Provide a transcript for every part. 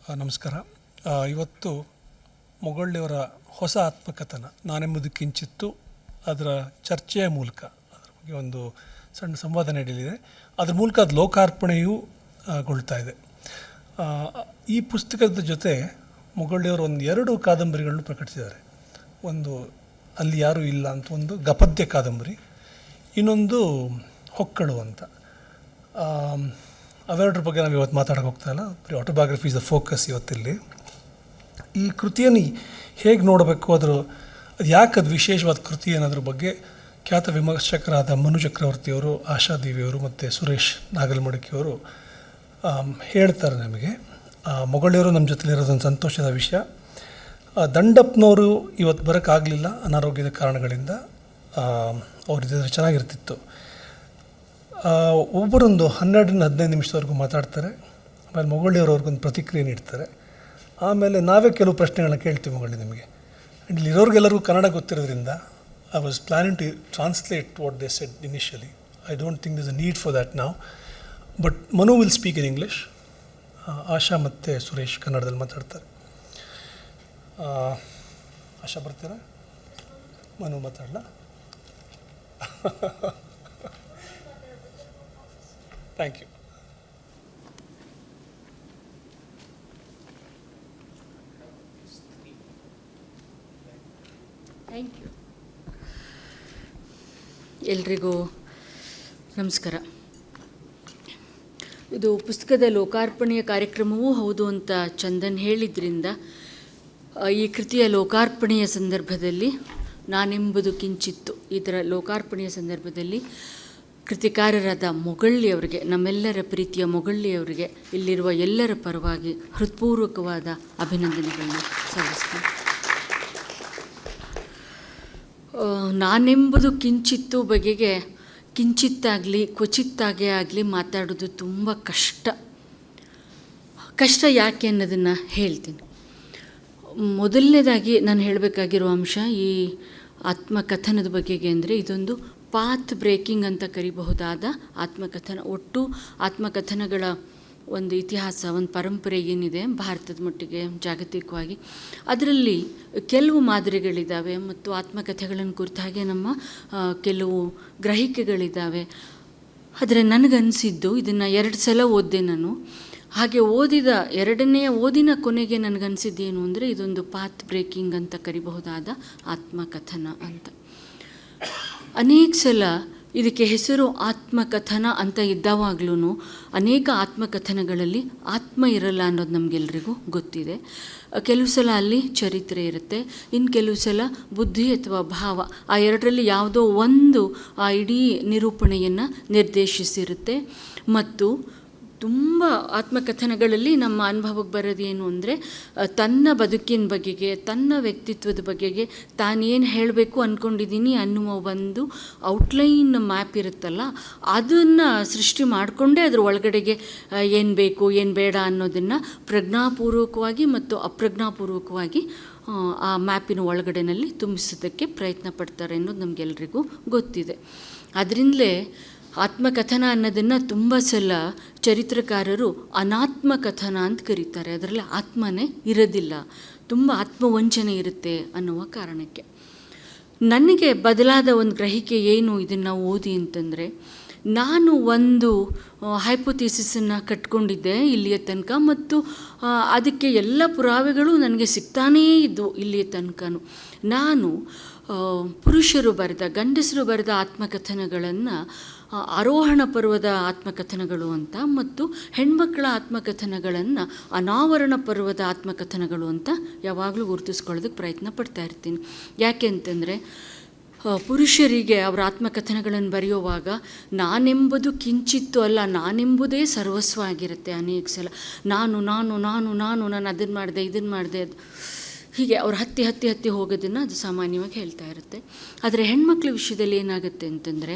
ನಮಸ್ಕಾರ. ಇವತ್ತು ಮೊಗಳ್ಳಿಯವರ ಹೊಸ ಆತ್ಮಕಥನ ನಾನೆಂಬುದು ಕಿಂಚಿತ್ತು ಅದರ ಚರ್ಚೆಯ ಮೂಲಕ ಅದರ ಬಗ್ಗೆ ಒಂದು ಸಣ್ಣ ಸಂವಾದ ನಡೆಯಲಿದೆ. ಅದರ ಮೂಲಕ ಅದು ಲೋಕಾರ್ಪಣೆಯೂ ಗೊಳ್ತಾ ಇದೆ. ಈ ಪುಸ್ತಕದ ಜೊತೆ ಮೊಗಳ್ಳಿಯವರು ಒಂದು 2 ಕಾದಂಬರಿಗಳನ್ನು ಪ್ರಕಟಿಸಿದ್ದಾರೆ. ಒಂದು ಅಲ್ಲಿ ಯಾರೂ ಇಲ್ಲ ಅಂತ ಒಂದು ಗಪದ್ಯ ಕಾದಂಬರಿ, ಇನ್ನೊಂದು ಹೊಕ್ಕಳು ಅಂತ. ಅವೆರಡರ ಬಗ್ಗೆ ನಾವು ಇವತ್ತು ಮಾತಾಡೋಕೆ ಹೋಗ್ತಾ ಇಲ್ಲ. ಬರೀ ಆಟೋಬಯೋಗ್ರಫಿ ಇಸ್ ದ ಫೋಕಸ್ ಇವತ್ತಿಲ್ಲಿ. ಈ ಕೃತಿಯನ್ನು ಹೇಗೆ ನೋಡಬೇಕು, ಅದು ಯಾಕೆ ಅದು ವಿಶೇಷವಾದ ಕೃತಿ ಅನ್ನೋದ್ರ ಬಗ್ಗೆ ಖ್ಯಾತ ವಿಮರ್ಶಕರಾದ ಮನು ಚಕ್ರವರ್ತಿಯವರು, ಆಶಾದೇವಿಯವರು ಮತ್ತು ಸುರೇಶ್ ನಾಗಲಮಡಿಕೆಯವರು ಹೇಳ್ತಾರೆ ನಮಗೆ. ಮೊಗಳ್ಳಿಯವರು ನಮ್ಮ ಜೊತೆಲಿರೋದೊಂದು ಸಂತೋಷದ ವಿಷಯ. ದಂಡಪ್ಪನವರು ಇವತ್ತು ಬರೋಕ್ಕಾಗಲಿಲ್ಲ ಅನಾರೋಗ್ಯದ ಕಾರಣಗಳಿಂದ. ಅವರಿದ್ದರೆ ಚೆನ್ನಾಗಿರ್ತಿತ್ತು. ಒಬ್ಬರೊಂದು 12-15 ನಿಮಿಷದವರೆಗೂ ಮಾತಾಡ್ತಾರೆ. ಆಮೇಲೆ ಮೊಗಳ್ಳಿಯವರವ್ರಿಗೊಂದು ಪ್ರತಿಕ್ರಿಯೆ ನೀಡ್ತಾರೆ. ಆಮೇಲೆ ನಾವೇ ಕೆಲವು ಪ್ರಶ್ನೆಗಳನ್ನ ಕೇಳ್ತೀವಿ ಮೊಗಳ್ಳಿ ನಿಮಗೆ. ಆ್ಯಂಡ್ ಇಲ್ಲಿರೋರಿಗೆಲ್ಲರಿಗೂ ಕನ್ನಡ ಗೊತ್ತಿರೋದ್ರಿಂದ I was planning to translate what they said initially. I don't think this a need for that now. But Manu will speak in English. Asha ಮತ್ತು ಸುರೇಶ್ ಕನ್ನಡದಲ್ಲಿ ಮಾತಾಡ್ತಾರೆ. ಆಶಾ ಬರ್ತೀರಾ? ಮನು ಮಾತಾಡಲ್ಲ? Thank you. Thank you. ಎಲ್ರಿಗೂ ನಮಸ್ಕಾರ. ಇದು ಪುಸ್ತಕದ ಲೋಕಾರ್ಪಣೆಯ ಕಾರ್ಯಕ್ರಮವೂ ಹೌದು ಅಂತ ಚಂದನ್ ಹೇಳಿದ್ರಿಂದ ಈ ಕೃತಿಯ ಲೋಕಾರ್ಪಣೆಯ ಸಂದರ್ಭದಲ್ಲಿ ನಾನೆಂಬುದು ಕಿಂಚಿತ್ತು ಇದರ ಲೋಕಾರ್ಪಣೆಯ ಸಂದರ್ಭದಲ್ಲಿ ಕೃತಿಕಾರರಾದ ಮೊಗಳ್ಳಿಯವರಿಗೆ, ನಮ್ಮೆಲ್ಲರ ಪ್ರೀತಿಯ ಮೊಗಳ್ಳಿಯವರಿಗೆ ಇಲ್ಲಿರುವ ಎಲ್ಲರ ಪರವಾಗಿ ಹೃತ್ಪೂರ್ವಕವಾದ ಅಭಿನಂದನೆಗಳನ್ನು ಸಲ್ಲಿಸ್ತೀನಿ. ನಾನೆಂಬುದು ಕಿಂಚಿತ್ತು ಬಗೆಗೆ ಕಿಂಚಿತ್ತಾಗಲಿ ಕ್ವಚಿತ್ತಾಗೇ ಆಗಲಿ ಮಾತಾಡೋದು ತುಂಬ ಕಷ್ಟ ಯಾಕೆ ಅನ್ನೋದನ್ನು ಹೇಳ್ತೀನಿ. ಮೊದಲನೇದಾಗಿ ನಾನು ಹೇಳಬೇಕಾಗಿರೋ ಅಂಶ ಈ ಆತ್ಮಕಥನದ ಬಗೆಗೆ ಅಂದರೆ ಇದೊಂದು ಪಾತ್ ಬ್ರೇಕಿಂಗ್ ಅಂತ ಕರಿಬಹುದಾದ ಆತ್ಮಕಥನ. ಒಟ್ಟು ಆತ್ಮಕಥನಗಳ ಒಂದು ಇತಿಹಾಸ, ಒಂದು ಪರಂಪರೆ ಏನಿದೆ ಭಾರತದ ಮಟ್ಟಿಗೆ ಜಾಗತಿಕವಾಗಿ, ಅದರಲ್ಲಿ ಕೆಲವು ಮಾದರಿಗಳಿದ್ದಾವೆ ಮತ್ತು ಆತ್ಮಕಥೆಗಳನ್ನು ಕುರಿತಾಗೆ ನಮ್ಮ ಕೆಲವು ಗ್ರಹಿಕೆಗಳಿದ್ದಾವೆ. ಆದರೆ ನನಗನ್ನಿಸಿದ್ದು, ಇದನ್ನು 2 ಸಲ ಓದಿದೆ ನಾನು. ಹಾಗೆ ಓದಿದ 2ನೇ ಓದಿನ ಕೊನೆಗೆ ನನಗನ್ಸಿದ್ದೇನು ಅಂದರೆ ಇದೊಂದು ಪಾತ್ ಬ್ರೇಕಿಂಗ್ ಅಂತ ಕರಿಬಹುದಾದ ಆತ್ಮಕಥನ ಅಂತ. ಅನೇಕ ಸಲ ಇದಕ್ಕೆ ಹೆಸರು ಆತ್ಮಕಥನ ಅಂತ ಇದ್ದಾವಾಗ್ಲೂ ಅನೇಕ ಆತ್ಮಕಥನಗಳಲ್ಲಿ ಆತ್ಮ ಇರಲ್ಲ ಅನ್ನೋದು ನಮಗೆಲ್ರಿಗೂ ಗೊತ್ತಿದೆ. ಕೆಲವು ಸಲ ಅಲ್ಲಿ ಚರಿತ್ರೆ ಇರುತ್ತೆ, ಇನ್ನು ಕೆಲವು ಸಲ ಬುದ್ಧಿ ಅಥವಾ ಭಾವ, ಆ 2ರಲ್ಲಿ ಯಾವುದೋ ಒಂದು ಆ ಇಡೀ ನಿರೂಪಣೆಯನ್ನು ನಿರ್ದೇಶಿಸಿರುತ್ತೆ. ಮತ್ತು ತುಂಬ ಆತ್ಮಕಥನಗಳಲ್ಲಿ ನಮ್ಮ ಅನುಭವಕ್ಕೆ ಬರೋದೇನು ಅಂದರೆ ತನ್ನ ಬದುಕಿನ ಬಗೆಗೆ, ತನ್ನ ವ್ಯಕ್ತಿತ್ವದ ಬಗೆಗೆ ತಾನೇನು ಹೇಳಬೇಕು ಅಂದ್ಕೊಂಡಿದ್ದೀನಿ ಅನ್ನುವ ಒಂದು ಔಟ್ಲೈನ್ ಮ್ಯಾಪ್ ಇರುತ್ತಲ್ಲ, ಅದನ್ನು ಸೃಷ್ಟಿ ಮಾಡಿಕೊಂಡೇ ಅದ್ರ ಒಳಗಡೆಗೆ ಏನು ಬೇಕು ಏನು ಬೇಡ ಅನ್ನೋದನ್ನು ಪ್ರಜ್ಞಾಪೂರ್ವಕವಾಗಿ ಮತ್ತು ಅಪ್ರಜ್ಞಾಪೂರ್ವಕವಾಗಿ ಆ ಮ್ಯಾಪಿನ ಒಳಗಡೆನಲ್ಲಿ ತುಂಬಿಸೋದಕ್ಕೆ ಪ್ರಯತ್ನ ಪಡ್ತಾರೆ ಅನ್ನೋದು ನಮಗೆಲ್ರಿಗೂ ಗೊತ್ತಿದೆ. ಅದರಿಂದಲೇ ಆತ್ಮಕಥನ ಅನ್ನೋದನ್ನು ತುಂಬ ಸಲ ಚರಿತ್ರಕಾರರು ಅನಾತ್ಮಕಥನ ಅಂತ ಕರೀತಾರೆ. ಅದರಲ್ಲಿ ಆತ್ಮನೇ ಇರೋದಿಲ್ಲ, ತುಂಬ ಆತ್ಮವಂಚನೆ ಇರುತ್ತೆ ಅನ್ನುವ ಕಾರಣಕ್ಕೆ. ನನಗೆ ಬದಲಾದ ಒಂದು ಗ್ರಹಿಕೆ ಏನು ಇದನ್ನು ಓದಿ ಅಂತಂದರೆ, ನಾನು ಒಂದು ಹೈಪೋಥಿಸಿಸನ್ನು ಕಟ್ಕೊಂಡಿದ್ದೆ ಇಲ್ಲಿಯ ತನಕ ಮತ್ತು ಅದಕ್ಕೆ ಎಲ್ಲ ಪುರಾವೆಗಳು ನನಗೆ ಸಿಗ್ತಾನೇ ಇದ್ದವು ಇಲ್ಲಿಯ ತನಕನೂ. ನಾನು ಗಂಡಸರು ಬರೆದ ಆತ್ಮಕಥನಗಳನ್ನು ಆರೋಹಣ ಪರ್ವದ ಆತ್ಮಕಥನಗಳು ಅಂತ ಮತ್ತು ಹೆಣ್ಮಕ್ಕಳ ಆತ್ಮಕಥನಗಳನ್ನು ಅನಾವರಣ ಪರ್ವದ ಆತ್ಮಕಥನಗಳು ಅಂತ ಯಾವಾಗಲೂ ಗುರುತಿಸ್ಕೊಳ್ಳೋದಕ್ಕೆ ಪ್ರಯತ್ನ ಪಡ್ತಾ ಇರ್ತೀನಿ. ಯಾಕೆ ಅಂತಂದರೆ ಪುರುಷರಿಗೆ ಅವರ ಆತ್ಮಕಥನಗಳನ್ನು ಬರೆಯುವಾಗ ನಾನೆಂಬುದು ಕಿಂಚಿತ್ತು ಅಲ್ಲ, ನಾನೆಂಬುದೇ ಸರ್ವಸ್ವ ಆಗಿರುತ್ತೆ. ಅನೇಕ ಸಲ ನಾನು ಅದನ್ನು ಮಾಡಿದೆ ಇದನ್ನು ಮಾಡಿದೆ ಹೀಗೆ ಅವ್ರು ಹತ್ತಿ ಹೋಗೋದನ್ನು ಅದು ಸಾಮಾನ್ಯವಾಗಿ ಹೇಳ್ತಾ ಇರುತ್ತೆ. ಆದರೆ ಹೆಣ್ಮಕ್ಳ ವಿಷಯದಲ್ಲಿ ಏನಾಗುತ್ತೆ ಅಂತಂದರೆ,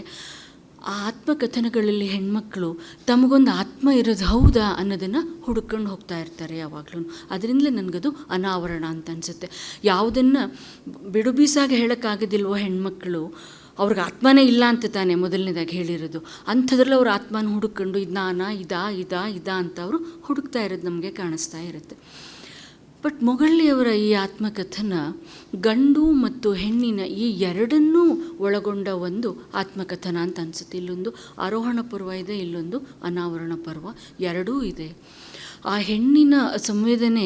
ಆ ಆತ್ಮಕಥನಗಳಲ್ಲಿ ಹೆಣ್ಮಕ್ಕಳು ತಮಗೊಂದು ಆತ್ಮ ಇರೋದು ಹೌದಾ ಅನ್ನೋದನ್ನು ಹುಡ್ಕೊಂಡು ಹೋಗ್ತಾ ಇರ್ತಾರೆ ಯಾವಾಗಲೂ. ಅದರಿಂದಲೇ ನನಗದು ಅನಾವರಣ ಅಂತ ಅನಿಸುತ್ತೆ. ಯಾವುದನ್ನು ಬಿಡುಬೀಸಾಗಿ ಹೇಳೋಕ್ಕಾಗೋದಿಲ್ವೋ ಹೆಣ್ಮಕ್ಕಳು, ಅವ್ರಿಗೆ ಆತ್ಮನೇ ಇಲ್ಲ ಅಂತ ತಾನೇ ಮೊದಲನೇದಾಗಿ ಹೇಳಿರೋದು. ಅಂಥದ್ರಲ್ಲಿ ಅವ್ರು ಆತ್ಮನ ಹುಡುಕೊಂಡು ಇದು ನಾನಾ ಇದಾ ಅಂತ ಅವರು ಹುಡುಕ್ತಾ ಇರೋದು ನಮಗೆ ಕಾಣಿಸ್ತಾ ಇರುತ್ತೆ. ಬಟ್ ಮೊಗಳ್ಳಿಯವರ ಈ ಆತ್ಮಕಥನ ಗಂಡು ಮತ್ತು ಹೆಣ್ಣಿನ ಈ ಎರಡನ್ನೂ ಒಳಗೊಂಡ ಒಂದು ಆತ್ಮಕಥನ ಅಂತ ಅನಿಸುತ್ತೆ. ಇಲ್ಲೊಂದು ಆರೋಹಣ ಪರ್ವ ಇದೆ, ಇಲ್ಲೊಂದು ಅನಾವರಣ ಪರ್ವ, ಎರಡೂ ಇದೆ. ಆ ಹೆಣ್ಣಿನ ಸಂವೇದನೆ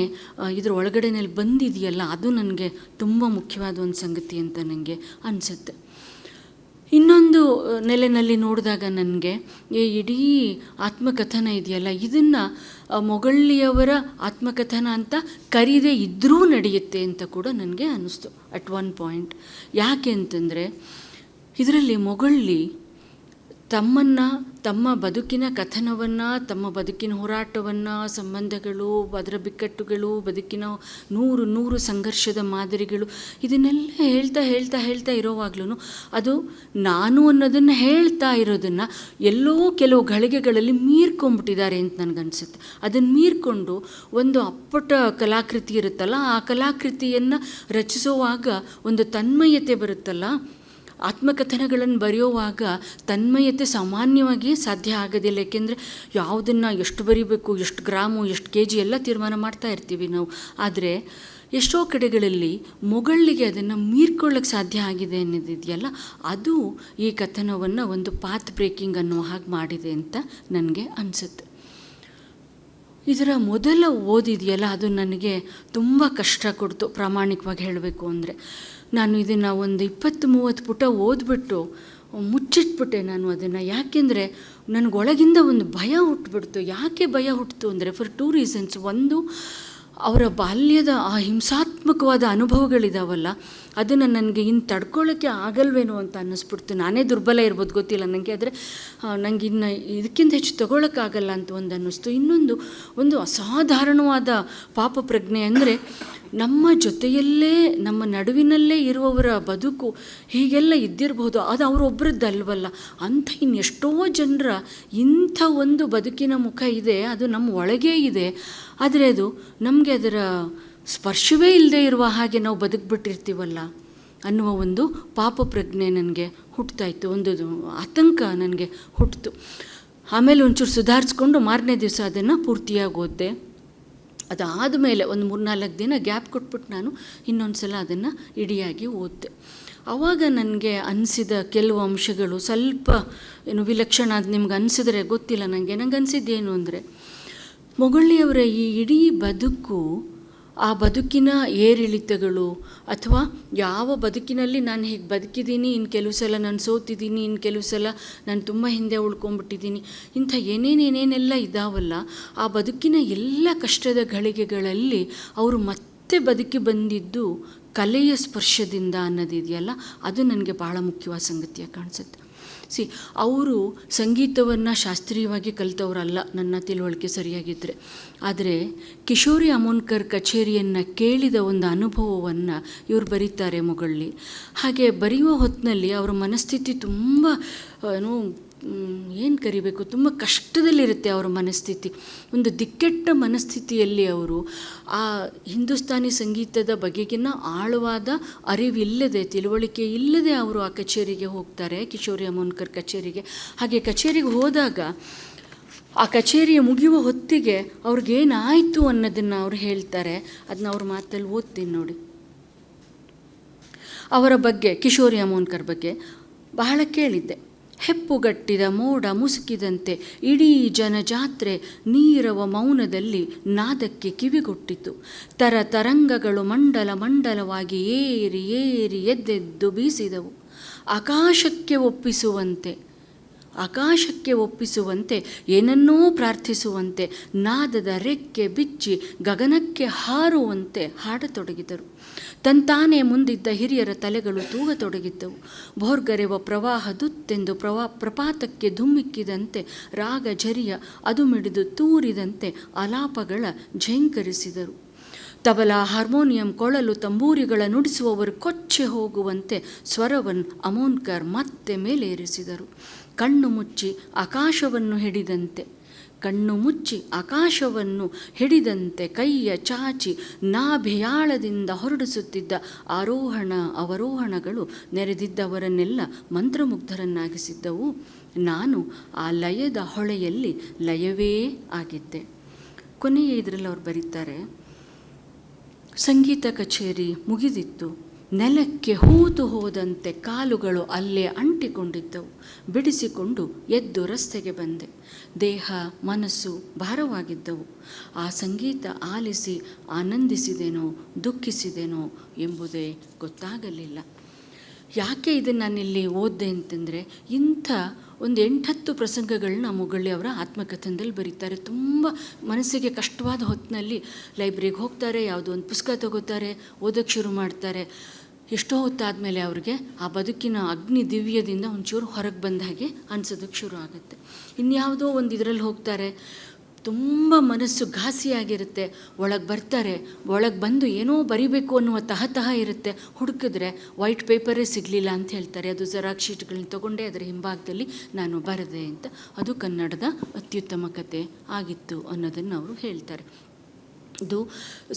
ಇದರ ಒಳಗಡೆನಲ್ಲಿ ಬಂದಿದೆಯಲ್ಲ, ಅದು ನನಗೆ ತುಂಬ ಮುಖ್ಯವಾದ ಒಂದು ಸಂಗತಿ ಅಂತ ನನಗೆ ಅನಿಸುತ್ತೆ. ಇನ್ನೊಂದು ನೆಲೆಯಲ್ಲಿ ನೋಡಿದಾಗ ನನಗೆ ಈ ಇಡೀ ಆತ್ಮಕಥನ ಇದೆಯಲ್ಲ, ಇದನ್ನು ಮೊಗಳ್ಳಿಯವರ ಆತ್ಮಕಥನ ಅಂತ ಕರೀದೇ ಇದ್ದರೂ ನಡೆಯುತ್ತೆ ಅಂತ ಕೂಡ ನನಗೆ ಅನ್ನಿಸ್ತು ಅಟ್ ಒನ್ ಪಾಯಿಂಟ್. ಯಾಕೆ ಅಂತಂದರೆ ಇದರಲ್ಲಿ ಮೊಗಳ್ಳಿ ತಮ್ಮ ಬದುಕಿನ ಕಥನವನ್ನು, ತಮ್ಮ ಬದುಕಿನ ಹೋರಾಟವನ್ನು, ಸಂಬಂಧಗಳು, ಅದರ ಬಿಕ್ಕಟ್ಟುಗಳು, ಬದುಕಿನ ನೂರು ಸಂಘರ್ಷದ ಮಾದರಿಗಳು, ಇದನ್ನೆಲ್ಲ ಹೇಳ್ತಾ ಇರೋವಾಗ್ಲೂ ಅದು ನಾನು ಅನ್ನೋದನ್ನು ಹೇಳ್ತಾ ಇರೋದನ್ನು ಎಲ್ಲೋ ಕೆಲವು ಗಳಿಗೆಗಳಲ್ಲಿ ಮೀರ್ಕೊಂಡ್ಬಿಟ್ಟಿದ್ದಾರೆ ಅಂತ ನನಗನ್ಸುತ್ತೆ. ಅದನ್ನು ಮೀರ್ಕೊಂಡು ಒಂದು ಅಪ್ಪಟ ಕಲಾಕೃತಿ ಇರುತ್ತಲ್ಲ, ಆ ಕಲಾಕೃತಿಯನ್ನು ರಚಿಸುವಾಗ ಒಂದು ತನ್ಮಯತೆ ಬರುತ್ತಲ್ಲ. ಆತ್ಮಕಥನಗಳನ್ನು ಬರೆಯುವಾಗ ತನ್ಮಯತೆ ಸಾಮಾನ್ಯವಾಗಿ ಸಾಧ್ಯ ಆಗೋದಿಲ್ಲ. ಏಕೆಂದರೆ ಯಾವುದನ್ನು ಎಷ್ಟು ಬರೀಬೇಕು, ಎಷ್ಟು ಗ್ರಾಮು, ಎಷ್ಟು kg ಎಲ್ಲ ತೀರ್ಮಾನ ಮಾಡ್ತಾ ಇರ್ತೀವಿ ನಾವು. ಆದರೆ ಎಷ್ಟೋ ಕಡೆಗಳಲ್ಲಿ ಮೊಗಳ್ಳಿಗೆ ಅದನ್ನು ಮೀರ್ಕೊಳ್ಳೋಕ್ಕೆ ಸಾಧ್ಯ ಆಗಿದೆ ಅನ್ನೋದಿದೆಯಲ್ಲ, ಅದು ಈ ಕಥನವನ್ನು ಒಂದು ಪಾತ್ ಬ್ರೇಕಿಂಗ್ ಅನ್ನೋ ಹಾಗೆ ಮಾಡಿದೆ ಅಂತ ನನಗೆ ಅನಿಸುತ್ತೆ. ಇದರ ಮೊದಲ ಓದಿದೆಯಲ್ಲ, ಅದು ನನಗೆ ತುಂಬ ಕಷ್ಟ ಕೊಡ್ತು ಪ್ರಾಮಾಣಿಕವಾಗಿ ಹೇಳಬೇಕು ಅಂದರೆ. ನಾನು ಇದನ್ನು ಒಂದು 20-30 ಪುಟ ಓದ್ಬಿಟ್ಟು ಮುಚ್ಚಿಟ್ಬಿಟ್ಟೆ ನಾನು ಅದನ್ನು. ಯಾಕೆಂದರೆ ನನಗೊಳಗಿಂದ ಒಂದು ಭಯ ಹುಟ್ಟುಬಿಡ್ತು. ಯಾಕೆ ಭಯ ಹುಟ್ಟಿತು ಅಂದರೆ ಫಾರ್ 2 ರೀಸನ್ಸ್. ಒಂದು, ಅವರ ಬಾಲ್ಯದ ಆ ಹಿಂಸಾತ್ಮಕವಾದ ಅನುಭವಗಳಿದಾವಲ್ಲ, ಅದನ್ನು ನನಗೆ ಇನ್ನು ತಡ್ಕೊಳ್ಳೋಕ್ಕೆ ಆಗಲ್ವೇನೋ ಅಂತ ಅನ್ನಿಸ್ಬಿಡ್ತು. ನಾನೇ ದುರ್ಬಲ ಇರ್ಬೋದು, ಗೊತ್ತಿಲ್ಲ ನನಗೆ. ಆದರೆ ನನಗೆ ಇನ್ನು ಇದಕ್ಕಿಂತ ಹೆಚ್ಚು ತಗೊಳ್ಳೋಕ್ಕಾಗಲ್ಲ ಅಂತ ಒಂದು ಅನ್ನಿಸ್ತು. ಇನ್ನೊಂದು, ಒಂದು ಅಸಾಧಾರಣವಾದ ಪಾಪ ಪ್ರಜ್ಞೆ ಅಂದರೆ ನಮ್ಮ ಜೊತೆಯಲ್ಲೇ, ನಮ್ಮ ನಡುವಿನಲ್ಲೇ ಇರುವವರ ಬದುಕು ಹೀಗೆಲ್ಲ ಇದ್ದಿರಬಹುದು, ಅದು ಅವರೊಬ್ಬರದ್ದಲ್ವಲ್ಲ. ಅಂಥ ಇನ್ನೆಷ್ಟೋ ಜನರ ಇಂಥ ಒಂದು ಬದುಕಿನ ಮುಖ ಇದೆ, ಅದು ನಮ್ಮ ಒಳಗೇ ಇದೆ. ಆದರೆ ಅದು ನಮಗೆ ಅದರ ಸ್ಪರ್ಶವೇ ಇಲ್ಲದೆ ಇರುವ ಹಾಗೆ ನಾವು ಬದುಕಿಬಿಟ್ಟಿರ್ತೀವಲ್ಲ ಅನ್ನುವ ಒಂದು ಪಾಪ ಪ್ರಜ್ಞೆ ನನಗೆ ಹುಟ್ಟುತ್ತಾಯಿತ್ತು. ಒಂದು ಆತಂಕ ನನಗೆ ಹುಟ್ಟಿತು. ಆಮೇಲೆ ಒಂಚೂರು ಸುಧಾರಿಸ್ಕೊಂಡು ಮಾರನೇ ದಿವಸ ಅದನ್ನು ಪೂರ್ತಿಯಾಗಿ ಓದಿದೆ. ಅದಾದ ಮೇಲೆ ಒಂದು 3-4 ದಿನ ಗ್ಯಾಪ್ ಕೊಟ್ಬಿಟ್ಟು ನಾನು ಇನ್ನೊಂದು ಸಲ ಅದನ್ನು ಇಡಿಯಾಗಿ ಓದಿದೆ. ಆವಾಗ ನನಗೆ ಅನಿಸಿದ ಕೆಲವು ಅಂಶಗಳು ಸ್ವಲ್ಪ ವಿಲಕ್ಷಣ. ಅದು ನಿಮ್ಗೆ ಅನಿಸಿದ್ರೆ ಗೊತ್ತಿಲ್ಲ. ನಂಗೆ ಅನಿಸಿದ್ದೇನು ಅಂದರೆ, ಮೊಗಳ್ಳಿಯವರ ಈ ಇಡೀ ಬದುಕು, ಆ ಬದುಕಿನ ಏರಿಳಿತಗಳು, ಅಥವಾ ಯಾವ ಬದುಕಿನಲ್ಲಿ ನಾನು ಹೀಗೆ ಬದುಕಿದ್ದೀನಿ, ಇನ್ನು ಕೆಲವು ಸಲ ನಾನು ಸೋತಿದ್ದೀನಿ, ಇನ್ನು ಕೆಲವು ಸಲ ನಾನು ತುಂಬ ಹಿಂದೆ ಉಳ್ಕೊಂಡ್ಬಿಟ್ಟಿದ್ದೀನಿ, ಇಂಥ ಏನೇನೆಲ್ಲ ಇದಾವಲ್ಲ, ಆ ಬದುಕಿನ ಎಲ್ಲ ಕಷ್ಟದ ಗಳಿಗೆಗಳಲ್ಲಿ ಅವರು ಮತ್ತೆ ಬದುಕಿ ಬಂದಿದ್ದು ಕಲೆಯ ಸ್ಪರ್ಶದಿಂದ ಅನ್ನೋದಿದೆಯಲ್ಲ, ಅದು ನನಗೆ ಭಾಳ ಮುಖ್ಯವಾದ ಸಂಗತಿಯಾಗಿ ಕಾಣಿಸುತ್ತೆ. ಅವರು ಸಂಗೀತವನ್ನು ಶಾಸ್ತ್ರೀಯವಾಗಿ ಕಲಿತವರಲ್ಲ, ನನ್ನ ತಿಳುವಳಿಕೆ ಸರಿಯಾಗಿದ್ದರೆ. ಆದರೆ ಕಿಶೋರಿ ಅಮೋನ್ಕರ್ ಕಚೇರಿಯನ್ನು ಕೇಳಿದ ಒಂದು ಅನುಭವವನ್ನು ಇವರು ಬರೀತಾರೆ ಮೊಗಳ್ಳಿ. ಹಾಗೆ ಬರೆಯುವ ಹೊತ್ತಿನಲ್ಲಿ ಅವರ ಮನಸ್ಥಿತಿ ತುಂಬ ಏನು ಕರಿಬೇಕು, ತುಂಬ ಕಷ್ಟದಲ್ಲಿರುತ್ತೆ ಅವರ ಮನಸ್ಥಿತಿ. ಒಂದು ದಿಕ್ಕೆಟ್ಟ ಮನಸ್ಥಿತಿಯಲ್ಲಿ ಅವರು ಆ ಹಿಂದೂಸ್ತಾನಿ ಸಂಗೀತದ ಬಗೆಗಿನ ಆಳವಾದ ಅರಿವಿಲ್ಲದೆ, ತಿಳುವಳಿಕೆ ಇಲ್ಲದೆ ಅವರು ಆ ಕಚೇರಿಗೆ ಹೋಗ್ತಾರೆ, ಕಿಶೋರಿ ಅಮೋನ್ಕರ್ ಕಚೇರಿಗೆ. ಹಾಗೆ ಕಚೇರಿಗೆ ಹೋದಾಗ ಆ ಕಚೇರಿಯ ಮುಗಿಯುವ ಹೊತ್ತಿಗೆ ಅವ್ರಿಗೇನಾಯಿತು ಅನ್ನೋದನ್ನು ಅವರು ಹೇಳ್ತಾರೆ. ಅದನ್ನ ಅವ್ರ ಮಾತಲ್ಲಿ ಓದ್ತೀನಿ ನೋಡಿ. ಅವರ ಬಗ್ಗೆ, ಕಿಶೋರಿ ಅಮೋನ್ಕರ್ ಬಗ್ಗೆ ಬಹಳ ಕೇಳಿದ್ದೆ. ಹೆಪ್ಪುಗಟ್ಟಿದ ಮೋಡ ಮುಸುಕಿದಂತೆ ಇಡೀ ಜನಜಾತ್ರೆ ನೀರವ ಮೌನದಲ್ಲಿ ನಾದಕ್ಕೆ ಕಿವಿಗೊಟ್ಟಿತು. ತರಂಗಗಳು ಮಂಡಲವಾಗಿ ಏರಿ ಎದ್ದೆದ್ದು ಬೀಸಿದವು. ಆಕಾಶಕ್ಕೆ ಒಪ್ಪಿಸುವಂತೆ ಏನನ್ನೋ ಪ್ರಾರ್ಥಿಸುವಂತೆ ನಾದದ ರೆಕ್ಕೆ ಬಿಚ್ಚಿ ಗಗನಕ್ಕೆ ಹಾರುವಂತೆ ಹಾಡತೊಡಗಿದರು. ತಂತಾನೇ ಮುಂದಿದ್ದ ಹಿರಿಯರ ತಲೆಗಳು ತೂಗತೊಡಗಿದ್ದವು. ಭೋರ್ಗರೆವ ಪ್ರವಾಹದುತ್ತೆಂದು ಪ್ರಪಾತಕ್ಕೆ ಧುಮ್ಮಿಕ್ಕಿದಂತೆ ರಾಗ ಝರಿಯ ಅದು ಮಿಡಿದು ತೂರಿದಂತೆ ಅಲಾಪಗಳ ಝೇಂಕರಿಸಿದರು. ತಬಲಾ, ಹಾರ್ಮೋನಿಯಂ, ಕೊಳಲು, ತಂಬೂರಿಗಳ ನುಡಿಸುವವರು ಕೊಚ್ಚೆ ಹೋಗುವಂತೆ ಸ್ವರವನ್ನು ಅಮೋನ್ಕರ್ ಮತ್ತೆ ಮೇಲೇರಿಸಿದರು. ಕಣ್ಣು ಮುಚ್ಚಿ ಆಕಾಶವನ್ನು ಹಿಡಿದಂತೆ ಕಣ್ಣು ಮುಚ್ಚಿ ಆಕಾಶವನ್ನು ಹಿಡಿದಂತೆ ಕೈಯ ಚಾಚಿ ನಾಭಿಯಾಳದಿಂದ ಹೊರಡಿಸುತ್ತಿದ್ದ ಆರೋಹಣ ಅವರೋಹಣಗಳು ನೆರೆದಿದ್ದವರನ್ನೆಲ್ಲ ಮಂತ್ರಮುಗ್ಧರನ್ನಾಗಿಸಿದ್ದವು. ನಾನು ಆ ಲಯದ ಹೊಳೆಯಲ್ಲಿ ಲಯವೇ ಆಗಿದ್ದೆ. ಕೊನೆಯ ಇದರಲ್ಲಿ ಅವ್ರು ಬರೀತಾರೆ, ಸಂಗೀತ ಕಚೇರಿ ಮುಗಿದಿತ್ತು. ನೆಲಕ್ಕೆ ಹೂತು ಹೋದಂತೆ ಕಾಲುಗಳು ಅಲ್ಲೇ ಅಂಟಿಕೊಂಡಿದ್ದವು. ಬಿಡಿಸಿಕೊಂಡು ಎದ್ದು ರಸ್ತೆಗೆ ಬಂದೆ. ದೇಹ ಮನಸ್ಸು ಭಾರವಾಗಿದ್ದವು. ಆ ಸಂಗೀತ ಆಲಿಸಿ ಆನಂದಿಸಿದೆನೋ ದುಃಖಿಸಿದೆನೋ ಎಂಬುದೇ ಗೊತ್ತಾಗಲಿಲ್ಲ. ಯಾಕೆ ಇದನ್ನು ನಾನಿಲ್ಲಿ ಓದಿದೆ ಅಂತಂದರೆ, ಇಂಥ ಒಂದು 8-10 ಪ್ರಸಂಗಗಳನ್ನ ಮುಗಳ್ಳಿ ಅವರ ಆತ್ಮಕಥನದಲ್ಲಿ ಬರೀತಾರೆ. ತುಂಬ ಮನಸ್ಸಿಗೆ ಕಷ್ಟವಾದ ಹೊತ್ತಿನಲ್ಲಿ ಲೈಬ್ರರಿಗೆ ಹೋಗ್ತಾರೆ, ಯಾವುದೋ ಒಂದು ಪುಸ್ತಕ ತಗೋತಾರೆ, ಓದೋಕ್ಕೆ ಶುರು ಮಾಡ್ತಾರೆ. ಎಷ್ಟೋ ಹೊತ್ತಾದಮೇಲೆ ಅವ್ರಿಗೆ ಆ ಬದುಕಿನ ಅಗ್ನಿ ದಿವ್ಯದಿಂದ ಒಂಚೂರು ಹೊರಗೆ ಬಂದ ಹಾಗೆ ಅನಿಸೋದಕ್ಕೆ ಶುರು ಆಗುತ್ತೆ. ಇನ್ಯಾವುದೋ ಒಂದು ಇದರಲ್ಲಿ ಹೋಗ್ತಾರೆ, ತುಂಬ ಮನಸ್ಸು ಘಾಸಿಯಾಗಿರುತ್ತೆ, ಒಳಗೆ ಬರ್ತಾರೆ, ಒಳಗೆ ಬಂದು ಏನೋ ಬರಿಬೇಕು ಅನ್ನುವ ತಹತಃ ಇರುತ್ತೆ. ಹುಡುಕಿದ್ರೆ ವೈಟ್ ಪೇಪರೇ ಸಿಗಲಿಲ್ಲ ಅಂತ ಹೇಳ್ತಾರೆ. ಅದು ಜೆರಾಕ್ಸ್ ಶೀಟ್ಗಳನ್ನ ತೊಗೊಂಡೆ ಅದರ ಹಿಂಭಾಗದಲ್ಲಿ ನಾನು ಬರೆದೆ ಅಂತ. ಅದು ಕನ್ನಡದ ಅತ್ಯುತ್ತಮ ಕತೆ ಆಗಿತ್ತು ಅನ್ನೋದನ್ನು ಅವರು ಹೇಳ್ತಾರೆ. ಇದು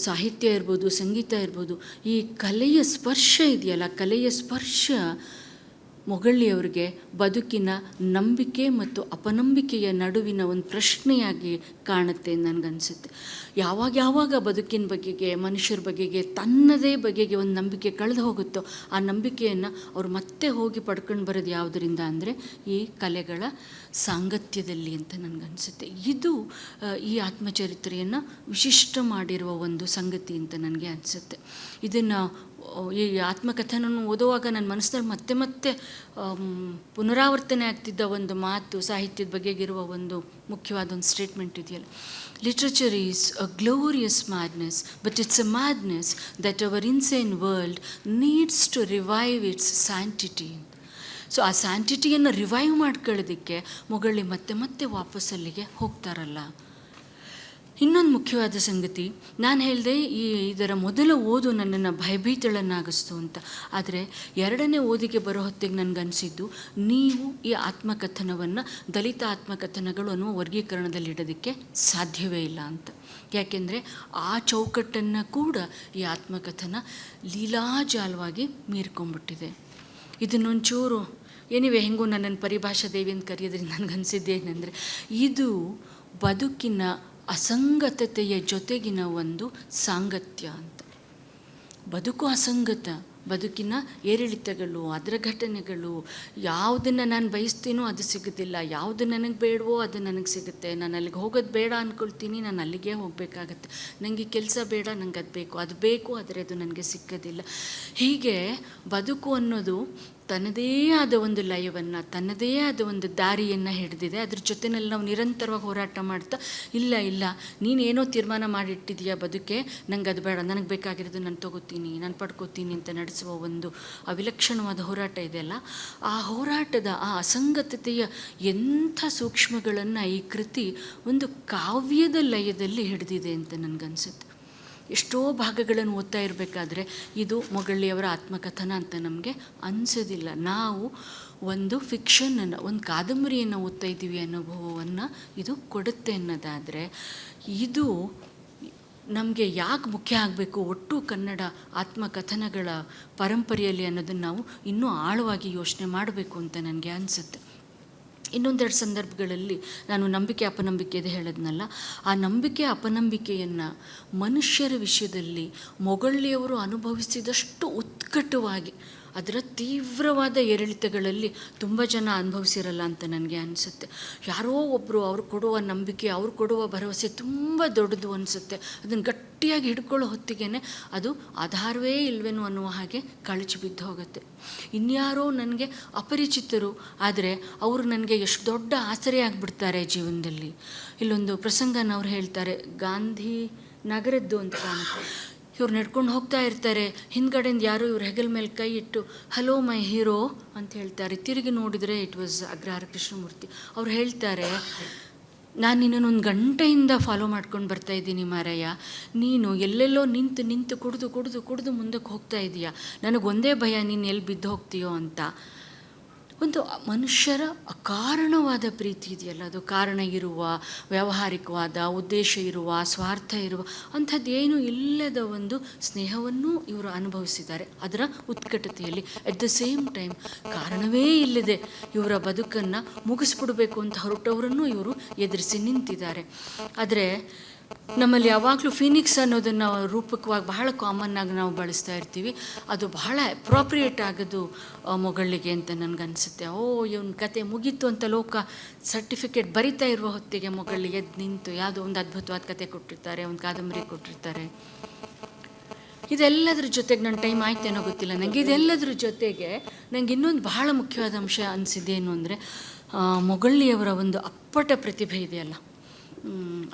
ಸಾಹಿತ್ಯ ಇರ್ಬೋದು, ಸಂಗೀತ ಇರ್ಬೋದು, ಈ ಕಲೆಯ ಸ್ಪರ್ಶ ಇದೆಯಲ್ಲ, ಕಲೆಯ ಸ್ಪರ್ಶ ಮೊಗಳ್ಳಿಯವರಿಗೆ ಬದುಕಿನ ನಂಬಿಕೆ ಮತ್ತು ಅಪನಂಬಿಕೆಯ ನಡುವಿನ ಒಂದು ಪ್ರಶ್ನೆಯಾಗಿ ಕಾಣುತ್ತೆ ನನಗನ್ಸುತ್ತೆ. ಯಾವಾಗ ಬದುಕಿನ ಬಗೆಗೆ, ಮನುಷ್ಯರ ಬಗೆಗೆ, ತನ್ನದೇ ಬಗೆಗೆ ಒಂದು ನಂಬಿಕೆ ಕಳೆದು ಹೋಗುತ್ತೋ, ಆ ನಂಬಿಕೆಯನ್ನು ಅವ್ರು ಮತ್ತೆ ಹೋಗಿ ಪಡ್ಕೊಂಡು ಬರೋದು ಯಾವುದರಿಂದ ಅಂದರೆ ಈ ಕಲೆಗಳ ಸಾಂಗತ್ಯದಲ್ಲಿ ಅಂತ ನನಗನ್ಸುತ್ತೆ. ಇದು ಈ ಆತ್ಮಚರಿತ್ರೆಯನ್ನು ವಿಶಿಷ್ಟ ಮಾಡಿರುವ ಒಂದು ಸಂಗತಿ ಅಂತ ನನಗೆ ಅನಿಸುತ್ತೆ. ಇದನ್ನು ಈ ಆತ್ಮಕಥನವನ್ನು ಓದುವಾಗ ನನ್ನ ಮನಸ್ಸಿನಲ್ಲಿ ಮತ್ತೆ ಮತ್ತೆ ಪುನರಾವರ್ತನೆ ಆಗ್ತಿದ್ದ ಒಂದು ಮಾತು, ಸಾಹಿತ್ಯದ ಬಗೆಗಿರುವ ಒಂದು ಮುಖ್ಯವಾದ ಒಂದು ಸ್ಟೇಟ್ಮೆಂಟ್ ಇದೆಯಲ್ಲ, literature is a glorious madness, but it's a madness that our insane world needs to revive its sanctity. So ಆ ಸ್ಯಾಂಟಿಟಿಯನ್ನು ರಿವೈವ್ ಮಾಡ್ಕೊಳ್ಳೋದಕ್ಕೆ ಮೊಗಳ್ಳಿ ಮತ್ತೆ ಮತ್ತೆ ವಾಪಸ್ ಅಲ್ಲಿಗೆ ಹೋಗ್ತಾರಲ್ಲ. ಇನ್ನೊಂದು ಮುಖ್ಯವಾದ ಸಂಗತಿ, ನಾನು ಹೇಳಿದೆ ಇದರ ಮೊದಲ ಓದು ನನ್ನನ್ನು ಭಯಭೀತಳನ್ನಾಗಿಸ್ತು ಅಂತ. ಆದರೆ ಎರಡನೇ ಓದಿಗೆ ಬರೋ ಹೊತ್ತಿಗೆ ನನಗನ್ಸಿದ್ದು, ನೀವು ಈ ಆತ್ಮಕಥನವನ್ನು ದಲಿತ ಆತ್ಮಕಥನಗಳು ಅನ್ನುವ ವರ್ಗೀಕರಣದಲ್ಲಿ ಇಡೋದಕ್ಕೆ ಸಾಧ್ಯವೇ ಇಲ್ಲ ಅಂತ. ಯಾಕೆಂದರೆ ಆ ಚೌಕಟ್ಟನ್ನು ಕೂಡ ಈ ಆತ್ಮಕಥನ ಲೀಲಾಜಾಲವಾಗಿ ಮೀರ್ಕೊಂಡ್ಬಿಟ್ಟಿದೆ. ಇದನ್ನೊಂಚೂರು ಏನಿವೆ ಹೆಂಗೂ ನನ್ನನ್ನು ಪರಿಭಾಷಾ ದೇವಿ ಅಂತ ಕರೆಯೋದ್ರಿಂದ ನನಗನ್ಸಿದ್ದೇನೆಂದರೆ, ಇದು ಬದುಕಿನ ಅಸಂಗತತೆಯ ಜೊತೆಗಿನ ಒಂದು ಸಾಂಗತ್ಯ ಅಂತ. ಬದುಕು ಅಸಂಗತ, ಬದುಕಿನ ಏರಿಳಿತಗಳು, ಅದರ ಘಟನೆಗಳು, ಯಾವುದನ್ನು ನಾನು ಬಯಸ್ತೀನೋ ಅದು ಸಿಗೋದಿಲ್ಲ, ಯಾವುದು ನನಗೆ ಬೇಡವೋ ಅದು ನನಗೆ ಸಿಗುತ್ತೆ. ನಾನು ಅಲ್ಲಿಗೆ ಹೋಗೋದು ಬೇಡ ಅಂದ್ಕೊಳ್ತೀನಿ, ನಾನು ಅಲ್ಲಿಗೆ ಹೋಗಬೇಕಾಗತ್ತೆ. ನನಗೆ ಕೆಲಸ ಬೇಡ, ನನಗೆ ಅದು ಬೇಕು, ಆದರೆ ಅದು ನನಗೆ ಸಿಕ್ಕೋದಿಲ್ಲ. ಹೀಗೆ ಬದುಕು ಅನ್ನೋದು ತನ್ನದೇ ಆದ ಒಂದು ಲಯವನ್ನು, ತನ್ನದೇ ಆದ ಒಂದು ದಾರಿಯನ್ನು ಹಿಡಿದಿದೆ. ಅದ್ರ ಜೊತೆಯಲ್ಲಿ ನಾವು ನಿರಂತರವಾಗಿ ಹೋರಾಟ ಮಾಡ್ತಾ, ಇಲ್ಲ ನೀನೇನೋ ತೀರ್ಮಾನ ಮಾಡಿಟ್ಟಿದೆಯಾ ಬದುಕೆ, ನಂಗೆ ಅದು ಬೇಡ, ನನಗೆ ಬೇಕಾಗಿರೋದು ನಾನು ತೊಗೋತೀನಿ, ನಾನು ಪಡ್ಕೋತೀನಿ ಅಂತ ನಡೆಸುವ ಒಂದು ಅವಿಲಕ್ಷಣವಾದ ಹೋರಾಟ ಇದೆಯಲ್ಲ, ಆ ಹೋರಾಟದ ಆ ಅಸಂಗತತೆಯ ಎಂಥ ಸೂಕ್ಷ್ಮಗಳನ್ನು ಈ ಕೃತಿ ಒಂದು ಕಾವ್ಯದ ಲಯದಲ್ಲಿ ಹಿಡಿದಿದೆ ಅಂತ ನನಗನ್ಸುತ್ತೆ. ಎಷ್ಟೋ ಭಾಗಗಳನ್ನು ಓದ್ತಾ ಇರಬೇಕಾದ್ರೆ ಇದು ಮೊಗಳ್ಳಿಯವರ ಆತ್ಮಕಥನ ಅಂತ ನಮಗೆ ಅನಿಸೋದಿಲ್ಲ. ನಾವು ಒಂದು ಫಿಕ್ಷನನ್ನು, ಒಂದು ಕಾದಂಬರಿಯನ್ನು ಓದ್ತಾ ಇದ್ದೀವಿ ಅನುಭವವನ್ನು ಇದು ಕೊಡುತ್ತೆ ಅನ್ನೋದಾದರೆ, ಇದು ನಮಗೆ ಯಾಕೆ ಮುಖ್ಯ ಆಗಬೇಕು ಒಟ್ಟು ಕನ್ನಡ ಆತ್ಮಕಥನಗಳ ಪರಂಪರೆಯಲ್ಲಿ ಅನ್ನೋದನ್ನು ನಾವು ಇನ್ನೂ ಆಳವಾಗಿ ಯೋಚನೆ ಮಾಡಬೇಕು ಅಂತ ನನಗೆ ಅನಿಸುತ್ತೆ. ಇನ್ನೊಂದೆರಡು ಸಂದರ್ಭಗಳಲ್ಲಿ ನಾನು ನಂಬಿಕೆ ಅಪನಂಬಿಕೆದೆ ಹೇಳಿದ್ನಲ್ಲ, ಆ ನಂಬಿಕೆ ಅಪನಂಬಿಕೆಯನ್ನು ಮನುಷ್ಯರ ವಿಷಯದಲ್ಲಿ ಮೊಗಳ್ಳಿಯವರು ಅನುಭವಿಸಿದಷ್ಟು ಉತ್ಕಟವಾಗಿ, ಅದರ ತೀವ್ರವಾದ ಏರಿಳಿತಗಳಲ್ಲಿ ತುಂಬ ಜನ ಅನುಭವಿಸಿರಲ್ಲ ಅಂತ ನನಗೆ ಅನಿಸುತ್ತೆ. ಯಾರೋ ಒಬ್ಬರು ಅವ್ರು ಕೊಡುವ ನಂಬಿಕೆ, ಅವ್ರು ಕೊಡುವ ಭರವಸೆ ತುಂಬ ದೊಡ್ಡದು ಅನಿಸುತ್ತೆ. ಅದನ್ನು ಗಟ್ಟಿಯಾಗಿ ಹಿಡ್ಕೊಳ್ಳೋ ಹೊತ್ತಿಗೆ ಅದು ಆಧಾರವೇ ಇಲ್ವೇನೋ ಅನ್ನುವ ಹಾಗೆ ಕಳಚಿ ಬಿದ್ದು ಹೋಗುತ್ತೆ. ಇನ್ಯಾರೋ ನನಗೆ ಅಪರಿಚಿತರು, ಆದರೆ ಅವರು ನನಗೆ ಎಷ್ಟು ದೊಡ್ಡ ಆಸರೆ ಆಗಿಬಿಡ್ತಾರೆ ಜೀವನದಲ್ಲಿ. ಇಲ್ಲೊಂದು ಪ್ರಸಂಗನ ಅವ್ರು ಹೇಳ್ತಾರೆ, ಗಾಂಧಿ ನಗರದ್ದು ಅಂತ ಕಾಣುತ್ತೆ. ಇವ್ರು ನಡ್ಕೊಂಡು ಹೋಗ್ತಾ ಇರ್ತಾರೆ, ಹಿಂದ್ಗಡೆಯಿಂದ ಯಾರೋ ಇವ್ರ ಹೆಗಲ ಮೇಲೆ ಕೈ ಇಟ್ಟು ಹಲೋ ಮೈ ಹೀರೋ ಅಂತ ಹೇಳ್ತಾರೆ. ತಿರುಗಿ ನೋಡಿದರೆ ಇಟ್ ವಾಸ್ ಅಗ್ರಹಾರ ಕೃಷ್ಣಮೂರ್ತಿ. ಅವ್ರು ಹೇಳ್ತಾರೆ, ನಾನು ನಿನ್ನೊಂದು ಗಂಟೆಯಿಂದ ಫಾಲೋ ಮಾಡ್ಕೊಂಡು ಬರ್ತಾಯಿದ್ದೀನಿ ಮಾರಯ್ಯ, ನೀನು ಎಲ್ಲೆಲ್ಲೋ ನಿಂತು ಕುಡಿದು ಮುಂದಕ್ಕೆ ಹೋಗ್ತಾ ಇದೀಯಾ, ನನಗೊಂದೇ ಭಯ ನೀನು ಎಲ್ಲಿ ಬಿದ್ದು ಹೋಗ್ತೀಯೋ ಅಂತ. ಒಂದು ಮನುಷ್ಯರ ಅಕಾರಣವಾದ ಪ್ರೀತಿ ಇದೆಯಲ್ಲ, ಅದು ಕಾರಣ ಇರುವ, ವ್ಯಾವಹಾರಿಕವಾದ ಉದ್ದೇಶ ಇರುವ, ಸ್ವಾರ್ಥ ಇರುವ ಅಂಥದ್ದೇನೂ ಇಲ್ಲದ ಒಂದು ಸ್ನೇಹವನ್ನು ಇವರು ಅನುಭವಿಸಿದ್ದಾರೆ ಅದರ ಉತ್ಕಟತೆಯಲ್ಲಿ. ಅಟ್ ದ ಸೇಮ್ ಟೈಮ್ ಕಾರಣವೇ ಇಲ್ಲದೆ ಇವರ ಬದುಕನ್ನು ಮುಗಿಸ್ಬಿಡಬೇಕು ಅಂತ ಹೊರಟವರನ್ನು ಇವರು ಎದುರಿಸಿ ನಿಂತಿದ್ದಾರೆ. ಆದರೆ ನಮ್ಮಲ್ಲಿ ಯಾವಾಗಲೂ ಫೀನಿಕ್ಸ್ ಅನ್ನೋದನ್ನು ರೂಪಕವಾಗಿ ಬಹಳ ಕಾಮನ್ ಆಗಿ ನಾವು ಬಳಸ್ತಾ ಇರ್ತೀವಿ. ಅದು ಬಹಳ ಅಪ್ರೋಪ್ರಿಯೇಟ್ ಆಗೋದು ಮೊಗಳಿಗೆ ಅಂತ ನನಗನ್ಸುತ್ತೆ. ಇವನ ಕತೆ ಮುಗೀತು ಅಂತ ಲೋಕ ಸರ್ಟಿಫಿಕೇಟ್ ಬರಿತಾ ಇರುವ ಹೊತ್ತಿಗೆ ಮೊಗಳಿಗೆ ಎದ್ದು ನಿಂತು ಯಾವುದೋ ಒಂದು ಅದ್ಭುತವಾದ ಕತೆ ಕೊಟ್ಟಿರ್ತಾರೆ, ಒಂದು ಕಾದಂಬರಿ ಕೊಟ್ಟಿರ್ತಾರೆ. ಇದೆಲ್ಲದ್ರ ಜೊತೆಗೆ ನನ್ನ ಟೈಮ್ ಆಯ್ತೇನೋ ಗೊತ್ತಿಲ್ಲ ನನಗೆ. ಇದೆಲ್ಲದ್ರ ಜೊತೆಗೆ ನನಗೆ ಇನ್ನೊಂದು ಬಹಳ ಮುಖ್ಯವಾದ ಅಂಶ ಅನಿಸಿದ್ದೇನು ಅಂದರೆ, ಮೊಗಳ್ಳಿಯವರ ಒಂದು ಅಪ್ಪಟ ಪ್ರತಿಭೆ ಇದೆಯಲ್ಲ,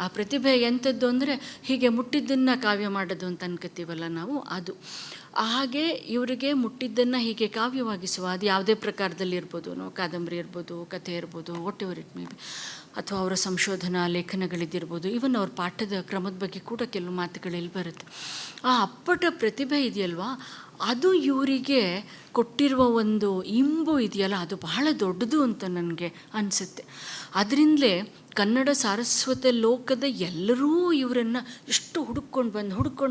ಆ ಪ್ರತಿಭೆ ಎಂಥದ್ದು ಅಂದರೆ ಹೀಗೆ ಮುಟ್ಟಿದ್ದನ್ನು ಕಾವ್ಯ ಮಾಡೋದು ಅಂತ ಅನ್ಕೋತೀವಲ್ಲ ನಾವು, ಅದು ಹಾಗೆ ಇವರಿಗೆ ಮುಟ್ಟಿದ್ದನ್ನು ಹೀಗೆ ಕಾವ್ಯವಾಗಿಸುವ, ಅದು ಯಾವುದೇ ಪ್ರಕಾರದಲ್ಲಿ ಇರ್ಬೋದು, ಕಾದಂಬರಿ ಇರ್ಬೋದು, ಕಥೆ ಇರ್ಬೋದು, what ever it may be, ಅಥವಾ ಅವರ ಸಂಶೋಧನಾ ಲೇಖನಗಳಿದ್ದಿರ್ಬೋದು, ಈವನ್ ಅವ್ರ ಪಾಠದ ಕ್ರಮದ ಬಗ್ಗೆ ಕೂಡ ಕೆಲವು ಮಾತುಗಳಲ್ಲಿ ಬರುತ್ತೆ. ಆ ಅಪ್ಪಟ ಪ್ರತಿಭೆ ಇದೆಯಲ್ವಾ, ಅದು ಇವರಿಗೆ ಕೊಟ್ಟಿರುವ ಒಂದು ಇಂಬು ಇದೆಯಲ್ಲ, ಅದು ಬಹಳ ದೊಡ್ಡದು ಅಂತ ನನಗೆ ಅನಿಸುತ್ತೆ. ಅದರಿಂದಲೇ ಕನ್ನಡ ಸಾರಸ್ವತ ಲೋಕದ ಎಲ್ಲರೂ ಇವರನ್ನು ಎಷ್ಟು ಹುಡುಕೊಂಡು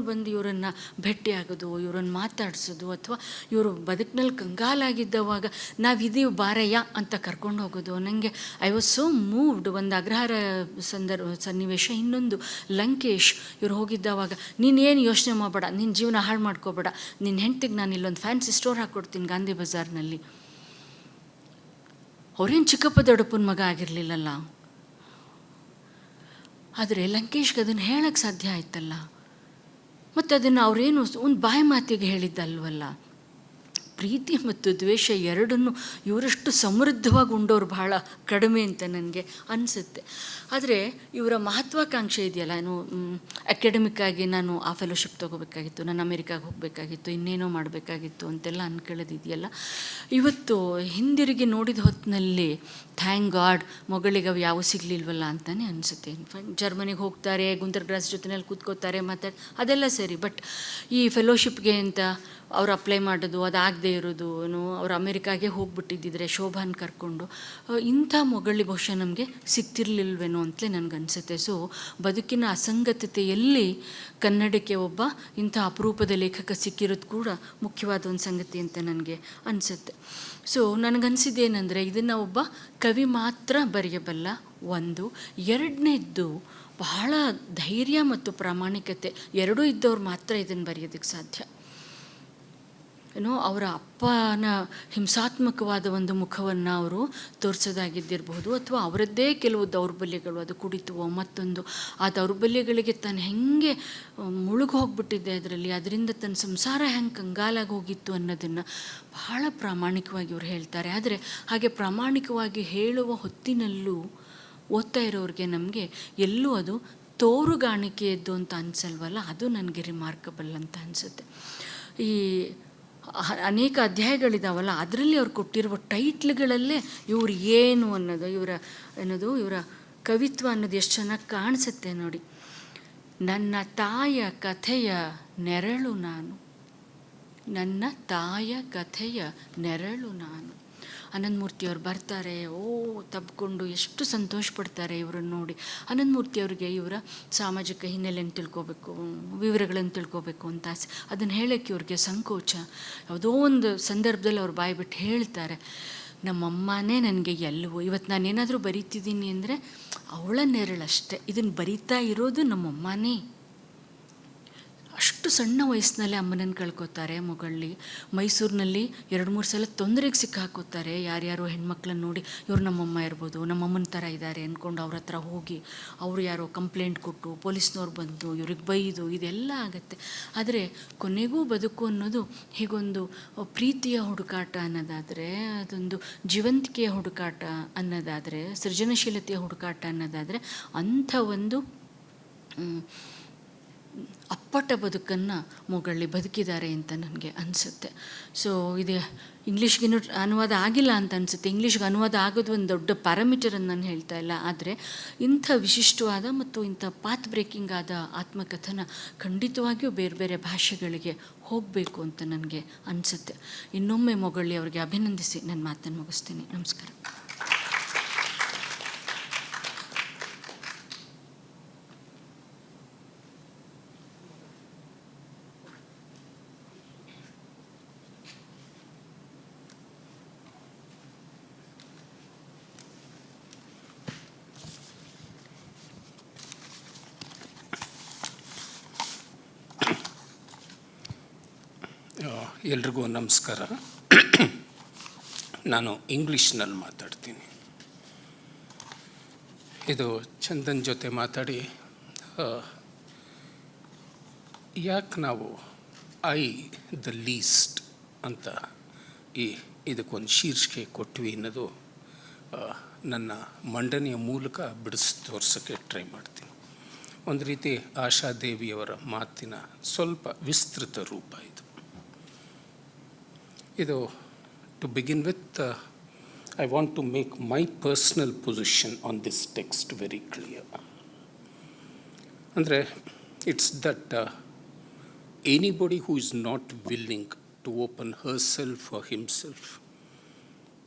ಬಂದು ಇವರನ್ನು ಭೇಟಿಯಾಗೋದು, ಇವರನ್ನು ಮಾತಾಡಿಸೋದು, ಅಥವಾ ಇವರು ಬದುಕಿನಲ್ಲಿ ಕಂಗಾಲಾಗಿದ್ದವಾಗ ನಾವಿದೀವಿ ಬಾರಯ್ಯ ಅಂತ ಕರ್ಕೊಂಡು ಹೋಗೋದು. ನನಗೆ ಐ ವಾಸ್ ಸೋ ಮೂವ್ಡ್. ಒಂದು ಅಗ್ರಹಾರ ಸನ್ನಿವೇಶ, ಇನ್ನೊಂದು ಲಂಕೇಶ್. ಇವ್ರು ಹೋಗಿದ್ದವಾಗ, ನೀನೇನು ಯೋಚನೆ ಮಾಡಬೇಡ, ನಿನ್ನ ಜೀವನ ಹಾಳು ಮಾಡ್ಕೋಬೇಡ, ನಿನ್ನ ಹೆಂಡ್ತಿಗೆ ನಾನು ಇಲ್ಲೊಂದು ಫ್ಯಾನ್ಸಿ ಸ್ಟೋರ್ ಹಾಕ್ಕೊಡ್ತೀನಿ ಗಾಂಧಿ ಬಜಾರ್ನಲ್ಲಿ. ಅವ್ರೇನು ಚಿಕ್ಕಪ್ಪ ದೊಡ್ಡಪ್ಪನ ಮಗ ಆಗಿರಲಿಲ್ಲಲ್ಲ, ಆದರೆ ಲಂಕೇಶ್ಗೆ ಅದನ್ನು ಹೇಳಕ್ಕೆ ಸಾಧ್ಯ ಆಯ್ತಲ್ಲ. ಮತ್ತು ಅದನ್ನು ಅವರೇನು ಒಂದು ಬಾಯಿ ಮಾತಿಗೆ ಹೇಳಿದ್ದಲ್ವಲ್ಲ. ಪ್ರೀತಿ ಮತ್ತು ದ್ವೇಷ ಎರಡನ್ನು ಇವರಷ್ಟು ಸಮೃದ್ಧವಾಗಿ ಉಂಡೋರು ಬಹಳ ಕಡಿಮೆ ಅಂತ ನನಗೆ ಅನಿಸುತ್ತೆ. ಆದರೆ ಇವರ ಮಹತ್ವಾಕಾಂಕ್ಷೆ ಇದೆಯಲ್ಲ, ಏನು ಅಕಾಡೆಮಿಕ್ಕಾಗಿ ನಾನು ಆ ಫೆಲೋಶಿಪ್ ತೊಗೋಬೇಕಾಗಿತ್ತು, ನಾನು ಅಮೇರಿಕಾಗೆ ಹೋಗಬೇಕಾಗಿತ್ತು, ಇನ್ನೇನೋ ಮಾಡಬೇಕಾಗಿತ್ತು ಅಂತೆಲ್ಲ ಅನ್ಕೊಳ್ಳೋದಿದೆಯಲ್ಲ, ಇವತ್ತು ಹಿಂದಿರುಗಿ ನೋಡಿದ ಹೊತ್ತಿನಲ್ಲಿ ಥ್ಯಾಂಕ್ ಗಾಡ್ ಮೊಗಳಿಗೆ ಅವು ಯಾವ ಸಿಗಲಿಲ್ವಲ್ಲ ಅಂತಲೇ ಅನಿಸುತ್ತೆ. ಜರ್ಮನಿಗೆ ಹೋಗ್ತಾರೆ, ಗುಂತರ್ ಗ್ರಾಸ್ ಜೊತೆಯಲ್ಲಿ ಕೂತ್ಕೋತಾರೆ, ಅದೆಲ್ಲ ಸರಿ. ಬಟ್ ಈ ಫೆಲೋಶಿಪ್ಗೆ ಅಂತ ಅವ್ರು ಅಪ್ಲೈ ಮಾಡೋದು, ಅದಾಗದೇ ಇರೋದು, ಅವ್ರು ಅಮೇರಿಕಾಗೆ ಹೋಗ್ಬಿಟ್ಟಿದ್ದಿದ್ರೆ ಶೋಭಾನ್ ಕರ್ಕೊಂಡು, ಇಂಥ ಮೊಗಳಿ ಬಹುಶಃ ನಮಗೆ ಸಿಗ್ತಿರ್ಲಿಲ್ವೇನೋ ಅಂತಲೇ ನನಗನ್ಸುತ್ತೆ. ಸೊ ಬದುಕಿನ ಅಸಂಗತತೆಯಲ್ಲಿ ಕನ್ನಡಕ್ಕೆ ಒಬ್ಬ ಇಂಥ ಅಪರೂಪದ ಲೇಖಕ ಸಿಕ್ಕಿರೋದು ಕೂಡ ಮುಖ್ಯವಾದ ಒಂದು ಸಂಗತಿ ಅಂತ ನನಗೆ ಅನಿಸುತ್ತೆ. ಸೊ ನನಗನ್ಸಿದ್ದೇನೆಂದರೆ, ಇದನ್ನು ಒಬ್ಬ ಕವಿ ಮಾತ್ರ ಬರೆಯಬಲ್ಲ, ಒಂದು. ಎರಡನೇದ್ದು, ಬಹಳ ಧೈರ್ಯ ಮತ್ತು ಪ್ರಾಮಾಣಿಕತೆ ಎರಡೂ ಇದ್ದವ್ರು ಮಾತ್ರ ಇದನ್ನು ಬರೆಯೋದಕ್ಕೆ ಸಾಧ್ಯ. ಅವರ ಅಪ್ಪನ ಹಿಂಸಾತ್ಮಕವಾದ ಒಂದು ಮುಖವನ್ನು ಅವರು ತೋರಿಸೋದಾಗಿದ್ದಿರಬಹುದು, ಅಥವಾ ಅವರದ್ದೇ ಕೆಲವು ದೌರ್ಬಲ್ಯಗಳು, ಅದು ಕುಡಿತವೋ ಮತ್ತೊಂದು, ಆ ದೌರ್ಬಲ್ಯಗಳಿಗೆ ತಾನು ಹೆಂಗೆ ಮುಳುಗಿ ಹೋಗ್ಬಿಟ್ಟಿದ್ದೆ ಅದರಿಂದ ತನ್ನ ಸಂಸಾರ ಹೆಂಗೆ ಕಂಗಾಲಾಗಿ ಹೋಗಿತ್ತು ಅನ್ನೋದನ್ನು ಬಹಳ ಪ್ರಾಮಾಣಿಕವಾಗಿ ಇವರು ಹೇಳ್ತಾರೆ. ಆದರೆ ಹಾಗೆ ಪ್ರಾಮಾಣಿಕವಾಗಿ ಹೇಳುವ ಹೊತ್ತಿನಲ್ಲೂ ಓದ್ತಾ ಇರೋರಿಗೆ ನಮಗೆ ಎಲ್ಲೂ ಅದು ತೋರುಗಾಣಿಕೆಯದ್ದು ಅಂತ ಅನಿಸಲ್ವಲ್ಲ, ಅದು ನನಗೆ ರಿಮಾರ್ಕಬಲ್ ಅಂತ ಅನಿಸುತ್ತೆ. ಈ ಅನೇಕ ಅಧ್ಯಾಯಗಳಿದಾವಲ್ಲ, ಅದರಲ್ಲಿ ಅವ್ರು ಕೊಟ್ಟಿರುವ ಟೈಟ್ಲ್ಗಳಲ್ಲೇ ಇವರು ಏನು ಇವರ ಕವಿತ್ವ ಅನ್ನೋದು ಎಷ್ಟು ಚೆನ್ನಾಗಿ ಕಾಣಿಸುತ್ತೆ ನೋಡಿ. ನನ್ನ ತಾಯ ಕಥೆಯ ನೆರಳು ನಾನು, ನನ್ನ ತಾಯ ಕಥೆಯ ನೆರಳು ನಾನು. ಅನಂತಮೂರ್ತಿಯವ್ರು ಬರ್ತಾರೆ, ತಬ್ಕೊಂಡು ಎಷ್ಟು ಸಂತೋಷ ಪಡ್ತಾರೆ ಇವರನ್ನು ನೋಡಿ. ಅನಂತಮೂರ್ತಿಯವ್ರಿಗೆ ಇವರ ಸಾಮಾಜಿಕ ಹಿನ್ನೆಲೆಯನ್ನು ತಿಳ್ಕೊಬೇಕು, ವಿವರಗಳನ್ನು ತಿಳ್ಕೊಬೇಕು ಅಂತ ಆಸೆ. ಅದನ್ನು ಹೇಳೋಕ್ಕೆ ಇವ್ರಿಗೆ ಸಂಕೋಚ. ಯಾವುದೋ ಒಂದು ಸಂದರ್ಭದಲ್ಲಿ ಅವ್ರು ಬಾಯಿ ಬಿಟ್ಟು ಹೇಳ್ತಾರೆ, ನಮ್ಮಮ್ಮನೇ ನನಗೆ ಎಲ್ಲವೂ. ಇವತ್ತು ನಾನೇನಾದರೂ ಬರೀತಿದ್ದೀನಿ ಅಂದರೆ ಅವಳ ನೆರಳಷ್ಟೇ, ಇದನ್ನು ಬರಿತಾ ಇರೋದು ನಮ್ಮಮ್ಮನೇ. ಅಷ್ಟು ಸಣ್ಣ ವಯಸ್ಸಿನಲ್ಲೇ ಅಮ್ಮನನ್ನು ಕಳ್ಕೊತಾರೆ ಮೊಗಳ್ಳಿ. ಮೈಸೂರಿನಲ್ಲಿ 2-3 ಸಲ ತೊಂದರೆಗೆ ಸಿಕ್ಕಾಕೋತಾರೆ. ಯಾರ್ಯಾರೋ ಹೆಣ್ಮಕ್ಳನ್ನ ನೋಡಿ, ಇವ್ರು ನಮ್ಮಮ್ಮ ಇರ್ಬೋದು, ನಮ್ಮಮ್ಮನ ಥರ ಇದ್ದಾರೆ ಅಂದ್ಕೊಂಡು ಅವ್ರ ಹತ್ರ ಹೋಗಿ ಅವರು ಯಾರೋ ಕಂಪ್ಲೇಂಟ್ ಕೊಟ್ಟು ಪೊಲೀಸ್ನವ್ರು ಬಂದು ಇವ್ರಿಗೆ ಬೈದು ಇದೆಲ್ಲ ಆಗುತ್ತೆ. ಆದರೆ ಕೊನೆಗೂ ಬದುಕು ಅನ್ನೋದು ಹೀಗೊಂದು ಪ್ರೀತಿಯ ಹುಡುಕಾಟ ಅನ್ನೋದಾದರೆ, ಅದೊಂದು ಜೀವಂತಿಕೆಯ ಹುಡುಕಾಟ ಅನ್ನೋದಾದರೆ, ಸೃಜನಶೀಲತೆಯ ಹುಡುಕಾಟ ಅನ್ನೋದಾದರೆ, ಅಂಥ ಒಂದು ಅಪ್ಪಟ ಬದುಕನ್ನು ಮೊಗಳಿ ಬದುಕಿದ್ದಾರೆ ಅಂತ ನನಗೆ ಅನಿಸುತ್ತೆ. ಸೊ ಇದು ಇಂಗ್ಲೀಷ್ಗಿನ್ನೂ ಅನುವಾದ ಆಗಿಲ್ಲ ಅಂತ ಅನಿಸುತ್ತೆ. ಇಂಗ್ಲೀಷ್ಗೆ ಅನುವಾದ ಆಗೋದು ಒಂದು ದೊಡ್ಡ ಪ್ಯಾರಾಮೀಟರ್ ಅಂತ ನಾನು ಹೇಳ್ತಾ ಇಲ್ಲ, ಆದರೆ ಇಂಥ ವಿಶಿಷ್ಟವಾದ ಮತ್ತು ಇಂಥ ಪಾತ್ ಬ್ರೇಕಿಂಗ್ ಆದ ಆತ್ಮಕಥನ ಖಂಡಿತವಾಗಿಯೂ ಬೇರೆ ಬೇರೆ ಭಾಷೆಗಳಿಗೆ ಹೋಗಬೇಕು ಅಂತ ನನಗೆ ಅನಿಸುತ್ತೆ. ಇನ್ನೊಮ್ಮೆ ಮೊಗಳಿ ಅವರಿಗೆ ಅಭಿನಂದಿಸಿ ನನ್ನ ಮಾತನ್ನು ಮುಗಿಸ್ತೀನಿ. ನಮಸ್ಕಾರ. ಎಲ್ರಿಗೂ ನಮಸ್ಕಾರ. ನಾನು ಇಂಗ್ಲೀಷ್ನಲ್ಲಿ ಮಾತಾಡ್ತೀನಿ. ಇದು ಚಂದನ್ ಜೊತೆ ಮಾತಾಡಿ ಯಾಕೆ ನಾವು ದ ಲೀಸ್ಟ್ ಅಂತ ಇದಕ್ಕೊಂದು ಶೀರ್ಷಿಕೆ ಕೊಟ್ವಿ ಅನ್ನೋದು ನನ್ನ ಮಂಡನೆಯ ಮೂಲಕ ಬಿಡಿಸಿ ತೋರ್ಸೋಕ್ಕೆ ಟ್ರೈ ಮಾಡ್ತೀನಿ. ಒಂದು ರೀತಿ ಆಶಾದೇವಿಯವರ ಮಾತಿನ ಸ್ವಲ್ಪ ವಿಸ್ತೃತ ರೂಪ ಇದು. To begin with, I want to make my personal position on this text very clear. Andre, it's that anybody who is not willing to open herself or himself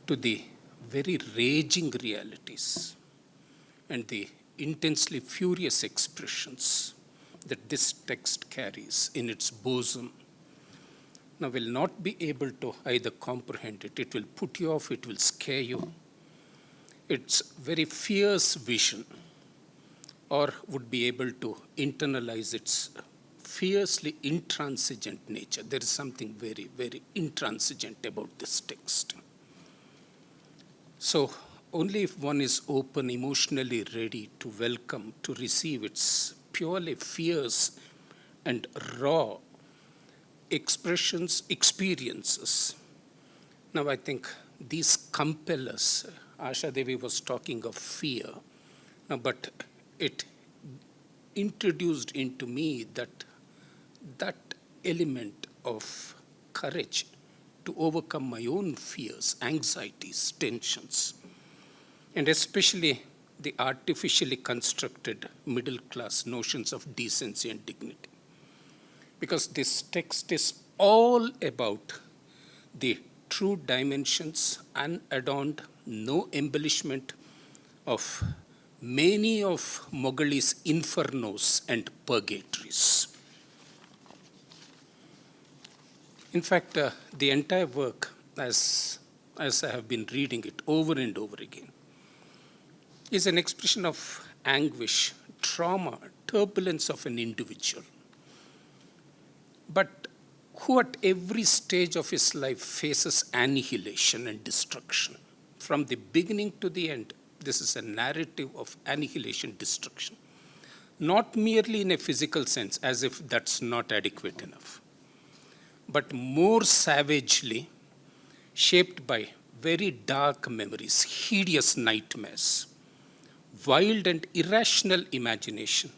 to the very raging realities and the intensely furious expressions that this text carries in its bosom now will not be able to either comprehend it. It will put you off, it will scare you. It's very fierce vision, or would be able to internalize its fiercely intransigent nature. There is something very, very intransigent about this text. So only if one is open, emotionally ready to welcome, to receive its purely fierce and raw expressions, experiences. Now I think these compel us. Asha Devi was talking of fear, but it introduced into me that element of courage to overcome my own fears, anxieties, tensions, and especially the artificially constructed middle class notions of decency and dignity. Because this text is all about the true dimensions, unadorned, no embellishment of many of Moghali's infernos and purgatories. In fact, the entire work, as I have been reading it over and over again, is an expression of anguish, trauma, turbulence of an individual, but who at every stage of his life faces annihilation and destruction. From the beginning to the end, this is a narrative of annihilation, destruction. Not merely in a physical sense, as if that's not adequate enough, but more savagely shaped by very dark memories, hideous nightmares, wild and irrational imagination.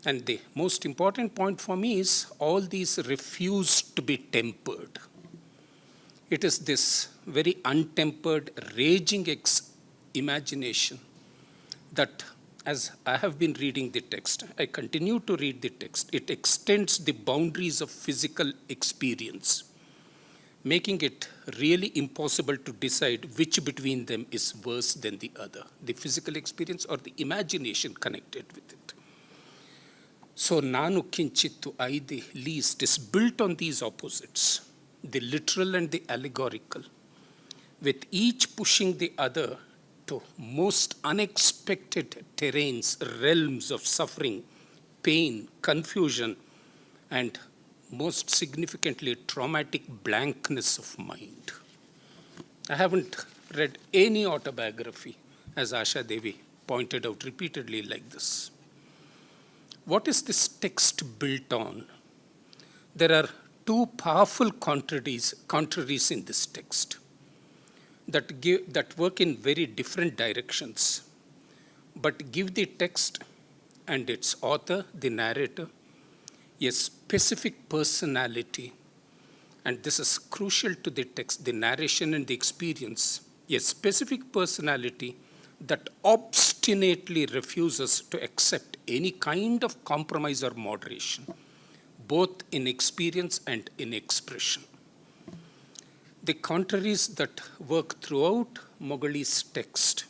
And the most important point for me is all these refuse to be tempered. It is this very untempered, raging imagination that, as I have been reading the text, I continue to read the text. It extends the boundaries of physical experience, making it really impossible to decide which between them is worse than the other, the physical experience or the imagination connected with it. So Nanu Kinchittu the least is built on these opposites, the literal and the allegorical, with each pushing the other to most unexpected terrains, realms of suffering, pain, confusion, and most significantly traumatic blankness of mind. I haven't read any autobiography, as Asha Devi pointed out repeatedly, like this. What is this text built on? There are two powerful contraries in this text that work in very different directions, but give the text and its author, the narrator, a specific personality, and this is crucial to the text, the narration and the experience, a specific personality that obstinately refuses to accept any kind of compromise or moderation, both in experience and in expression. The contraries that work throughout Moghali's text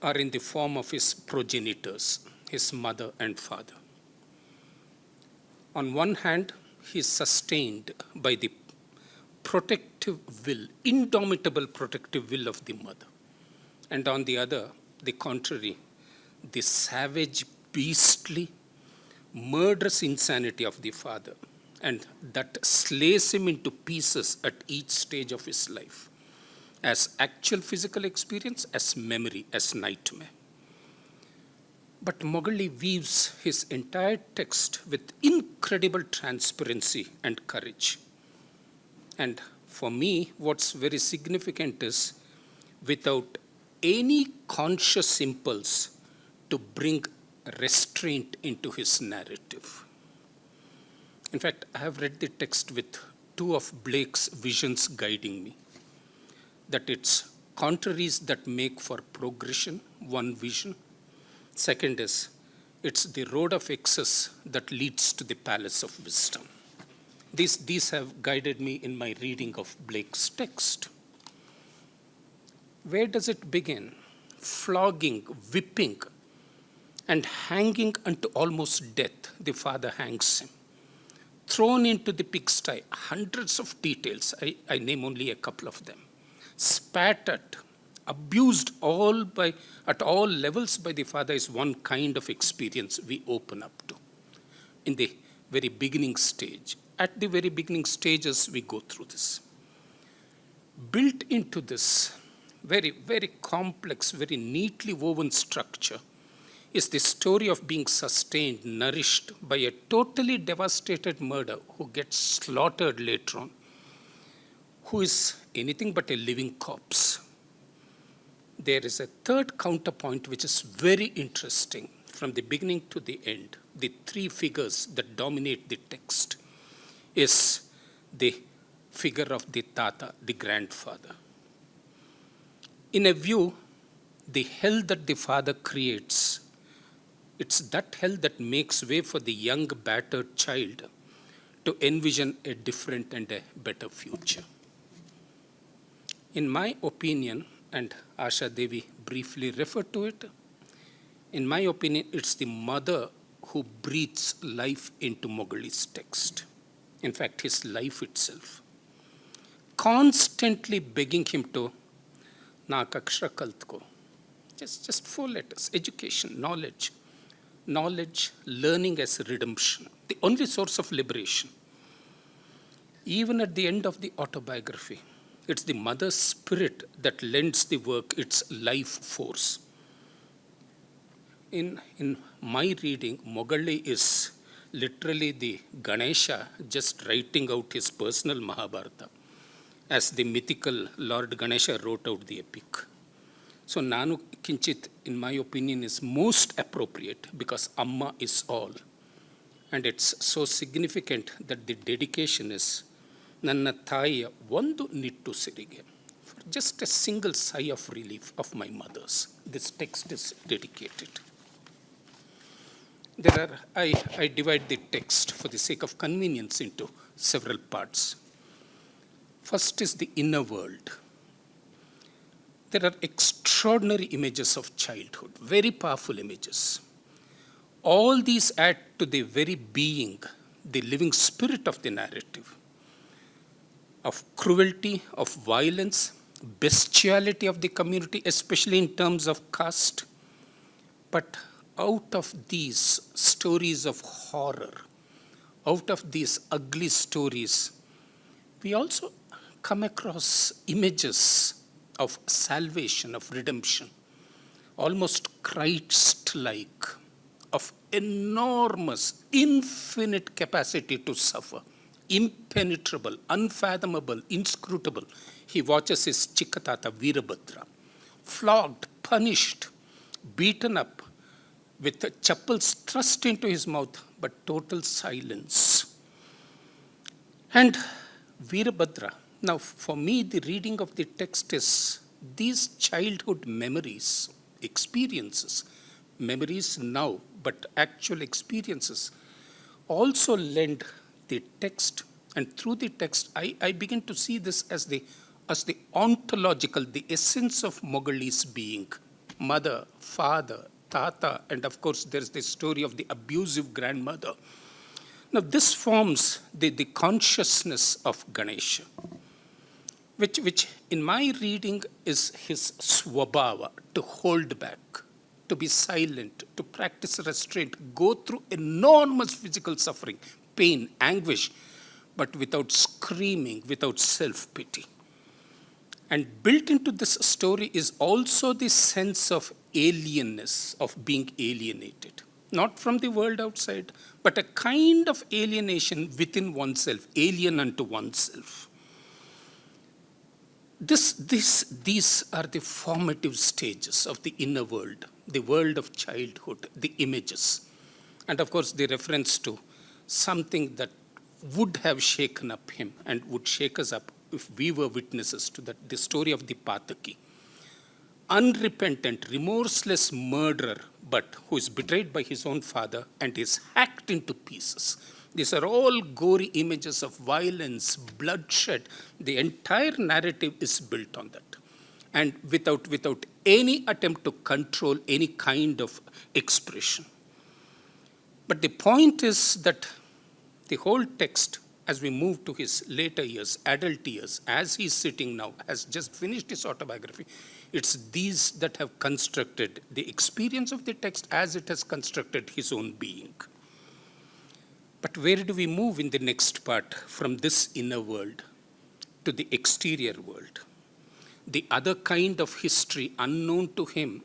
are in the form of his progenitors, his mother and father. On one hand, he is sustained by the protective will, indomitable protective will of the mother. And on the other, the contrary, the savage, beastly, murderous insanity of the father, and that slays him into pieces at each stage of his life, as actual physical experience, as memory, as nightmare. But Moghali weaves his entire text with incredible transparency and courage. And for me, what's very significant is, without any conscious impulse to bring restraint into his narrative. In fact, I have read the text with two of Blake's visions guiding me. That it's contraries that make for progression, one vision. Second is, it's the road of excess that leads to the palace of wisdom. These have guided me in my reading of Blake's text. Where does it begin? Flogging, whipping, and hanging unto almost death, the father hangs him. Thrown into the pigsty, hundreds of details, I name only a couple of them. Spat at, abused at all levels by the father is one kind of experience we open up to in the very beginning stage. At the very beginning stages, we go through this. Built into this very, very complex, very neatly woven structure is the story of being sustained, nourished by a totally devastated murder who gets slaughtered later on, who is anything but a living corpse. There is a third counterpoint which is very interesting from the beginning to the end. The three figures that dominate the text is the figure of the Tata, the grandfather. In a view, the hell that the father creates, it's that hell that makes way for the young, battered child to envision a different and a better future. In my opinion, and Asha Devi briefly referred to it, in my opinion, it's the mother who breathes life into Moghali's text. In fact, his life itself. Constantly begging him to Nakakshra Kaltko. Just 4 letters. Education, knowledge. Knowledge, learning as redemption. The only source of liberation. Even at the end of the autobiography, it's the mother's spirit that lends the work its life force. In my reading, Moghali is literally the Ganesha just writing out his personal Mahabharata, as the mythical Lord Ganesha wrote out the epic. So Nanu Kinchit, in my opinion, is most appropriate because Amma is all. And it's so significant that the dedication is Nanna Thaiya Vandu Nittu Sirige. For just a single sigh of relief of my mother's. This text is dedicated. I divide the text for the sake of convenience into several parts. First is the inner world. There are extraordinary images of childhood, very powerful images. All these add to the very being, the living spirit of the narrative, of cruelty, of violence, bestiality of the community, especially in terms of caste. But out of these stories of horror, out of these ugly stories, we also come across images of salvation, of redemption, almost Christ-like, of enormous, infinite capacity to suffer, impenetrable, unfathomable, inscrutable. He watches his Chikkatata Veerabhadra, flogged, punished, beaten up, with chappals thrust into his mouth but total silence. And Veerabhadra, now for me the reading of the text is these childhood memories, experiences, memories now, but actual experiences also lend the text, and through the text I begin to see this as the ontological, the essence of Moggali's being. Mother, father, tata, and of course there's the story of the abusive grandmother. Now this forms the consciousness of Ganesha, which in my reading is his swabhava, to hold back, to be silent, to practice restraint, go through enormous physical suffering, pain, anguish, but without screaming, without self-pity. And built into this story is also the sense of alienness, of being alienated. Not from the world outside, but a kind of alienation within oneself, alien unto oneself. These are the formative stages of the inner world, the world of childhood, the images. And of course, the reference to something that would have shaken up him and would shake us up if we were witnesses to that, the story of the Pataki. Unrepentant, remorseless murderer, but who is betrayed by his own father and is hacked into pieces. These are all gory images of violence, bloodshed. The entire narrative is built on that. And without any attempt to control any kind of expression. But the point is that the whole text, as we move to his later years, adult years, as he's sitting now, has just finished his autobiography, it's these that have constructed the experience of the text as it has constructed his own being. But where do we move in the next part from this inner world to the exterior world? The other kind of history unknown to him.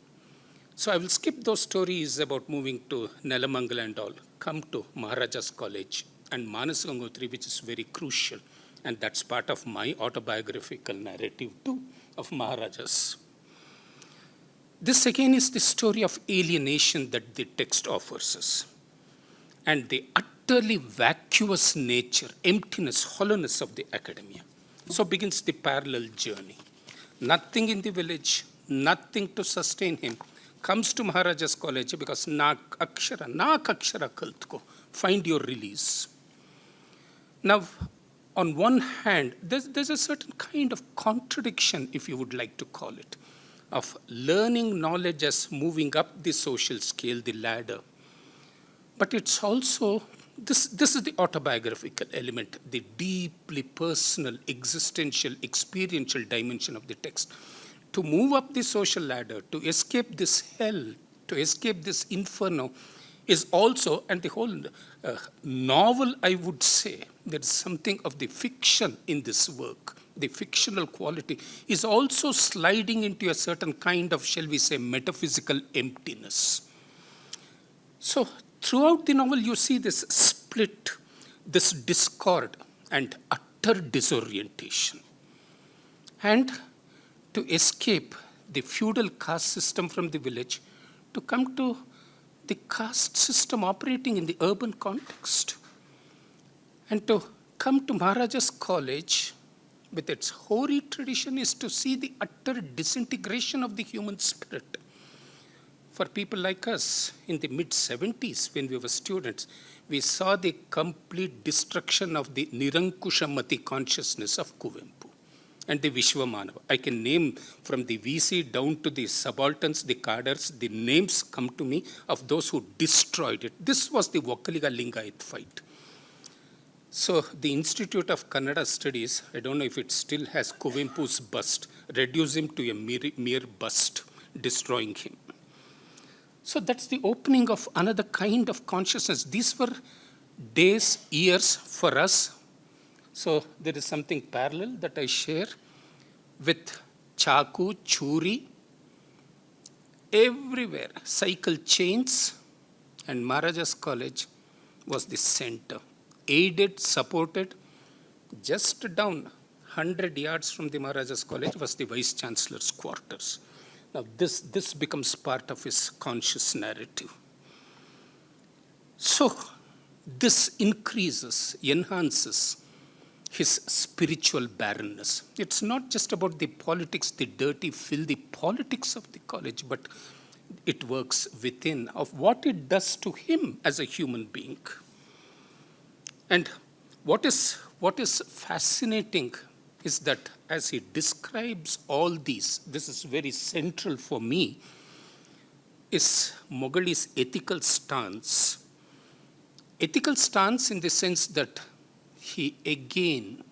So I will skip those stories about moving to Nelamangala and all, come to Maharaja's College and Manas Gangotri, which is very crucial. And that's part of my autobiographical narrative too, of Maharajas. This again is the story of alienation that the text offers us. And the utterly vacuous nature, emptiness, hollowness of the academia. So begins the parallel journey. Nothing in the village, nothing to sustain him. Comes to Maharaja's College because Nak Akshara Kaltko, find your release. Now, on one hand, there's a certain kind of contradiction, if you would like to call it, of learning knowledge as moving up the social scale, the ladder. But it's also, this is the autobiographical element, the deeply personal, existential, experiential dimension of the text. To move up the social ladder, to escape this hell, to escape this inferno, is also, and the whole novel, I would say, there is something of the fiction in this work. The fictional quality is also sliding into a certain kind of, shall we say, metaphysical emptiness. So throughout the novel, you see this split, this discord, and utter disorientation. And to escape the feudal caste system from the village, to come to the caste system operating in the urban context. And to come to Maharaja's College with its hoary tradition is to see the utter disintegration of the human spirit. For people like us in the mid-70s, when we were students, we saw the complete destruction of the Nirankushamati consciousness of Kuvempu and the Vishwamanava. I can name from the VC down to the subalterns, the cadres, the names come to me of those who destroyed it. This was the Vokkaliga Lingayat fight. So the Institute of Kannada Studies, I don't know if it still has Kuvempu's bust, reduced him to a mere bust, destroying him. So that's the opening of another kind of consciousness. These were days, years for us. So there is something parallel that I share with Chaku, Churi, everywhere. Cycle chains, and Maharaja's College was the center. Aided, supported, just down 100 yards from the Maharaja's College was the Vice Chancellor's quarters. Now this becomes part of his conscious narrative. So this increases, enhances his spiritual barrenness. It's not just about the politics, the dirty, filthy politics of the college, but it works within of what it does to him as a human being. And what is fascinating is that as he describes all these, this is very central for me, is Moggali's ethical stance. Ethical stance in the sense that he again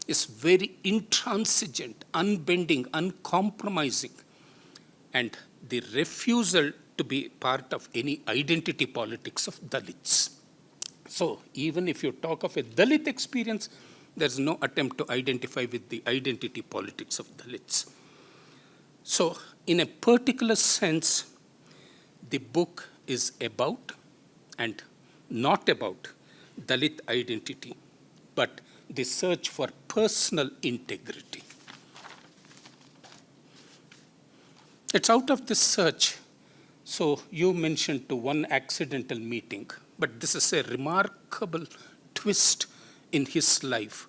is very intransigent, unbending, uncompromising, and the refusal to be part of any identity politics of Dalits. So even if you talk of a Dalit experience, there's no attempt to identify with the identity politics of Dalits. So in a particular sense, the book is about and not about Dalit identity, but the search for personal integrity. It's out of this search. So you mentioned to one accidental meeting, but this is a remarkable twist in his life.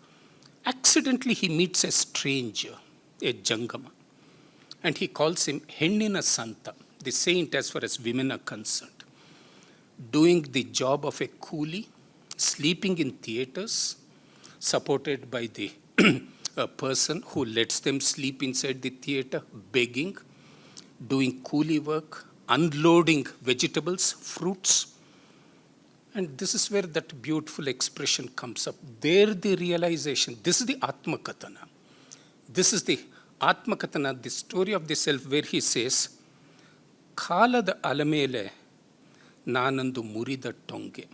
Accidentally, he meets a stranger, a Jangama, and he calls him Hennina Santa, the saint as far as women are concerned, doing the job of a coolie, sleeping in theaters, supported by the a person who lets them sleep inside the theater, begging, doing coolie work, unloading vegetables, fruits. And this is where that beautiful expression comes up. There the realization, this is the Atma Katana. This is the Atma Katana, the story of the self, where he says, Khalada alamele nanandu murida tonge.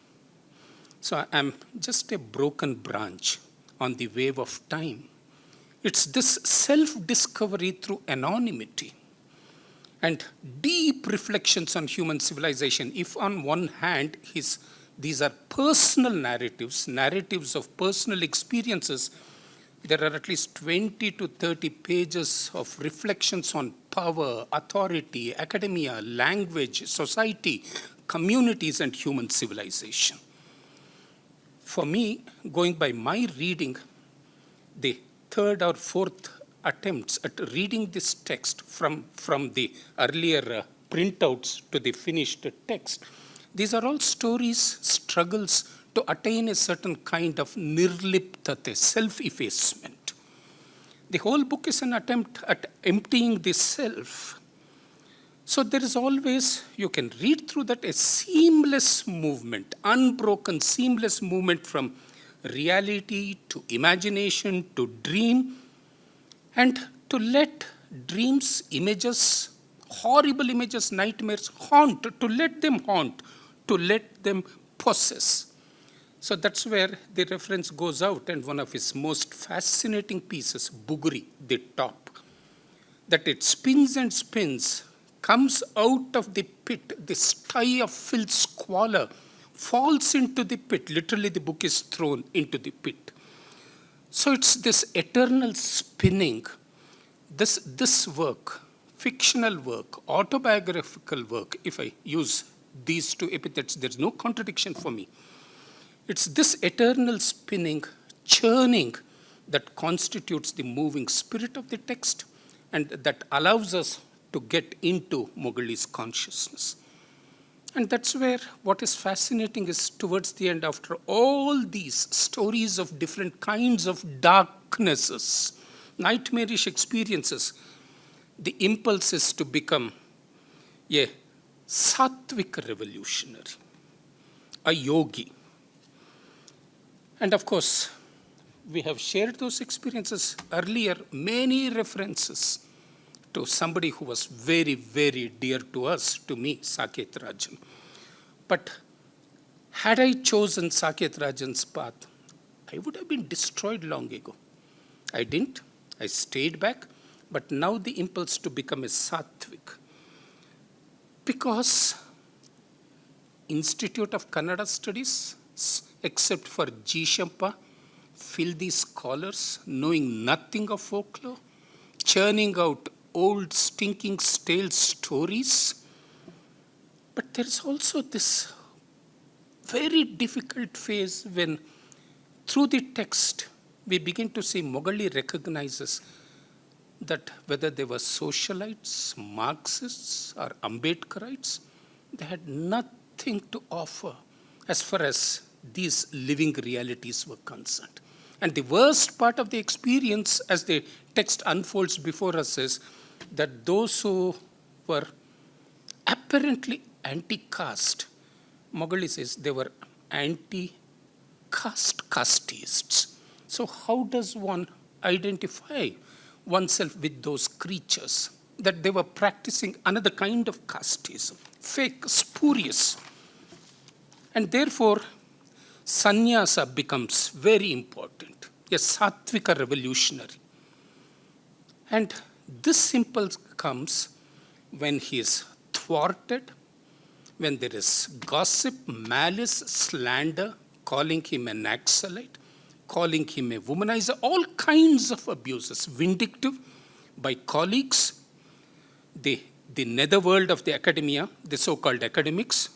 So I am just a broken branch on the wave of time. It's this self-discovery through anonymity and deep reflections on human civilization. If on one hand, these are personal narratives, narratives of personal experiences, there are at least 20 to 30 pages of reflections on power, authority, academia, language, society, communities, and human civilization. For me, going by my reading, the third or fourth attempts at reading this text from the earlier printouts to the finished text, these are all stories, struggles to attain a certain kind of nirliptate, self-effacement. The whole book is an attempt at emptying the self. So there is always, you can read through that, a seamless movement, unbroken, seamless movement from reality to imagination to dream, and to let dreams, images, horrible images, nightmares haunt, to let them haunt, to let them possess. So that's where the reference goes out, and one of his most fascinating pieces, Buguri, the top, that it spins and spins, comes out of the pit, the sty of filth squalor, falls into the pit. Literally, the book is thrown into the pit. So it's this eternal spinning, this work, fictional work, autobiographical work, if I use these two epithets, there's no contradiction for me. It's this eternal spinning, churning, that constitutes the moving spirit of the text and that allows us to get into Moggali's consciousness. And that's where what is fascinating is towards the end, after all these stories of different kinds of darknesses, nightmarish experiences, the impulse is to become a sattvic revolutionary, a yogi. And of course, we have shared those experiences earlier, many references to somebody who was very, very dear to us, to me, Saket Rajan. But had I chosen Saket Rajan's path, I would have been destroyed long ago. I didn't. I stayed back. But now the impulse to become a Sattvic. Because Institute of Kannada Studies, except for G. Shampa, filthy scholars knowing nothing of folklore, churning out old, stinking, stale stories. But there is also this very difficult phase when, through the text, we begin to see Mogali recognizes that whether they were socialites, Marxists, or Ambedkarites, they had nothing to offer as far as these living realities were concerned. And the worst part of the experience, as the text unfolds before us, is that those who were apparently anti-caste, Mogali says they were anti-caste casteists. So how does one identify oneself with those creatures? That they were practicing another kind of casteism, fake, spurious. And therefore, sannyasa becomes very important, a sattvika revolutionary. And this impulse comes when he is thwarted, when there is gossip, malice, slander, calling him an Naxalite, calling him a womanizer, all kinds of abuses, vindictive by colleagues, the netherworld of the academia, the so-called academics.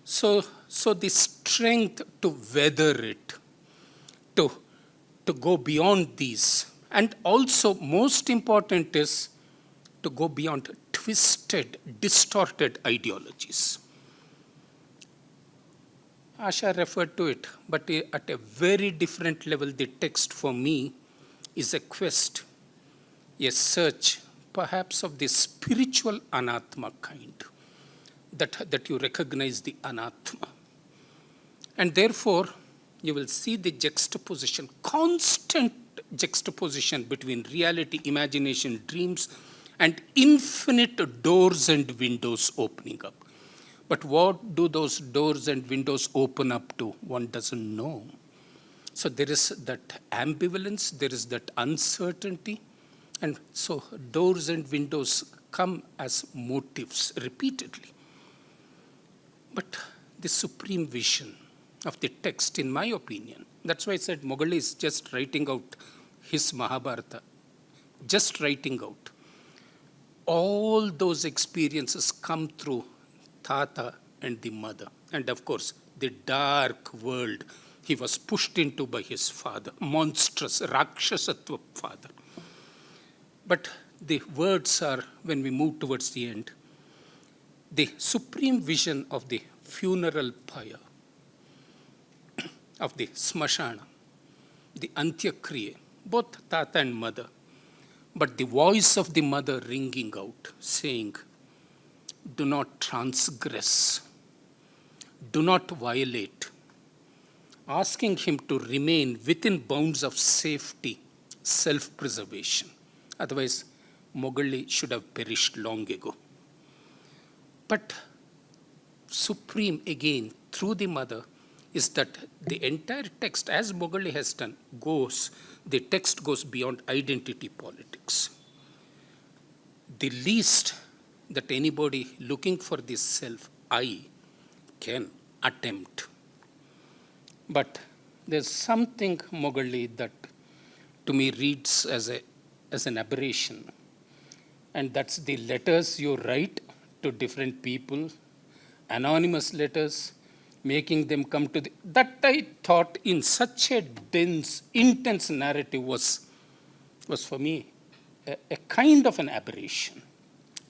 So the strength to weather it, to go beyond these, and also most important is to go beyond twisted, distorted ideologies. Asha referred to it, but at a very different level, the text for me is a quest, a search, perhaps of the spiritual anatma kind, that you recognize the anatma. And therefore, you will see the juxtaposition, constant juxtaposition between reality, imagination, dreams, and infinite doors and windows opening up. But what do those doors and windows open up to? One doesn't know. So there is that ambivalence, there is that uncertainty. And so doors and windows come as motives repeatedly. But the supreme vision of the text, in my opinion, that's why I said Mogali is just writing out his Mahabharata, just writing out. All those experiences come through Tata and the mother. And of course, the dark world he was pushed into by his father, monstrous, Rakshasatva father. But the words are, when we move towards the end, the supreme vision of the funeral pyre, of the smashana, the antyakriya, both Tata and mother, but the voice of the mother ringing out, saying, do not transgress, do not violate, asking him to remain within bounds of safety, self-preservation. Otherwise, Mogali should have perished long ago. But supreme, again, through the mother, is that the entire text, as Mogali has done, the text goes beyond identity politics. The least that anybody looking for this self, I, can attempt. But there's something, Mogali, that to me reads as an aberration. And that's the letters you write to different people, anonymous letters, making them come to that I thought in such a dense, intense narrative was for me a kind of an aberration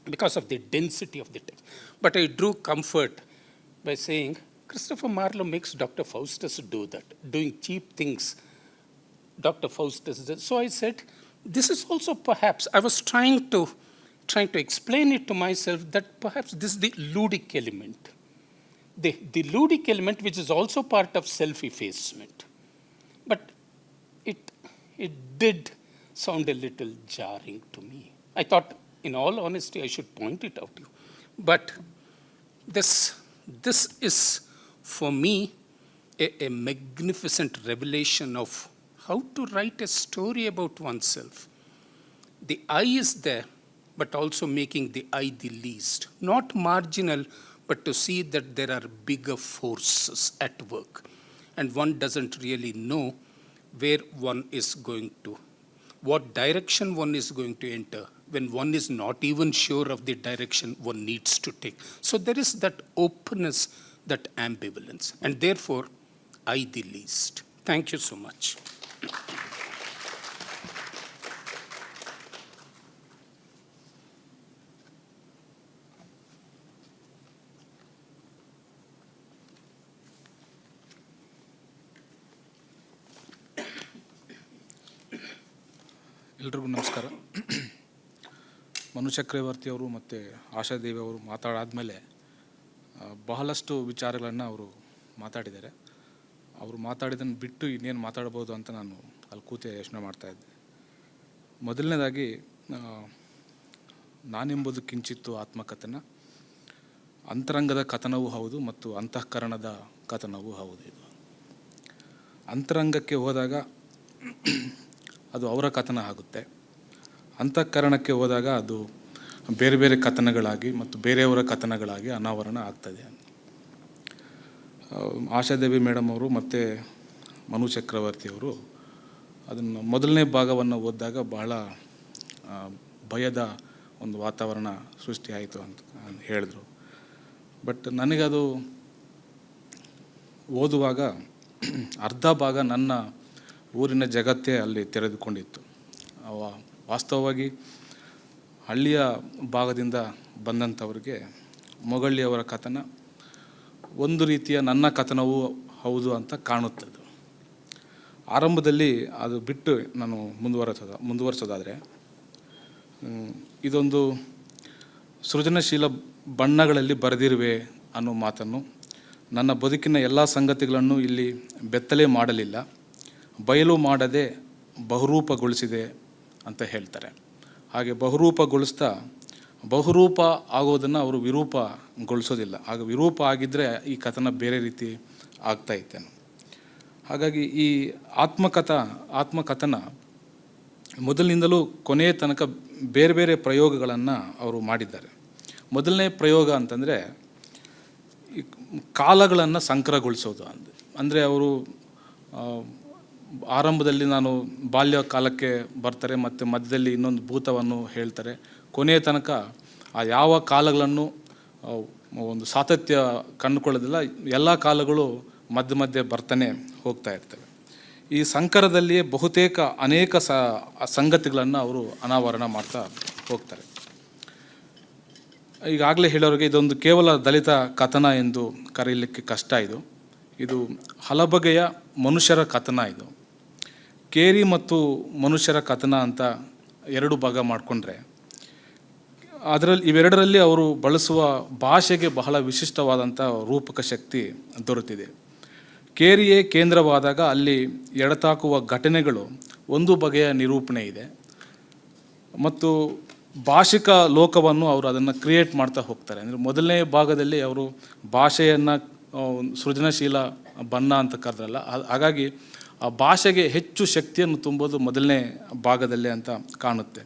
because of the density of the text. But I drew comfort by saying, Christopher Marlowe makes Dr. Faustus do that, doing cheap things. Dr. Faustus does. So I said, this is also perhaps, I was trying to explain it to myself that perhaps this is the ludic element. The ludic element, which is also part of self-effacement. But it did sound a little jarring to me. I thought, in all honesty, I should point it out to you. But this is, for me, a magnificent revelation of how to write a story about oneself. The I is there, but also making the I the least. Not marginal, but to see that there are bigger forces at work. And one doesn't really know where one is going to, what direction one is going to enter, when one is not even sure of the direction one needs to take. So there is that openness that ambivalence. And therefore, I the least. Thank you so much. ಎಲ್ರಿಗೂ ನಮಸ್ಕಾರ. ಮನು ಚಕ್ರವರ್ತಿ ಅವರು ಮತ್ತು ಆಶಾದೇವಿ ಅವರು ಮಾತಾಡಾದಮೇಲೆ ಬಹಳಷ್ಟು ವಿಚಾರಗಳನ್ನು ಅವರು ಮಾತಾಡಿದ್ದಾರೆ. ಅವರು ಮಾತಾಡಿದ್ದನ್ನು ಬಿಟ್ಟು ಇನ್ನೇನು ಮಾತಾಡ್ಬೋದು ಅಂತ ನಾನು ಅಲ್ಲಿ ಕೂತೆ ಯೋಚನೆ ಮಾಡ್ತಾಯಿದ್ದೆ. ಮೊದಲನೇದಾಗಿ ನಾನೆಂಬುದು ಕಿಂಚಿತ್ತು ಆತ್ಮಕಥನ, ಅಂತರಂಗದ ಕಥನವೂ ಹೌದು ಮತ್ತು ಅಂತಃಕರಣದ ಕಥನವೂ ಹೌದು. ಇದು ಅಂತರಂಗಕ್ಕೆ ಹೋದಾಗ ಅದು ಅವರ ಕಥನ ಆಗುತ್ತೆ, ಅಂತಃಕರಣಕ್ಕೆ ಹೋದಾಗ ಅದು ಬೇರೆ ಬೇರೆ ಕಥನಗಳಾಗಿ ಮತ್ತು ಬೇರೆಯವರ ಕಥನಗಳಾಗಿ ಅನಾವರಣ ಆಗ್ತದೆ. ಆಶಾದೇವಿ ಮೇಡಮ್ ಅವರು ಮತ್ತು ಮನು ಚಕ್ರವರ್ತಿಯವರು ಅದನ್ನು ಮೊದಲನೇ ಭಾಗವನ್ನು ಓದಿದಾಗ ಬಹಳ ಭಯದ ಒಂದು ವಾತಾವರಣ ಸೃಷ್ಟಿಯಾಯಿತು ಅಂತ ಹೇಳಿದ್ರು. ಬಟ್ ನನಗದು ಓದುವಾಗ ಅರ್ಧ ಭಾಗ ನನ್ನ ಊರಿನ ಜಗತ್ತೇ ಅಲ್ಲಿ ತೆರೆದುಕೊಂಡಿತ್ತು. ವಾಸ್ತವವಾಗಿ ಹಳ್ಳಿಯ ಭಾಗದಿಂದ ಬಂದಂಥವ್ರಿಗೆ ಮೊಗಳ್ಳಿಯವರ ಕಥನ ಒಂದು ರೀತಿಯ ನನ್ನ ಕಥನವೂ ಹೌದು ಅಂತ ಕಾಣುತ್ತದೆ. ಆರಂಭದಲ್ಲಿ ಅದು ಬಿಟ್ಟು ನಾನು ಮುಂದುವರಿಸೋದಾದರೆ ಇದೊಂದು ಸೃಜನಶೀಲ ಬಣ್ಣಗಳಲ್ಲಿ ಬರೆದಿರುವೆ ಅನ್ನೋ ಮಾತನ್ನು, ನನ್ನ ಬದುಕಿನ ಎಲ್ಲ ಸಂಗತಿಗಳನ್ನು ಇಲ್ಲಿ ಬೆತ್ತಲೆ ಮಾಡಲಿಲ್ಲ, ಬಯಲು ಮಾಡದೆ ಬಹುರೂಪಗೊಳಿಸಿದೆ ಅಂತ ಹೇಳ್ತಾರೆ. ಹಾಗೆ ಬಹುರೂಪಗೊಳಿಸ್ತಾ ಬಹುರೂಪ ಆಗೋದನ್ನು ಅವರು ವಿರೂಪಗೊಳಿಸೋದಿಲ್ಲ. ಆಗ ವಿರೂಪ ಆಗಿದ್ದರೆ ಈ ಕಥನ ಬೇರೆ ರೀತಿ ಆಗ್ತಾಯಿತ್ತೇನು. ಹಾಗಾಗಿ ಈ ಆತ್ಮಕಥನ ಮೊದಲಿನಿಂದಲೂ ಕೊನೆಯ ತನಕ ಬೇರೆ ಬೇರೆ ಪ್ರಯೋಗಗಳನ್ನು ಅವರು ಮಾಡಿದ್ದಾರೆ. ಮೊದಲನೇ ಪ್ರಯೋಗ ಅಂತಂದರೆ ಈ ಕಾಲಗಳನ್ನು ಸಂಕರಗೊಳಿಸೋದು. ಅಂದರೆ ಅವರು ಆರಂಭದಲ್ಲಿ ನಾನು ಬಾಲ್ಯ ಕಾಲಕ್ಕೆ ಬರ್ತಾರೆ ಮತ್ತು ಮಧ್ಯದಲ್ಲಿ ಇನ್ನೊಂದು ಭೂತವನ್ನು ಹೇಳ್ತಾರೆ. ಕೊನೆಯ ತನಕ ಆ ಯಾವ ಕಾಲಗಳನ್ನು ಒಂದು ಸಾತತ್ಯ ಕಂಡುಕೊಳ್ಳೋದಿಲ್ಲ, ಎಲ್ಲ ಕಾಲಗಳು ಮಧ್ಯೆ ಮಧ್ಯೆ ಬರ್ತಾನೆ ಹೋಗ್ತಾ ಇರ್ತವೆ. ಈ ಸಂಕರದಲ್ಲಿಯೇ ಬಹುತೇಕ ಅನೇಕ ಸಂಗತಿಗಳನ್ನು ಅವರು ಅನಾವರಣ ಮಾಡ್ತಾ ಹೋಗ್ತಾರೆ. ಈಗಾಗಲೇ ಹೇಳೋರಿಗೆ ಇದೊಂದು ಕೇವಲ ದಲಿತ ಕಥನ ಎಂದು ಕರೆಯಲಿಕ್ಕೆ ಕಷ್ಟ. ಇದು ಹಲಬಗೆಯ ಮನುಷ್ಯರ ಕಥನ. ಇದು ಕೇರಿ ಮತ್ತು ಮನುಷ್ಯರ ಕಥನ ಅಂತ ಎರಡು ಭಾಗ ಮಾಡಿಕೊಂಡ್ರೆ ಇವೆರಡರಲ್ಲಿ ಅವರು ಬಳಸುವ ಭಾಷೆಗೆ ಬಹಳ ವಿಶಿಷ್ಟವಾದಂಥ ರೂಪಕ ಶಕ್ತಿ ದೊರೆತಿದೆ. ಕೇರಿಯೇ ಕೇಂದ್ರವಾದಾಗ ಅಲ್ಲಿ ಎಡತಾಕುವ ಘಟನೆಗಳು ಒಂದು ಬಗೆಯ ನಿರೂಪಣೆ ಇದೆ ಮತ್ತು ಭಾಷಿಕ ಲೋಕವನ್ನು ಅವರು ಅದನ್ನು ಕ್ರಿಯೇಟ್ ಮಾಡ್ತಾ ಹೋಗ್ತಾರೆ. ಅಂದರೆ ಮೊದಲನೇ ಭಾಗದಲ್ಲಿ ಅವರು ಭಾಷೆಯನ್ನು ಸೃಜನಶೀಲ ಬಣ್ಣ ಅಂತ ಕರೆದ್ರಲ್ಲ, ಹಾಗಾಗಿ ಆ ಭಾಷೆಗೆ ಹೆಚ್ಚು ಶಕ್ತಿಯನ್ನು ತುಂಬೋದು ಮೊದಲನೇ ಭಾಗದಲ್ಲಿ ಅಂತ ಕಾಣುತ್ತೆ.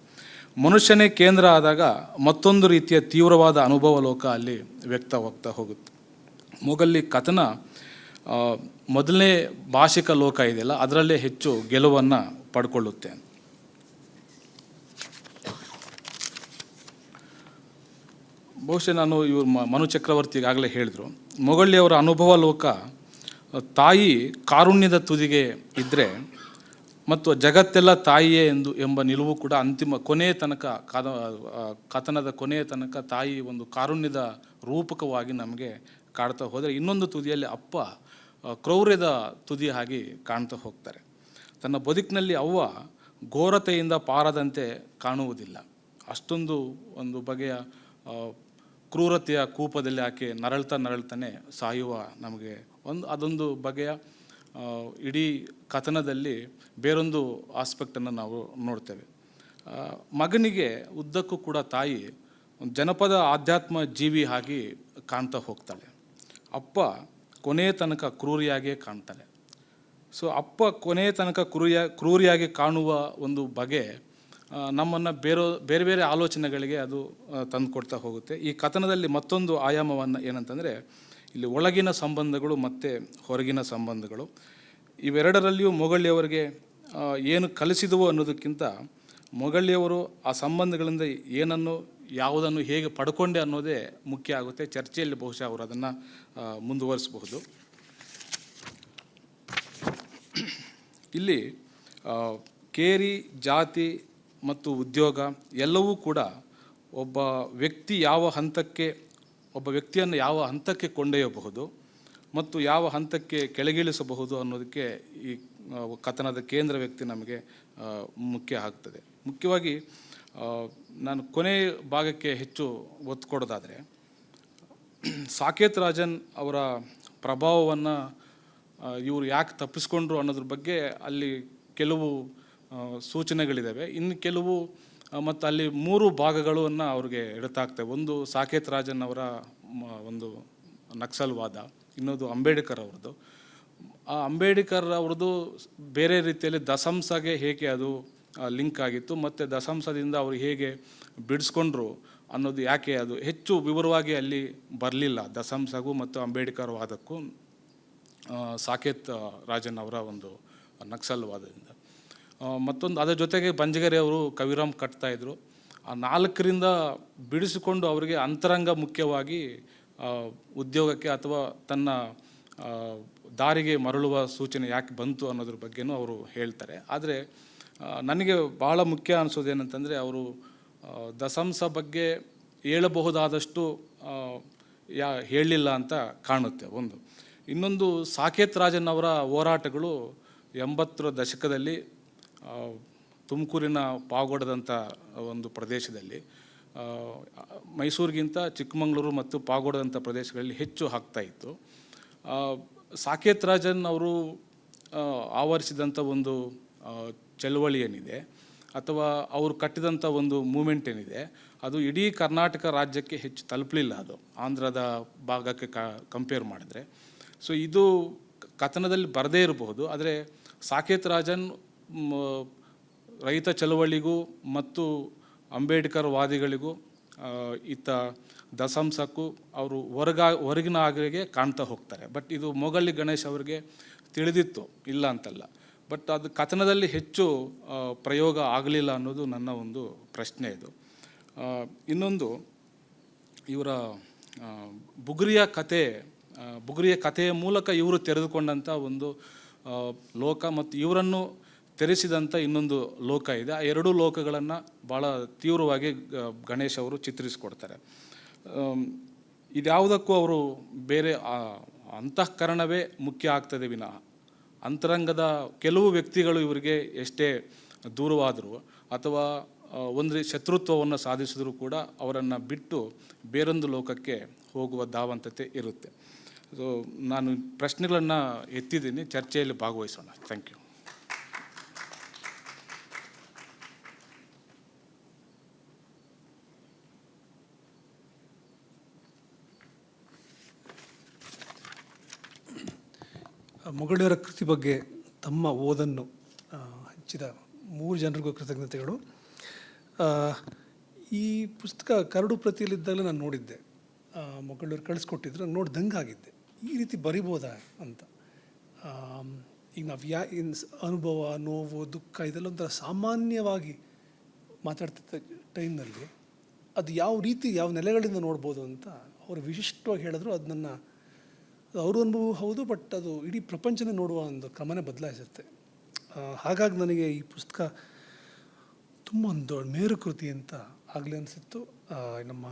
ಮನುಷ್ಯನೇ ಕೇಂದ್ರ ಆದಾಗ ಮತ್ತೊಂದು ರೀತಿಯ ತೀವ್ರವಾದ ಅನುಭವ ಲೋಕ ಅಲ್ಲಿ ವ್ಯಕ್ತವಾಗ್ತಾ ಹೋಗುತ್ತೆ. ಮೊಗಲ್ಲಿ ಕಥನ ಮೊದಲನೇ ಭಾಷಿಕ ಲೋಕ ಇದೆಯಲ್ಲ, ಅದರಲ್ಲೇ ಹೆಚ್ಚು ಗೆಲುವನ್ನು ಪಡ್ಕೊಳ್ಳುತ್ತೆ. ಬಹುಶಃ ನಾನು ಇವರು ಮನು ಚಕ್ರವರ್ತಿಗಾಗಲೇ ಹೇಳಿದರು, ಮೊಗಳ್ಳಿಯವರ ಅನುಭವ ಲೋಕ ತಾಯಿ ಕಾರುಣ್ಯದ ತುದಿಗೆ ಇದ್ದರೆ ಮತ್ತು ಜಗತ್ತೆಲ್ಲ ತಾಯಿಯೇ ಎಂಬ ನಿಲುವು ಕೂಡ ಅಂತಿಮ ಕೊನೆಯ ತನಕ ಕಥನದ ಕೊನೆಯ ತನಕ ತಾಯಿ ಒಂದು ಕಾರುಣ್ಯದ ರೂಪಕವಾಗಿ ನಮಗೆ ಕಾಡ್ತಾ ಹೋದರೆ, ಇನ್ನೊಂದು ತುದಿಯಲ್ಲಿ ಅಪ್ಪ ಕ್ರೌರ್ಯದ ತುದಿ ಆಗಿ ಕಾಣ್ತಾ ಹೋಗ್ತಾರೆ. ತನ್ನ ಬದುಕಿನಲ್ಲಿ ಅವ್ವ ಘೋರತೆಯಿಂದ ಪಾರದಂತೆ ಕಾಣುವುದಿಲ್ಲ. ಅಷ್ಟೊಂದು ಒಂದು ಬಗೆಯ ಕ್ರೂರತೆಯ ಕೂಪದಲ್ಲಿ ಆಕೆ ನರಳ್ತಾನೆ ಸಾಯುವ ನಮಗೆ ಅದೊಂದು ಬಗೆಯ ಇಡೀ ಕಥನದಲ್ಲಿ ಬೇರೊಂದು ಆಸ್ಪೆಕ್ಟನ್ನು ನಾವು ನೋಡ್ತೇವೆ. ಮಗನಿಗೆ ಉದ್ದಕ್ಕೂ ಕೂಡ ತಾಯಿ ಜನಪದ ಆಧ್ಯಾತ್ಮ ಜೀವಿ ಆಗಿ ಕಾಣ್ತಾ ಹೋಗ್ತಾಳೆ. ಅಪ್ಪ ಕೊನೆಯ ತನಕ ಕ್ರೂರಿಯಾಗಿಯೇ ಕಾಣ್ತಾಳೆ. ಸೊ ಅಪ್ಪ ಕೊನೆಯ ತನಕ ಕ್ರೂರಿಯಾಗಿ ಕಾಣುವ ಒಂದು ಬಗೆ ನಮ್ಮನ್ನು ಬೇರೆ ಬೇರೆ ಆಲೋಚನೆಗಳಿಗೆ ಅದು ತಂದುಕೊಡ್ತಾ ಹೋಗುತ್ತೆ. ಈ ಕಥನದಲ್ಲಿ ಮತ್ತೊಂದು ಆಯಾಮವನ್ನು ಏನಂತಂದರೆ, ಇಲ್ಲಿ ಒಳಗಿನ ಸಂಬಂಧಗಳು ಮತ್ತು ಹೊರಗಿನ ಸಂಬಂಧಗಳು ಇವೆರಡರಲ್ಲಿಯೂ ಮೊಗಳ್ಳಿಯವರಿಗೆ ಏನು ಕಲಿಸಿದವು ಅನ್ನೋದಕ್ಕಿಂತ ಮೊಗಳ್ಳಿಯವರು ಆ ಸಂಬಂಧಗಳಿಂದ ಏನನ್ನು ಯಾವುದನ್ನು ಹೇಗೆ ಪಡ್ಕೊಂಡೆ ಅನ್ನೋದೇ ಮುಖ್ಯ ಆಗುತ್ತೆ. ಚರ್ಚೆಯಲ್ಲಿ ಬಹುಶಃ ಅವರು ಅದನ್ನು ಮುಂದುವರಿಸಬಹುದು. ಇಲ್ಲಿ ಕೇರಿ, ಜಾತಿ ಮತ್ತು ಉದ್ಯೋಗ ಎಲ್ಲವೂ ಕೂಡ ಒಬ್ಬ ವ್ಯಕ್ತಿಯನ್ನು ಯಾವ ಹಂತಕ್ಕೆ ಕೊಂಡೊಯ್ಯಬಹುದು ಮತ್ತು ಯಾವ ಹಂತಕ್ಕೆ ಕೆಳಗಿಳಿಸಬಹುದು ಅನ್ನೋದಕ್ಕೆ ಈ ಕಥನದ ಕೇಂದ್ರ ವ್ಯಕ್ತಿ ನಮಗೆ ಮುಖ್ಯ ಆಗ್ತದೆ. ಮುಖ್ಯವಾಗಿ ನಾನು ಕೊನೆ ಭಾಗಕ್ಕೆ ಹೆಚ್ಚು ಒತ್ತು ಕೊಡೋದಾದರೆ, ಸಾಕೇತ್ ರಾಜನ್ ಅವರ ಪ್ರಭಾವವನ್ನು ಇವರು ಯಾಕೆ ತಪ್ಪಿಸ್ಕೊಂಡ್ರು ಅನ್ನೋದ್ರ ಬಗ್ಗೆ ಅಲ್ಲಿ ಕೆಲವು ಸೂಚನೆಗಳಿದ್ದಾವೆ. ಇನ್ನು ಕೆಲವು ಮತ್ತು ಅಲ್ಲಿ 3 ಭಾಗಗಳನ್ನು ಅವ್ರಿಗೆ ಎಡತಾಗ್ತವೆ. ಒಂದು ಸಾಕೇತ್ ರಾಜನ್ ಅವರ ಒಂದು ನಕ್ಸಲ್ವಾದ, ಇನ್ನೊಂದು ಅಂಬೇಡ್ಕರ್ ಅವ್ರದ್ದು. ಆ ಅಂಬೇಡ್ಕರ್ ಅವ್ರದ್ದು ಬೇರೆ ರೀತಿಯಲ್ಲಿ ದಸಂಸಗೆ ಹೇಗೆ ಅದು ಲಿಂಕ್ ಆಗಿತ್ತು ಮತ್ತು ದಸಂಸದಿಂದ ಅವರು ಹೇಗೆ ಬಿಡಿಸ್ಕೊಂಡ್ರು ಅನ್ನೋದು ಯಾಕೆ ಅದು ಹೆಚ್ಚು ವಿವರವಾಗಿ ಅಲ್ಲಿ ಬರಲಿಲ್ಲ. ದಸಂಸಗೂ ಮತ್ತು ಅಂಬೇಡ್ಕರ್ ವಾದಕ್ಕೂ ಸಾಕೇತ್ ರಾಜನ್ ಅವರ ಒಂದು ನಕ್ಸಲ್ವಾದದಿಂದ. ಮತ್ತೊಂದು ಅದರ ಜೊತೆಗೆ ಬಂಜಗೆರೆ ಅವರು ಕವಿರಾಮ್ ಕಟ್ತಾಯಿದ್ರು. ಆ 4ರಿಂದ ಬಿಡಿಸಿಕೊಂಡು ಅವರಿಗೆ ಅಂತರಂಗ ಮುಖ್ಯವಾಗಿ ಉದ್ಯೋಗಕ್ಕೆ ಅಥವಾ ತನ್ನ ದಾರಿಗೆ ಮರಳುವ ಸೂಚನೆ ಯಾಕೆ ಬಂತು ಅನ್ನೋದ್ರ ಬಗ್ಗೆನೂ ಅವರು ಹೇಳ್ತಾರೆ. ಆದರೆ ನನಗೆ ಬಹಳ ಮುಖ್ಯ ಅನಿಸೋದೇನಂತಂದರೆ, ಅವರು ದಸಂಸ ಬಗ್ಗೆ ಹೇಳಬಹುದಾದಷ್ಟು ಹೇಳಲಿಲ್ಲ ಅಂತ ಕಾಣುತ್ತೆ ಒಂದು. ಇನ್ನೊಂದು, ಸಾಕೇತ್ ರಾಜನ್ ಅವರ ಹೋರಾಟಗಳು 80ರ ದಶಕದಲ್ಲಿ ತುಮಕೂರಿನ ಪಾವಗಡದಂಥ ಒಂದು ಪ್ರದೇಶದಲ್ಲಿ, ಮೈಸೂರಿಗಿಂತ ಚಿಕ್ಕಮಗಳೂರು ಮತ್ತು ಪಾವಗಡದಂಥ ಪ್ರದೇಶಗಳಲ್ಲಿ ಹೆಚ್ಚು ಆಗ್ತಾಯಿತ್ತು. ಸಾಕೇತ್ ರಾಜನ್ ಅವರು ಆವರಿಸಿದಂಥ ಒಂದು ಚಳವಳಿ ಏನಿದೆ ಅಥವಾ ಅವರು ಕಟ್ಟಿದಂಥ ಒಂದು ಮೂಮೆಂಟ್ ಏನಿದೆ, ಅದು ಇಡೀ ಕರ್ನಾಟಕ ರಾಜ್ಯಕ್ಕೆ ಹೆಚ್ಚು ತಲುಪಲಿಲ್ಲ. ಅದು ಆಂಧ್ರದ ಭಾಗಕ್ಕೆ ಕಂಪೇರ್ ಮಾಡಿದ್ರೆ. ಸೊ ಇದು ಕಥನದಲ್ಲಿ ಬರದೇ ಇರಬಹುದು. ಆದರೆ ಸಾಕೇತ್ ರಾಜನ್ ರೈತ ಚಳವಳಿಗೂ ಮತ್ತು ಅಂಬೇಡ್ಕರ್ ವಾದಿಗಳಿಗೂ ಈತ ದಸಂಸಕ್ಕೂ ಅವರು ಹೊರಗಿನ ಆಗಿಗೆ ಕಾಣ್ತಾ ಹೋಗ್ತಾರೆ. ಬಟ್ ಇದು ಮೊಗಳ್ಳಿ ಗಣೇಶ್ ಅವರಿಗೆ ತಿಳಿದಿತ್ತು, ಇಲ್ಲ ಅಂತಲ್ಲ. ಬಟ್ ಅದು ಕಥನದಲ್ಲಿ ಹೆಚ್ಚು ಪ್ರಯೋಗ ಆಗಲಿಲ್ಲ ಅನ್ನೋದು ನನ್ನ ಒಂದು ಪ್ರಶ್ನೆ. ಇದು ಇನ್ನೊಂದು, ಇವರ ಬುಗುರಿಯ ಕಥೆಯ ಮೂಲಕ ಇವರು ತೆರೆದುಕೊಂಡಂಥ ಒಂದು ಲೋಕ ಮತ್ತು ಇವರನ್ನು ತೆರೆಸಿದಂಥ ಇನ್ನೊಂದು ಲೋಕ ಇದೆ. ಆ 2 ಲೋಕಗಳನ್ನು ಭಾಳ ತೀವ್ರವಾಗಿ ಗಣೇಶ್ ಅವರು ಚಿತ್ರಿಸಿಕೊಡ್ತಾರೆ. ಇದ್ಯಾವುದಕ್ಕೂ ಅವರು ಬೇರೆ ಅಂತಃಕರಣವೇ ಮುಖ್ಯ ಆಗ್ತದೆ ವಿನಃ ಅಂತರಂಗದ ಕೆಲವು ವ್ಯಕ್ತಿಗಳು ಇವರಿಗೆ ಎಷ್ಟೇ ದೂರವಾದರೂ ಅಥವಾ ಒಂದು ಶತ್ರುತ್ವವನ್ನು ಸಾಧಿಸಿದರೂ ಕೂಡ ಅವರನ್ನು ಬಿಟ್ಟು ಬೇರೊಂದು ಲೋಕಕ್ಕೆ ಹೋಗುವ ಧಾವಂತತೆ ಇರುತ್ತೆ. ಸೊ ನಾನು ಪ್ರಶ್ನೆಗಳನ್ನು ಎತ್ತಿದ್ದೀನಿ, ಚರ್ಚೆಯಲ್ಲಿ ಭಾಗವಹಿಸೋಣ. Thank you. ಮೊಗಳಿಯವರ ಕೃತಿ ಬಗ್ಗೆ ತಮ್ಮ ಓದನ್ನು ಹಂಚಿದ 3 ಜನರಿಗೂ ಕೃತಜ್ಞತೆಗಳು. ಈ ಪುಸ್ತಕ ಕರಡು ಪ್ರತಿಯಲ್ಲಿದ್ದಾಗಲೇ ನಾನು ನೋಡಿದ್ದೆ, ಮೊಗಳಿಯವರು ಕಳಿಸ್ಕೊಟ್ಟಿದ್ರು, ನಾನು ನೋಡ್ದಂಗಾಗಿದ್ದೆ, ಈ ರೀತಿ ಬರಿಬೋದಾ ಅಂತ. ಈಗ ನಾವು ಅನುಭವ, ನೋವು, ದುಃಖ ಇದೆಲ್ಲ ಒಂಥರ ಸಾಮಾನ್ಯವಾಗಿ ಮಾತಾಡ್ತಿದ್ದ ಟೈಮ್ನಲ್ಲಿ ಅದು ಯಾವ ರೀತಿ ಯಾವ ನೆಲೆಗಳಿಂದ ನೋಡ್ಬೋದು ಅಂತ ಅವರು ವಿಶಿಷ್ಟವಾಗಿ ಹೇಳಿದ್ರು. ಅದು ನನ್ನ ಅವ್ರ ಅನುಭವ ಹೌದು, ಬಟ್ ಅದು ಇಡೀ ಪ್ರಪಂಚನೇ ನೋಡುವ ಒಂದು ಕ್ರಮನೇ ಬದಲಾಯಿಸುತ್ತೆ. ಹಾಗಾಗಿ ನನಗೆ ಈ ಪುಸ್ತಕ ತುಂಬ ಒಂದು ಮೇರು ಕೃತಿ ಅಂತ ಆಗಲೇ ಅನಿಸಿತ್ತು. ನಮ್ಮ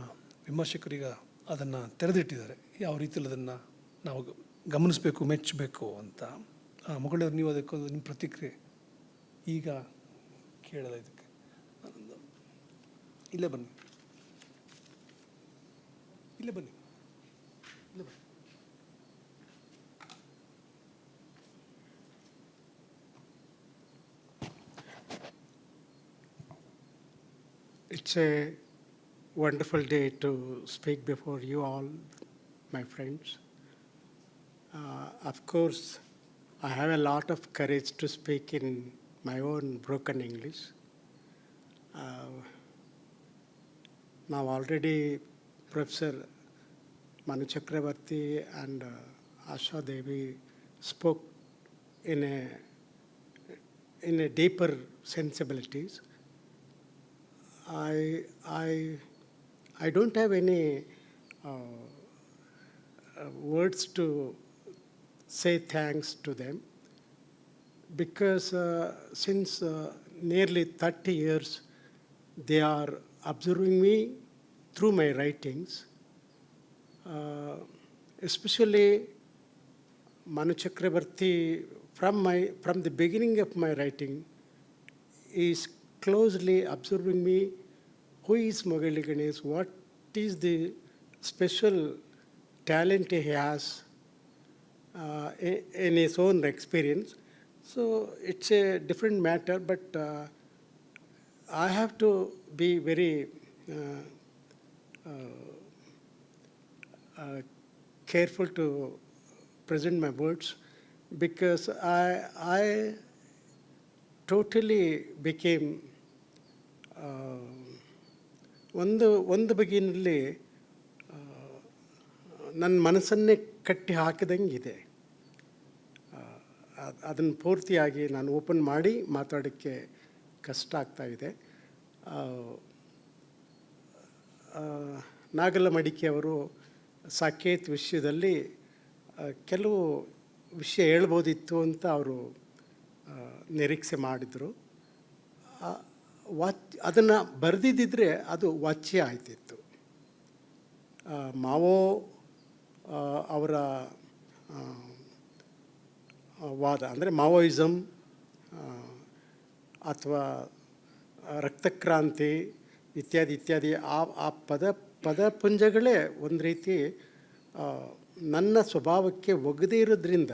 ವಿಮರ್ಶಕರೀಗ ಅದನ್ನು ತೆರೆದಿಟ್ಟಿದ್ದಾರೆ, ಯಾವ ರೀತಿಯಲ್ಲಿ ಅದನ್ನು ನಾವು ಗಮನಿಸಬೇಕು, ಮೆಚ್ಚಬೇಕು ಅಂತ. ಮೊಗಳೆಯವರು, ನೀವು ಅದಕ್ಕೊಂದು ನಿಮ್ಮ ಪ್ರತಿಕ್ರಿಯೆ ಈಗ ಕೇಳೋದ ಇದಕ್ಕೆ? ಇಲ್ಲೇ ಬನ್ನಿ. It's a wonderful day to speak before you all, my friends. Of course, I have a lot of courage to speak in my own broken English. Now already Professor Manu Chakravarti and Asha Devi spoke in a deeper sensibilities. I I don't have any words to say thanks to them, because since nearly 30 years they are observing me through my writings, especially Manu Chakrabarti, from the beginning of my writing, is closely observing me. Who is Mogali Ganesh? What is the special talent he has in his own experience? So it's a different matter, but I have to be very careful to present my words, because I totally became ಒಂದು ಬಗೆಯಲ್ಲಿ ನನ್ನ ಮನಸ್ಸನ್ನೇ ಕಟ್ಟಿ ಹಾಕಿದಂಗಿದೆ. ಅದನ್ನು ಪೂರ್ತಿಯಾಗಿ ನಾನು open ಮಾಡಿ ಮಾತಾಡೋಕ್ಕೆ ಕಷ್ಟ ಆಗ್ತಾಯಿದೆ. ನಾಗಲಮಡಿಕೆ ಅವರು ಸಾಕೇತ್ ವಿಷಯದಲ್ಲಿ ಕೆಲವು ವಿಷಯ ಹೇಳ್ಬೋದಿತ್ತು ಅಂತ ಅವರು ನಿರೀಕ್ಷೆ ಮಾಡಿದರು. ಅದನ್ನು ಬರೆದಿದ್ದರೆ ಅದು ವಾಚ್ಯ ಆಯ್ತಿತ್ತು. ಮಾವೋ ಅವರ ವಾದ ಅಂದರೆ ಮಾವೋಯಿಸಮ್ ಅಥವಾ ರಕ್ತಕ್ರಾಂತಿ ಇತ್ಯಾದಿ ಇತ್ಯಾದಿ ಆ ಪದಪುಂಜಗಳೇ ಒಂದು ರೀತಿ ನನ್ನ ಸ್ವಭಾವಕ್ಕೆ ಒಗ್ಗದೇ ಇರೋದ್ರಿಂದ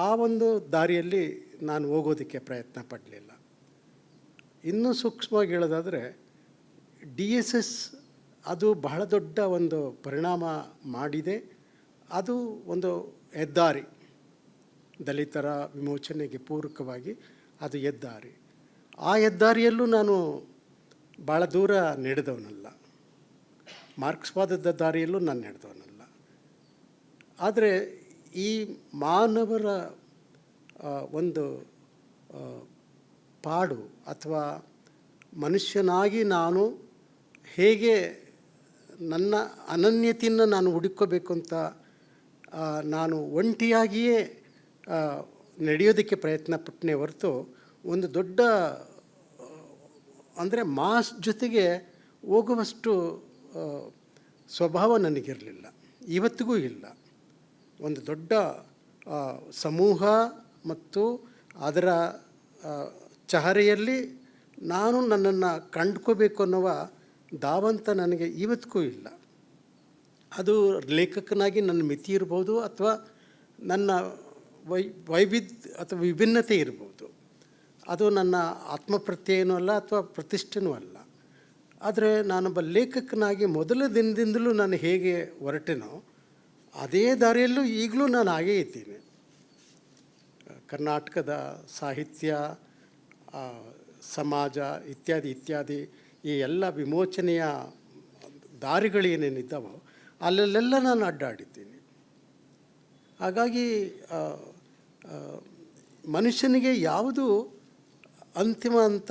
ಆ ಒಂದು ದಾರಿಯಲ್ಲಿ ನಾನು ಹೋಗೋದಕ್ಕೆ ಪ್ರಯತ್ನ ಪಡಲಿಲ್ಲ. ಇನ್ನೂ ಸೂಕ್ಷ್ಮವಾಗಿ ಹೇಳೋದಾದರೆ DSS ಅದು ಬಹಳ ದೊಡ್ಡ ಒಂದು ಪರಿಣಾಮ ಮಾಡಿದೆ. ಅದು ಒಂದು ಹೆದ್ದಾರಿ, ದಲಿತರ ವಿಮೋಚನೆಗೆ ಪೂರಕವಾಗಿ ಅದು ಹೆದ್ದಾರಿ. ಆ ಹೆದ್ದಾರಿಯಲ್ಲೂ ನಾನು ಭಾಳ ದೂರ ನಡೆದವನಲ್ಲ, ಮಾರ್ಕ್ಸ್ವಾದದ ದಾರಿಯಲ್ಲೂ ನಾನು ನಡೆದವನಲ್ಲ. ಆದರೆ ಈ ಮಾನವರ ಒಂದು ಪಾಡು ಅಥವಾ ಮನುಷ್ಯನಾಗಿ ನಾನು ಹೇಗೆ ನನ್ನ ಅನನ್ಯತೆಯನ್ನು ನಾನು ಹುಡುಕೋಬೇಕು ಅಂತ ನಾನು ಒಂಟಿಯಾಗಿಯೇ ನಡೆಯೋದಕ್ಕೆ ಪ್ರಯತ್ನ ಪಟ್ಟನೆ ಹೊರತು ಒಂದು ದೊಡ್ಡ ಅಂದರೆ ಮಾಸ್ ಜೊತೆಗೆ ಹೋಗುವಷ್ಟು ಸ್ವಭಾವ ನನಗಿರಲಿಲ್ಲ, ಇವತ್ತಿಗೂ ಇಲ್ಲ. ಒಂದು ದೊಡ್ಡ ಸಮೂಹ ಮತ್ತು ಅದರ ಚಹರೆಯಲ್ಲಿ ನಾನು ನನ್ನನ್ನು ಕಂಡ್ಕೋಬೇಕು ಅನ್ನುವ ಧಾವಂತ ನನಗೆ ಇವತ್ತಿಗೂ ಇಲ್ಲ. ಅದು ಲೇಖಕನಾಗಿ ನನ್ನ ಮಿತಿ ಇರ್ಬೋದು, ಅಥವಾ ನನ್ನ ವೈವಿಧ್ಯ ಅಥವಾ ವಿಭಿನ್ನತೆ ಇರ್ಬೋದು. ಅದು ನನ್ನ ಆತ್ಮಪ್ರತ್ಯಯನೂ ಅಲ್ಲ ಅಥವಾ ಪ್ರತಿಷ್ಠೆನೂ ಅಲ್ಲ. ಆದರೆ ನಾನೊಬ್ಬ ಲೇಖಕನಾಗಿ ಮೊದಲ ದಿನದಿಂದಲೂ ನಾನು ಹೇಗೆ ಹೊರಟೆನೋ ಅದೇ ದಾರಿಯಲ್ಲೂ ಈಗಲೂ ನಾನು ಹಾಗೇ ಇದ್ದೀನಿ. ಕರ್ನಾಟಕದ ಸಾಹಿತ್ಯ, ಸಮಾಜ ಇತ್ಯಾದಿ ಇತ್ಯಾದಿ ಈ ಎಲ್ಲ ವಿಮೋಚನೆಯ ದಾರಿಗಳೇನೇನಿದ್ದಾವೋ ಅಲ್ಲೆಲ್ಲ ನಾನು ಅಡ್ಡಾಡಿದ್ದೀನಿ. ಹಾಗಾಗಿ ಮನುಷ್ಯನಿಗೆ ಯಾವುದು ಅಂತಿಮ ಅಂತ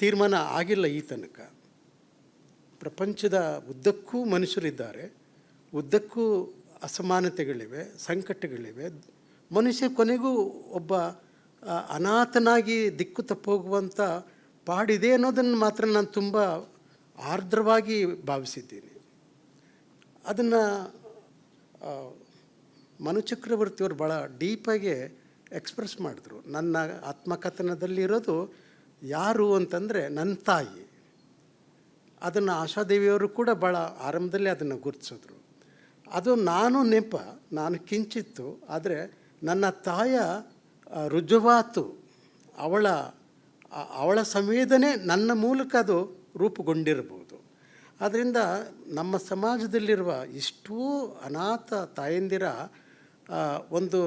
ತೀರ್ಮಾನ ಆಗಿಲ್ಲ ಈ ತನಕ. ಪ್ರಪಂಚದ ಉದ್ದಕ್ಕೂ ಮನುಷ್ಯರಿದ್ದಾರೆ, ಉದ್ದಕ್ಕೂ ಅಸಮಾನತೆಗಳಿವೆ, ಸಂಕಟಗಳಿವೆ. ಮನುಷ್ಯ ಕೊನೆಗೂ ಒಬ್ಬ ಅನಾಥನಾಗಿ ದಿಕ್ಕು ತಪ್ಪೋಗುವಂಥ ಪಾಡಿದೆ ಅನ್ನೋದನ್ನು ಮಾತ್ರ ನಾನು ತುಂಬ ಆರ್ದ್ರವಾಗಿ ಭಾವಿಸಿದ್ದೀನಿ. ಅದನ್ನು ಮನು ಚಕ್ರವರ್ತಿಯವರು ಭಾಳ ಡೀಪಾಗಿ ಎಕ್ಸ್ಪ್ರೆಸ್ ಮಾಡಿದ್ರು. ನನ್ನ ಆತ್ಮಕಥನದಲ್ಲಿರೋದು ಯಾರು ಅಂತಂದರೆ ನನ್ನ ತಾಯಿ. ಅದನ್ನು ಆಶಾದೇವಿಯವರು ಕೂಡ ಭಾಳ ಆರಂಭದಲ್ಲಿ ಅದನ್ನು ಗುರುತಿಸಿದ್ರು. ಅದು ನಾನು ನೆಪ, ನಾನು ಕಿಂಚಿತ್ತು, ಆದರೆ ನನ್ನ ತಾಯ ರುಜುವಾತು, ಅವಳ ಸಂವೇದನೆ ನನ್ನ ಮೂಲಕ ಅದು ರೂಪುಗೊಂಡಿರ್ಬೋದು. ಆದ್ದರಿಂದ ನಮ್ಮ ಸಮಾಜದಲ್ಲಿರುವ ಇಷ್ಟೂ ಅನಾಥ ತಾಯಂದಿರ ಒಂದು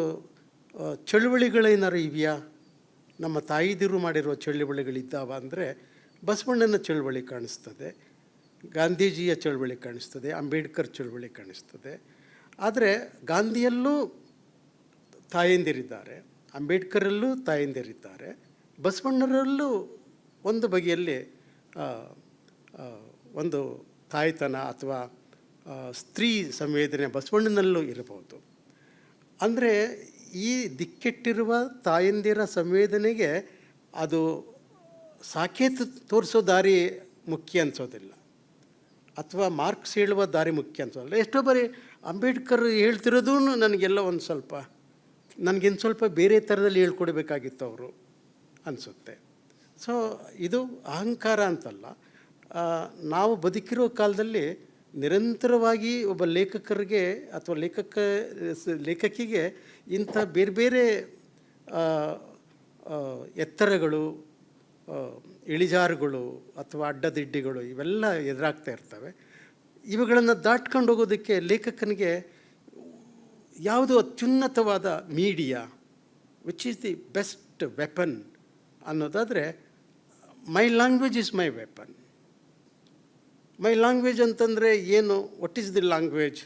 ಚಳುವಳಿಗಳೇನಾರು ಇವೆಯಾ? ನಮ್ಮ ತಾಯಿದಿರು ಮಾಡಿರುವ ಚಳುವಳಿಗಳಿದ್ದಾವ ಅಂದರೆ ಬಸವಣ್ಣನ ಚಳುವಳಿ ಕಾಣಿಸ್ತದೆ, ಗಾಂಧೀಜಿಯ ಚಳುವಳಿ ಕಾಣಿಸ್ತದೆ, ಅಂಬೇಡ್ಕರ್ ಚಳುವಳಿ ಕಾಣಿಸ್ತದೆ. ಆದರೆ ಗಾಂಧಿಯಲ್ಲೂ ತಾಯಂದಿರಿದ್ದಾರೆ, ಅಂಬೇಡ್ಕರಲ್ಲೂ ತಾಯಂದಿರಿದ್ದಾರೆ, ಬಸವಣ್ಣರಲ್ಲೂ ಒಂದು ಬಗೆಯಲ್ಲಿ ಒಂದು ತಾಯ್ತನ ಅಥವಾ ಸ್ತ್ರೀ ಸಂವೇದನೆ ಬಸವಣ್ಣನಲ್ಲೂ ಇರಬಹುದು. ಅಂದರೆ ಈ ದಿಕ್ಕೆಟ್ಟಿರುವ ತಾಯಂದಿರ ಸಂವೇದನೆಗೆ ಅದು ಸಾಕೇತ ತೋರಿಸೋ ದಾರಿ ಮುಖ್ಯ ಅನಿಸೋದಿಲ್ಲ, ಅಥವಾ ಮಾರ್ಕ್ಸ್ ಹೇಳುವ ದಾರಿ ಮುಖ್ಯ ಅನಿಸೋದಿಲ್ಲ. ಎಷ್ಟೋ ಬಾರಿ ಅಂಬೇಡ್ಕರ್ ಹೇಳ್ತಿರೋದೂ ನನಗೆಲ್ಲ ಒಂದು ಸ್ವಲ್ಪ ನನಗಿನ್ನು ಸ್ವಲ್ಪ ಬೇರೆ ಥರದಲ್ಲಿ ಹೇಳ್ಕೊಡ್ಬೇಕಾಗಿತ್ತು ಅವರು ಅನಿಸುತ್ತೆ. ಸೊ ಇದು ಅಹಂಕಾರ ಅಂತಲ್ಲ, ನಾವು ಬದುಕಿರೋ ಕಾಲದಲ್ಲಿ ನಿರಂತರವಾಗಿ ಒಬ್ಬ ಲೇಖಕರಿಗೆ ಅಥವಾ ಲೇಖಕಿಗೆ ಇಂಥ ಬೇರೆ ಬೇರೆ ಎತ್ತರಗಳು, ಇಳಿಜಾರುಗಳು ಅಥವಾ ಅಡ್ಡದಿಡ್ಡಿಗಳು ಇವೆಲ್ಲ ಎದುರಾಗ್ತಾ ಇರ್ತವೆ. ಇವುಗಳನ್ನು ದಾಟ್ಕೊಂಡು ಹೋಗೋದಕ್ಕೆ ಲೇಖಕನಿಗೆ ಯಾವುದು ಅತ್ಯುನ್ನತವಾದ media, which is the best weapon ಅನ್ನೋದಾದರೆ, my language is my weapon. My language ಅಂತಂದರೆ ಏನು? What is the language?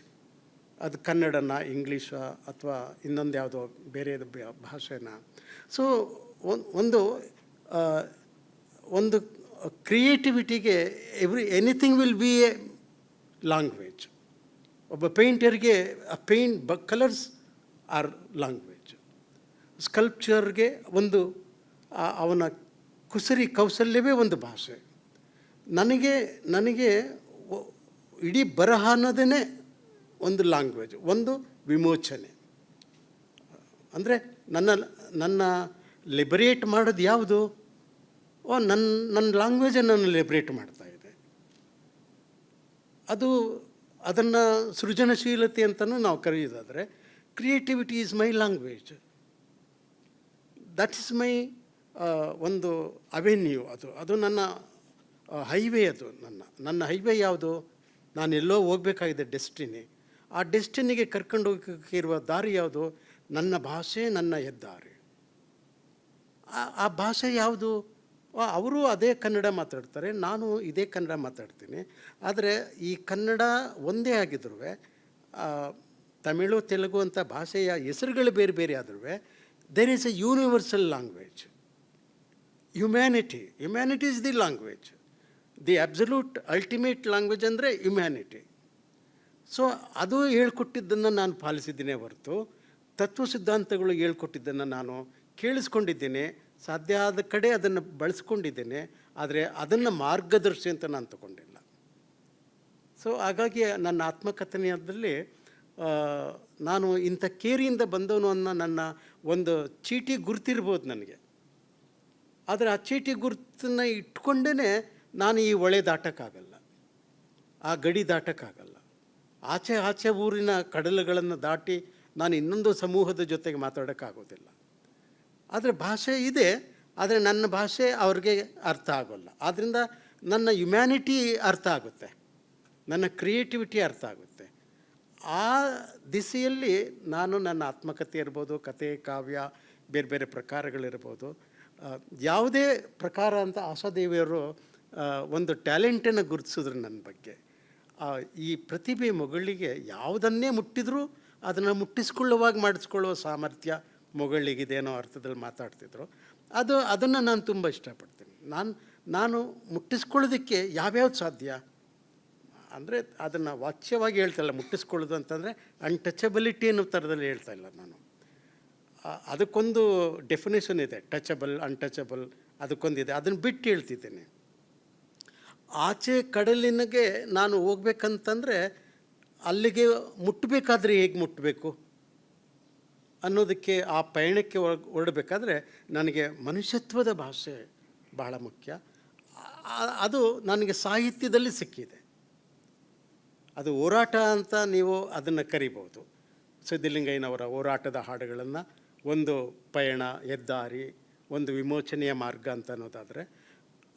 ಅದು ಕನ್ನಡನ, ಇಂಗ್ಲೀಷಾ, ಅಥವಾ ಇನ್ನೊಂದು ಯಾವುದೋ ಬೇರೆ ಭಾಷೆನ? ಸೊ ಒಂದು ಕ್ರಿಯೇಟಿವಿಟಿಗೆ anything will be a language. ಒಬ್ಬ ಪೇಂಟರ್ಗೆ ಕಲರ್ಸ್ ಆರ್ ಲ್ಯಾಂಗ್ವೇಜ್. ಸ್ಕಲ್ಪ್ಚರ್ಗೆ ಅವನ ಕುಸರಿ ಕೌಶಲ್ಯವೇ ಒಂದು ಭಾಷೆ. ನನಗೆ ಇಡೀ ಬರಹ ಅನ್ನೋದೇ ಒಂದು ಲ್ಯಾಂಗ್ವೇಜ್, ಒಂದು ವಿಮೋಚನೆ. ಅಂದರೆ ನನ್ನ ಲಿಬರೇಟ್ ಮಾಡೋದು ಯಾವುದು? ನನ್ನ ಲ್ಯಾಂಗ್ವೇಜನ್ನು ನಾನು ಲಿಬರೇಟ್ ಮಾಡ್ತಾ ಇದೆ. ಅದನ್ನು ಸೃಜನಶೀಲತೆ ಅಂತಲೂ ನಾವು ಕರೆಯೋದಾದರೆ, creativity is my language. That is my ಒಂದು ಅವೆನ್ಯೂ. ಅದು ನನ್ನ ಹೈವೇ. ನನ್ನ ಹೈವೇ ಯಾವುದು? ನಾನು ಎಲ್ಲೋ ಹೋಗಬೇಕಾಗಿದೆ, ಡೆಸ್ಟಿನಿ. ಆ ಡೆಸ್ಟಿನಿಗೆ ಕರ್ಕೊಂಡು ಹೋಗೋಕ್ಕಿರುವ ದಾರಿ ಯಾವುದು? ನನ್ನ ಭಾಷೆ, ನನ್ನ ಹೆದ್ದಾರಿ. ಆ ಭಾಷೆ ಯಾವುದು? ಅವರು ಅದೇ ಕನ್ನಡ ಮಾತಾಡ್ತಾರೆ, ನಾನು ಇದೇ ಕನ್ನಡ ಮಾತಾಡ್ತೀನಿ. ಆದರೆ ಈ ಕನ್ನಡ ಒಂದೇ ಆಗಿದ್ರೂ, ತಮಿಳು, ತೆಲುಗು ಅಂತ ಭಾಷೆಯ ಹೆಸರುಗಳು ಬೇರೆ ಬೇರೆ ಆದ್ರೂ, there is a universal language. Humanity is the language. The absolute ultimate language ಅಂದರೆ ಹ್ಯುಮ್ಯಾನಿಟಿ. ಸೊ ಅದು ಹೇಳ್ಕೊಟ್ಟಿದ್ದನ್ನು ನಾನು ಪಾಲಿಸಿದ್ದೇನೆ ಹೊರತು, ತತ್ವ ಸಿದ್ಧಾಂತಗಳು ಹೇಳ್ಕೊಟ್ಟಿದ್ದನ್ನು ನಾನು ಕೇಳಿಸ್ಕೊಂಡಿದ್ದೇನೆ, ಸಾಧ್ಯ ಆದ ಕಡೆ ಅದನ್ನು ಬಳಸ್ಕೊಂಡಿದ್ದೇನೆ. ಆದರೆ ಅದನ್ನು ಮಾರ್ಗದರ್ಶಿ ಅಂತ ನಾನು ತಗೊಂಡಿಲ್ಲ. ಸೊ ಹಾಗಾಗಿ ನನ್ನ ಆತ್ಮಕಥನದಲ್ಲಿ ನಾನು ಇಂಥ ಕೇರಿಯಿಂದ ಬಂದವನು ಅನ್ನೋ ನನ್ನ ಒಂದು ಚೀಟಿ ಗುರುತಿರ್ಬೋದು ನನಗೆ. ಆದರೆ ಆ ಚೀಟಿ ಗುರುತನ್ನು ಇಟ್ಕೊಂಡೇ ನಾನು ಈ ಹೊಳೆ ದಾಟಕ್ಕಾಗಲ್ಲ, ಆ ಗಡಿ ದಾಟಕ್ಕಾಗಲ್ಲ. ಆಚೆ ಊರಿನ ಕಡಲುಗಳನ್ನು ದಾಟಿ ನಾನು ಇನ್ನೊಂದು ಸಮೂಹದ ಜೊತೆಗೆ ಮಾತಾಡೋಕ್ಕಾಗೋದಿಲ್ಲ. ಆದರೆ ಭಾಷೆ ಇದೆ, ಆದರೆ ನನ್ನ ಭಾಷೆ ಅವ್ರಿಗೆ ಅರ್ಥ ಆಗೋಲ್ಲ. ಆದ್ದರಿಂದ ನನ್ನ ಹ್ಯುಮ್ಯಾನಿಟಿ ಅರ್ಥ ಆಗುತ್ತೆ, ನನ್ನ ಕ್ರಿಯೇಟಿವಿಟಿ ಅರ್ಥ ಆಗುತ್ತೆ. ಆ ದಿಸೆಯಲ್ಲಿ ನಾನು ನನ್ನ ಆತ್ಮಕಥೆ ಇರ್ಬೋದು, ಕತೆ, ಕಾವ್ಯ, ಬೇರೆ ಬೇರೆ ಪ್ರಕಾರಗಳಿರ್ಬೋದು, ಯಾವುದೇ ಪ್ರಕಾರ ಅಂತ ಆಶಾದೇವಿಯವರು ಒಂದು ಟ್ಯಾಲೆಂಟನ್ನು ಗುರುತಿಸಿದ್ರು ನನ್ನ ಬಗ್ಗೆ. ಈ ಪ್ರತಿಭೆ ಮಗಳಿಗೆ ಯಾವುದನ್ನೇ ಮುಟ್ಟಿದ್ರೂ ಅದನ್ನು ಮುಟ್ಟಿಸ್ಕೊಳ್ಳುವಾಗ ಮಾಡಿಸ್ಕೊಳ್ಳುವ ಸಾಮರ್ಥ್ಯ ಮಗಳಿಗಿದೆ ಅನ್ನೋ ಅರ್ಥದಲ್ಲಿ ಮಾತಾಡ್ತಿದ್ರು. ಅದನ್ನು ನಾನು ತುಂಬ ಇಷ್ಟಪಡ್ತೀನಿ. ನಾನು ಮುಟ್ಟಿಸ್ಕೊಳ್ಳೋದಕ್ಕೆ ಯಾವ್ಯಾವ್ದು ಸಾಧ್ಯ ಅಂದರೆ ಅದನ್ನು ವಾಚ್ಯವಾಗಿ ಹೇಳ್ತಾಯಿಲ್ಲ. ಮುಟ್ಟಿಸ್ಕೊಳ್ಳೋದು ಅಂತಂದರೆ ಅನ್ಟಚಬಿಲಿಟಿ ಅನ್ನೋ ಥರದಲ್ಲಿ ಹೇಳ್ತಾ ಇಲ್ಲ ನಾನು. ಅದಕ್ಕೊಂದು ಡೆಫಿನೇಷನ್ ಇದೆ, ಟಚಬಲ್, ಅನ್ಟಚಬಲ್, ಅದಕ್ಕೊಂದಿದೆ. ಅದನ್ನು ಬಿಟ್ಟು ಹೇಳ್ತಿದ್ದೇನೆ. ಆಚೆ ಕಡಲಿನಗೆ ನಾನು ಹೋಗ್ಬೇಕಂತಂದರೆ ಅಲ್ಲಿಗೆ ಮುಟ್ಟಬೇಕಾದ್ರೆ ಹೇಗೆ ಮುಟ್ಟಬೇಕು ಅನ್ನೋದಕ್ಕೆ, ಆ ಪಯಣಕ್ಕೆ ಹೊರಡಬೇಕಾದ್ರೆ ನನಗೆ ಮನುಷ್ಯತ್ವದ ಭಾಷೆ ಬಹಳ ಮುಖ್ಯ. ಅದು ನನಗೆ ಸಾಹಿತ್ಯದಲ್ಲಿ ಸಿಕ್ಕಿದೆ. ಅದು ಹೋರಾಟ ಅಂತ ನೀವು ಅದನ್ನು ಕರಿಬೋದು. ಸಿದ್ಧಲಿಂಗಯ್ಯನವರ ಹೋರಾಟದ ಹಾಡುಗಳನ್ನು ಒಂದು ಪಯಣ, ಹೆದ್ದಾರಿ, ಒಂದು ವಿಮೋಚನೆಯ ಮಾರ್ಗ ಅಂತ ಅನ್ನೋದಾದರೆ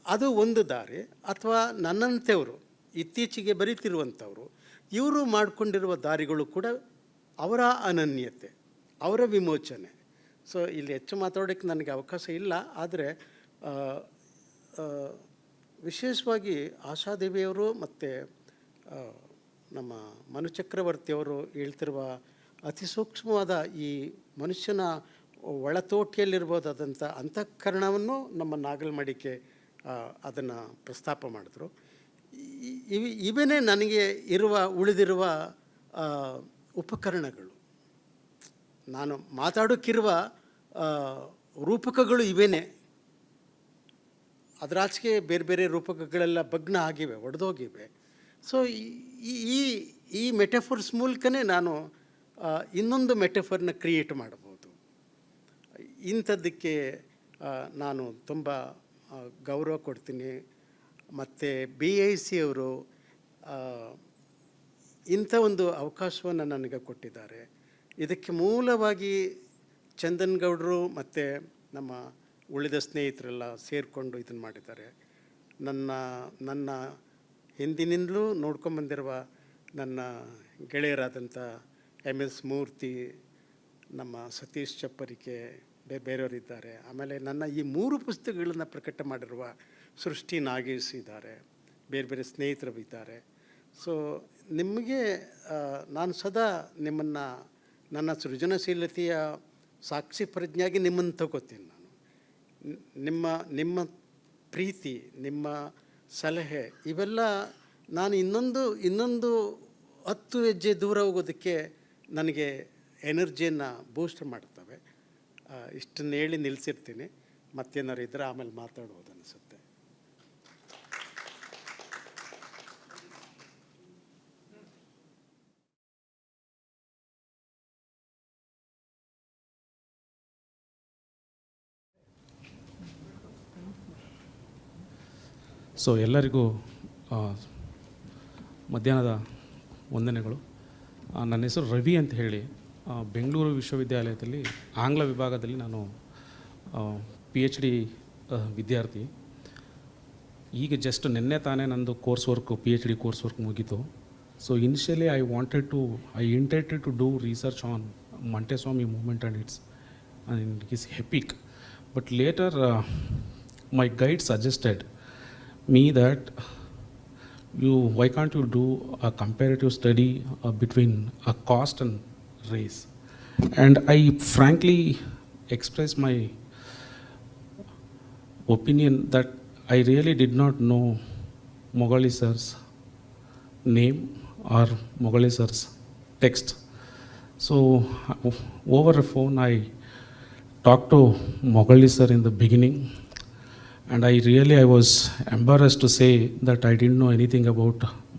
ಅದು ಒಂದು ದಾರಿ. ಅಥವಾ ನನ್ನಂತೆಯವರು ಇತ್ತೀಚೆಗೆ ಬರೀತಿರುವಂಥವರು ಇವರು ಮಾಡಿಕೊಂಡಿರುವ ದಾರಿಗಳು ಕೂಡ ಅವರ ಅನನ್ಯತೆ, ಅವರ ವಿಮೋಚನೆ. ಸೊ ಇಲ್ಲಿ ಹೆಚ್ಚು ಮಾತಾಡೋಕ್ಕೆ ನನಗೆ ಅವಕಾಶ ಇಲ್ಲ. ಆದರೆ ವಿಶೇಷವಾಗಿ ಆಶಾದೇವಿಯವರು ಮತ್ತು ನಮ್ಮ ಮನುಚಕ್ರವರ್ತಿಯವರು ಹೇಳ್ತಿರುವ ಅತಿ ಸೂಕ್ಷ್ಮವಾದ ಈ ಮನುಷ್ಯನ ಒಳತೋಟಿಯಲ್ಲಿರ್ಬೋದಾದಂಥ ಅಂತಃಕರಣವನ್ನು ನಮ್ಮ ನಾಗಲಮಡಿಕೆ ಅದನ್ನು ಪ್ರಸ್ತಾಪ ಮಾಡಿದ್ರು. ಇವೇ ನನಗೆ ಉಳಿದಿರುವ ಉಪಕರಣಗಳು. ನಾನು ಮಾತಾಡೋಕ್ಕಿರುವ ರೂಪಕಗಳು ಇವೇನೆ. ಅದರಾಚೆಗೆ ಬೇರೆ ಬೇರೆ ರೂಪಕಗಳೆಲ್ಲ ಭಗ್ನ ಆಗಿವೆ, ಒಡೆದೋಗಿವೆ. ಸೊ ಈ ಮೆಟಫರ್ಸ್ ಮೂಲಕನೇ ನಾನು ಇನ್ನೊಂದು ಮೆಟಫರ್ನ ಕ್ರಿಯೇಟ್ ಮಾಡ್ಬೋದು. ಇಂಥದ್ದಕ್ಕೆ ನಾನು ತುಂಬ ಗೌರವ ಕೊಡ್ತೀನಿ. ಮತ್ತು BIC ಅವರು ಇಂಥ ಒಂದು ಅವಕಾಶವನ್ನು ನನಗೆ ಕೊಟ್ಟಿದ್ದಾರೆ. ಇದಕ್ಕೆ ಮೂಲವಾಗಿ ಚಂದನ್ ಗೌಡರು ಮತ್ತು ನಮ್ಮ ಉಳಿದ ಸ್ನೇಹಿತರೆಲ್ಲ ಸೇರಿಕೊಂಡು ಇದನ್ನು ಮಾಡಿದ್ದಾರೆ. ನನ್ನ ಹಿಂದಿನಿಂದಲೂ ನೋಡ್ಕೊಂಬಂದಿರುವ ನನ್ನ ಗೆಳೆಯರಾದಂಥ MS ಮೂರ್ತಿ, ನಮ್ಮ ಸತೀಶ್ ಚಪ್ಪರಿಕೆ, ಬೇರೆಯವರಿದ್ದಾರೆ. ಆಮೇಲೆ ನನ್ನ ಈ 3 ಪುಸ್ತಕಗಳನ್ನು ಪ್ರಕಟ ಮಾಡಿರುವ ಸೃಷ್ಟಿ ನಾಗೇಶ್ ಇದ್ದಾರೆ, ಬೇರೆ ಬೇರೆ ಸ್ನೇಹಿತರು ಇದ್ದಾರೆ. ಸೊ ನಿಮಗೆ ನಾನು ಸದಾ ನಿಮ್ಮನ್ನು ನನ್ನ ಸೃಜನಶೀಲತೆಯ ಸಾಕ್ಷಿ ಪ್ರಜ್ಞೆಯಾಗಿ ನಿಮ್ಮನ್ನು ತಗೋತೀನಿ. ನಾನು ನಿಮ್ಮ ಪ್ರೀತಿ, ನಿಮ್ಮ ಸಲಹೆ ಇವೆಲ್ಲ ನಾನು ಇನ್ನೊಂದು 10 ಹೆಜ್ಜೆ ದೂರ ಹೋಗೋದಕ್ಕೆ ನನಗೆ ಎನರ್ಜಿಯನ್ನು ಬೂಸ್ಟ್ ಮಾಡ್ತವೆ. ಇಷ್ಟನ್ನು ಹೇಳಿ ನಿಲ್ಲಿಸಿರ್ತೀನಿ. ಮತ್ತೇನಾರು ಇದ್ದರೆ ಆಮೇಲೆ ಮಾತಾಡ್ಬೋದು ಅನಿಸುತ್ತೆ. ಸೊ ಎಲ್ಲರಿಗೂ ಮಧ್ಯಾಹ್ನದ ವಂದನೆಗಳು. ನನ್ನ ಹೆಸರು ರವಿ ಅಂತ ಹೇಳಿ, ಬೆಂಗಳೂರು ವಿಶ್ವವಿದ್ಯಾಲಯದಲ್ಲಿ ಆಂಗ್ಲ ವಿಭಾಗದಲ್ಲಿ ನಾನು PhD ವಿದ್ಯಾರ್ಥಿ. ಈಗ ಜಸ್ಟ್ ನಿನ್ನೆ ತಾನೇ ನಂದು PhD ಕೋರ್ಸ್ ವರ್ಕ್ ಮುಗೀತು. So initially I intended to do research on Montesquieu movement and his epic. But later my guide suggested me that why can't you do a comparative study between a caste and race? And I frankly expressed my opinion that I really did not know Mogali sir's name or Mogali sir's text. So over the phone I talked to Mogali sir in the beginning, and I was embarrassed to say that I didn't know anything about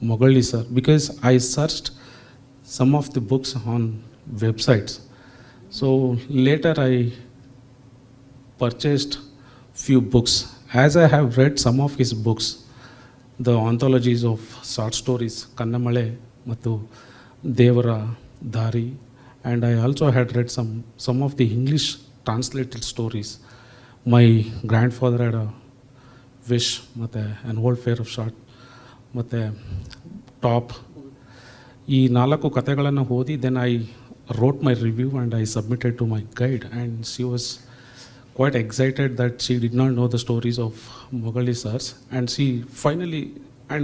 Mogali sir, because I searched some of the books on websites. So later I purchased few books. As I have read some of his books, the anthologies of short stories, Kannamale Mattu Devara Dari, and I also had read some of the English translated stories. My grandfather had a wish, ಮತ್ತೆ an old fair of short, ಮತ್ತು top, ಈ 4 ಕಥೆಗಳನ್ನು ಓದಿ then I wrote my review and I submitted to my guide, and she was quite excited that she did not know the stories of Mogali sirs, and she finally, and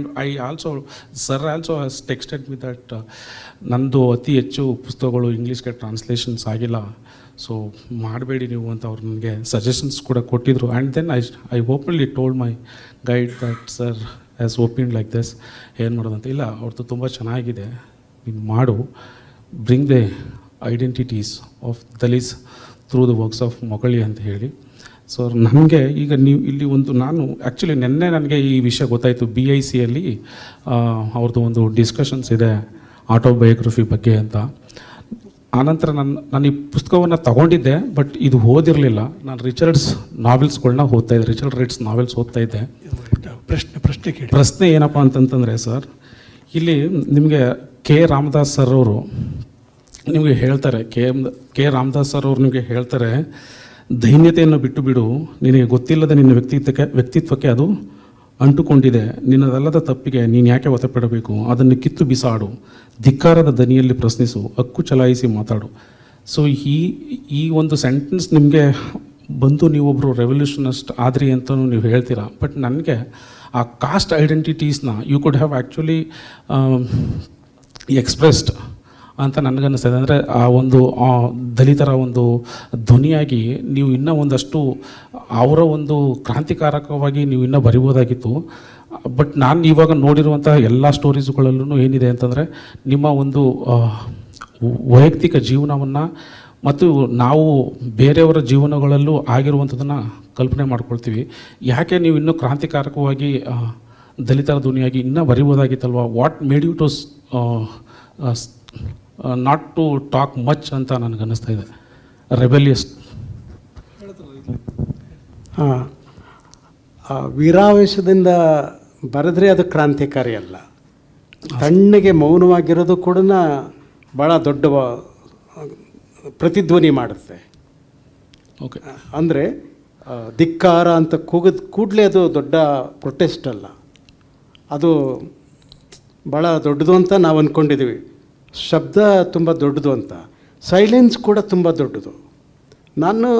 sir also has texted me that ನಂದು ಅತಿ ಹೆಚ್ಚು ಪುಸ್ತಕಗಳು ಇಂಗ್ಲೀಷ್ಗೆ translations ಆಗಿಲ್ಲ, so ಮಾಡಬೇಡಿ ನೀವು ಅಂತ ಅವ್ರು ನನಗೆ ಸಜೆಷನ್ಸ್ ಕೂಡ ಕೊಟ್ಟಿದ್ರು. And then I openly told my guide that sir as open like this, ಏನು ಮಾಡೋದಂತ. ಇಲ್ಲ, ಅವ್ರದ್ದು ತುಂಬ ಚೆನ್ನಾಗಿದೆ, ನೀನು ಮಾಡು, bring the identities of Dalits through the works of Mogalli ಅಂತ ಹೇಳಿ. ಸೊ ನನಗೆ ಈಗ ನೀವು ಇಲ್ಲಿ ನಾನು ಆ್ಯಕ್ಚುಲಿ ನಿನ್ನೆ ನನಗೆ ಈ ವಿಷಯ ಗೊತ್ತಾಯಿತು, BICಯಲ್ಲಿ ಅವ್ರದ್ದು ಒಂದು ಡಿಸ್ಕಷನ್ಸ್ ಇದೆ ಆಟೋಬಯೋಗ್ರಫಿ ಬಗ್ಗೆ ಅಂತ. ಆನಂತರ ನಾನು ಈ ಪುಸ್ತಕವನ್ನು ತಗೊಂಡಿದ್ದೆ, ಬಟ್ ಇದು ಓದಿರಲಿಲ್ಲ. ನಾನು ರಿಚರ್ಡ್ಸ್ ನಾವೆಲ್ಸ್ಗಳನ್ನ ಓದ್ತಾಯಿದ್ದೆ, ರಿಚರ್ಡ್ ರೈಟ್ಸ್ ನಾವೆಲ್ಸ್ ಓದ್ತಾಯಿದ್ದೆ. ಪ್ರಶ್ನೆ ಏನಪ್ಪ ಅಂತಂತಂದರೆ ಸರ್, ಇಲ್ಲಿ ನಿಮಗೆ ಕೆ ರಾಮದಾಸ್ ಸರ್ ಅವರು ನಿಮಗೆ ಹೇಳ್ತಾರೆ, ಕೆ ರಾಮದಾಸ್ ಸರ್ ಅವರು ನಿಮಗೆ ಹೇಳ್ತಾರೆ, ದೈನ್ಯತೆಯನ್ನು ಬಿಟ್ಟು ಬಿಡು, ನಿನಗೆ ಗೊತ್ತಿಲ್ಲದ ನಿನ್ನ ವ್ಯಕ್ತಿತ್ವಕ್ಕೆ ಅದು ಅಂಟುಕೊಂಡಿದೆ, ನಿನ್ನದಲ್ಲದ ತಪ್ಪಿಗೆ ನೀನು ಯಾಕೆ ಒತ್ತಪಡಬೇಕು, ಅದನ್ನು ಕಿತ್ತು ಬಿಸಾಡು, ಧಿಕ್ಕಾರದ ದನಿಯಲ್ಲಿ ಪ್ರಶ್ನಿಸು, ಹಕ್ಕು ಚಲಾಯಿಸಿ ಮಾತಾಡು. ಸೊ ಈ ಒಂದು ಸೆಂಟೆನ್ಸ್ ನಿಮಗೆ ಬಂದು ನೀವೊಬ್ಬರು ರೆವಲ್ಯೂಷನಿಸ್ಟ್ ಆದ್ರಿ ಅಂತಲೂ ನೀವು ಹೇಳ್ತೀರಾ. ಬಟ್ ನನಗೆ ಆ ಕಾಸ್ಟ್ ಐಡೆಂಟಿಟೀಸ್ನ you could have actually expressed ಅಂತ ನನಗನ್ನಿಸ್ತದೆ. ಅಂದರೆ ಆ ಒಂದು ದಲಿತರ ಒಂದು ಧ್ವನಿಯಾಗಿ ನೀವು ಇನ್ನೂ ಒಂದಷ್ಟು ಅವರ ಒಂದು ಕ್ರಾಂತಿಕಾರಕವಾಗಿ ನೀವು ಇನ್ನೂ ಬರಿಬೋದಾಗಿತ್ತು. ಬಟ್ ನಾನು ಇವಾಗ ನೋಡಿರುವಂತಹ ಎಲ್ಲ ಸ್ಟೋರೀಸ್ಗಳಲ್ಲೂ ಏನಿದೆ ಅಂತಂದರೆ ನಿಮ್ಮ ಒಂದು ವೈಯಕ್ತಿಕ ಜೀವನವನ್ನು ಮತ್ತು ನಾವು ಬೇರೆಯವರ ಜೀವನಗಳಲ್ಲೂ ಆಗಿರುವಂಥದ್ದನ್ನು ಕಲ್ಪನೆ ಮಾಡ್ಕೊಳ್ತೀವಿ. ಯಾಕೆ ನೀವು ಇನ್ನೂ ಕ್ರಾಂತಿಕಾರಕವಾಗಿ ದಲಿತರ ಧ್ವನಿಯಾಗಿ ಇನ್ನೂ ಬರಿಬೋದಾಗಿತ್ತಲ್ವ? What made you to not to talk much ಅಂತ ನನಗೆ ಅನ್ನಿಸ್ತಾ ಇದೆ. ರೆಬೆಲಿಯಸ್. ಹಾಂ, ವೀರಾವೇಶದಿಂದ ಬರೆದ್ರೆ ಅದು ಕ್ರಾಂತಿಕಾರಿ ಅಲ್ಲ. ತಣ್ಣಗೆ ಮೌನವಾಗಿರೋದು ಕೂಡ ಭಾಳ ದೊಡ್ಡ ಪ್ರತಿಧ್ವನಿ ಮಾಡುತ್ತೆ. ಓಕೆ. ಅಂದರೆ ಧಿಕ್ಕಾರ ಅಂತ ಕೂಗಿದ ಕೂಡಲೇ ಅದು ದೊಡ್ಡ ಪ್ರೊಟೆಸ್ಟ್ ಅಲ್ಲ, ಅದು ಭಾಳ ದೊಡ್ಡದು ಅಂತ ನಾವು ಅಂದ್ಕೊಂಡಿದ್ದೀವಿ. ಶಬ್ದ ತುಂಬ ದೊಡ್ಡದು ಅಂತ, ಸೈಲೆನ್ಸ್ ಕೂಡ ತುಂಬ ದೊಡ್ಡದು. ನಾನು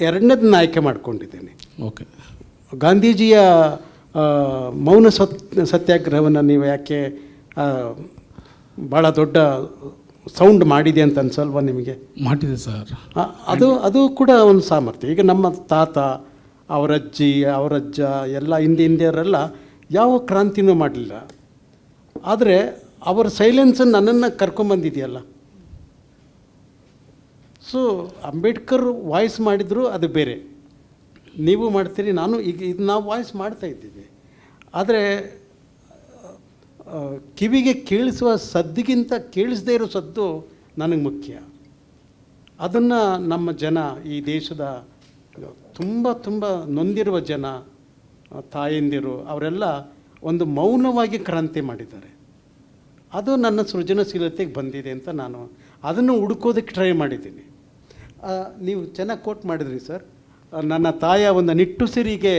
ಎರಡನೇದನ್ನ ಆಯ್ಕೆ ಮಾಡ್ಕೊಂಡಿದ್ದೇನೆ. ಓಕೆ. ಗಾಂಧೀಜಿಯ ಮೌನ ಸತ್ಯಾಗ್ರಹವನ್ನು ನೀವು ಯಾಕೆ ಭಾಳ ದೊಡ್ಡ ಸೌಂಡ್ ಮಾಡಿದೆ ಅಂತ ಅನ್ಸಲ್ವ ನಿಮಗೆ? ಮಾಡಿದೆ ಸರ್. ಅದು ಕೂಡ ಒಂದು ಸಾಮರ್ಥ್ಯ. ಈಗ ನಮ್ಮ ತಾತ, ಅವರಜ್ಜಿ, ಅವರಜ್ಜ ಎಲ್ಲ ಹಿಂದಿಯರೆಲ್ಲ ಯಾವ ಕ್ರಾಂತಿನೂ ಮಾಡಲಿಲ್ಲ. ಆದರೆ ಅವರ ಸೈಲೆನ್ಸನ್ನು ನನ್ನನ್ನು ಕರ್ಕೊಂಬಂದಿದೆಯಲ್ಲ. ಸೊ ಅಂಬೇಡ್ಕರ್ ವಾಯ್ಸ್ ಮಾಡಿದ್ರು ಅದು ಬೇರೆ, ನೀವು ಮಾಡ್ತೀರಿ, ನಾನು ಈಗ ಇದು ನಾವು ವಾಯ್ಸ್ ಮಾಡ್ತಾ ಇದ್ದೀವಿ. ಆದರೆ ಕಿವಿಗೆ ಕೇಳಿಸುವ ಸದ್ದಿಗಿಂತ ಕೇಳಿಸದೇ ಇರೋ ಸದ್ದು ನನಗೆ ಮುಖ್ಯ. ಅದನ್ನು ನಮ್ಮ ಜನ, ಈ ದೇಶದ ತುಂಬ ತುಂಬ ನೊಂದಿರುವ ಜನ, ತಾಯಂದಿರು, ಅವರೆಲ್ಲ ಒಂದು ಮೌನವಾಗಿ ಕ್ರಾಂತಿ ಮಾಡಿದ್ದಾರೆ. ಅದು ನನ್ನ ಸೃಜನಶೀಲತೆಗೆ ಬಂದಿದೆ ಅಂತ ನಾನು ಅದನ್ನು ಹುಡುಕೋದಕ್ಕೆ ಟ್ರೈ ಮಾಡಿದ್ದೀನಿ. ನೀವು ಚೆನ್ನಾಗಿ ಕೋಟ್ ಮಾಡಿದ್ರಿ ಸರ್. ನನ್ನ ತಾಯಿಯ ಒಂದು ನಿಟ್ಟುಸಿರಿಗೆ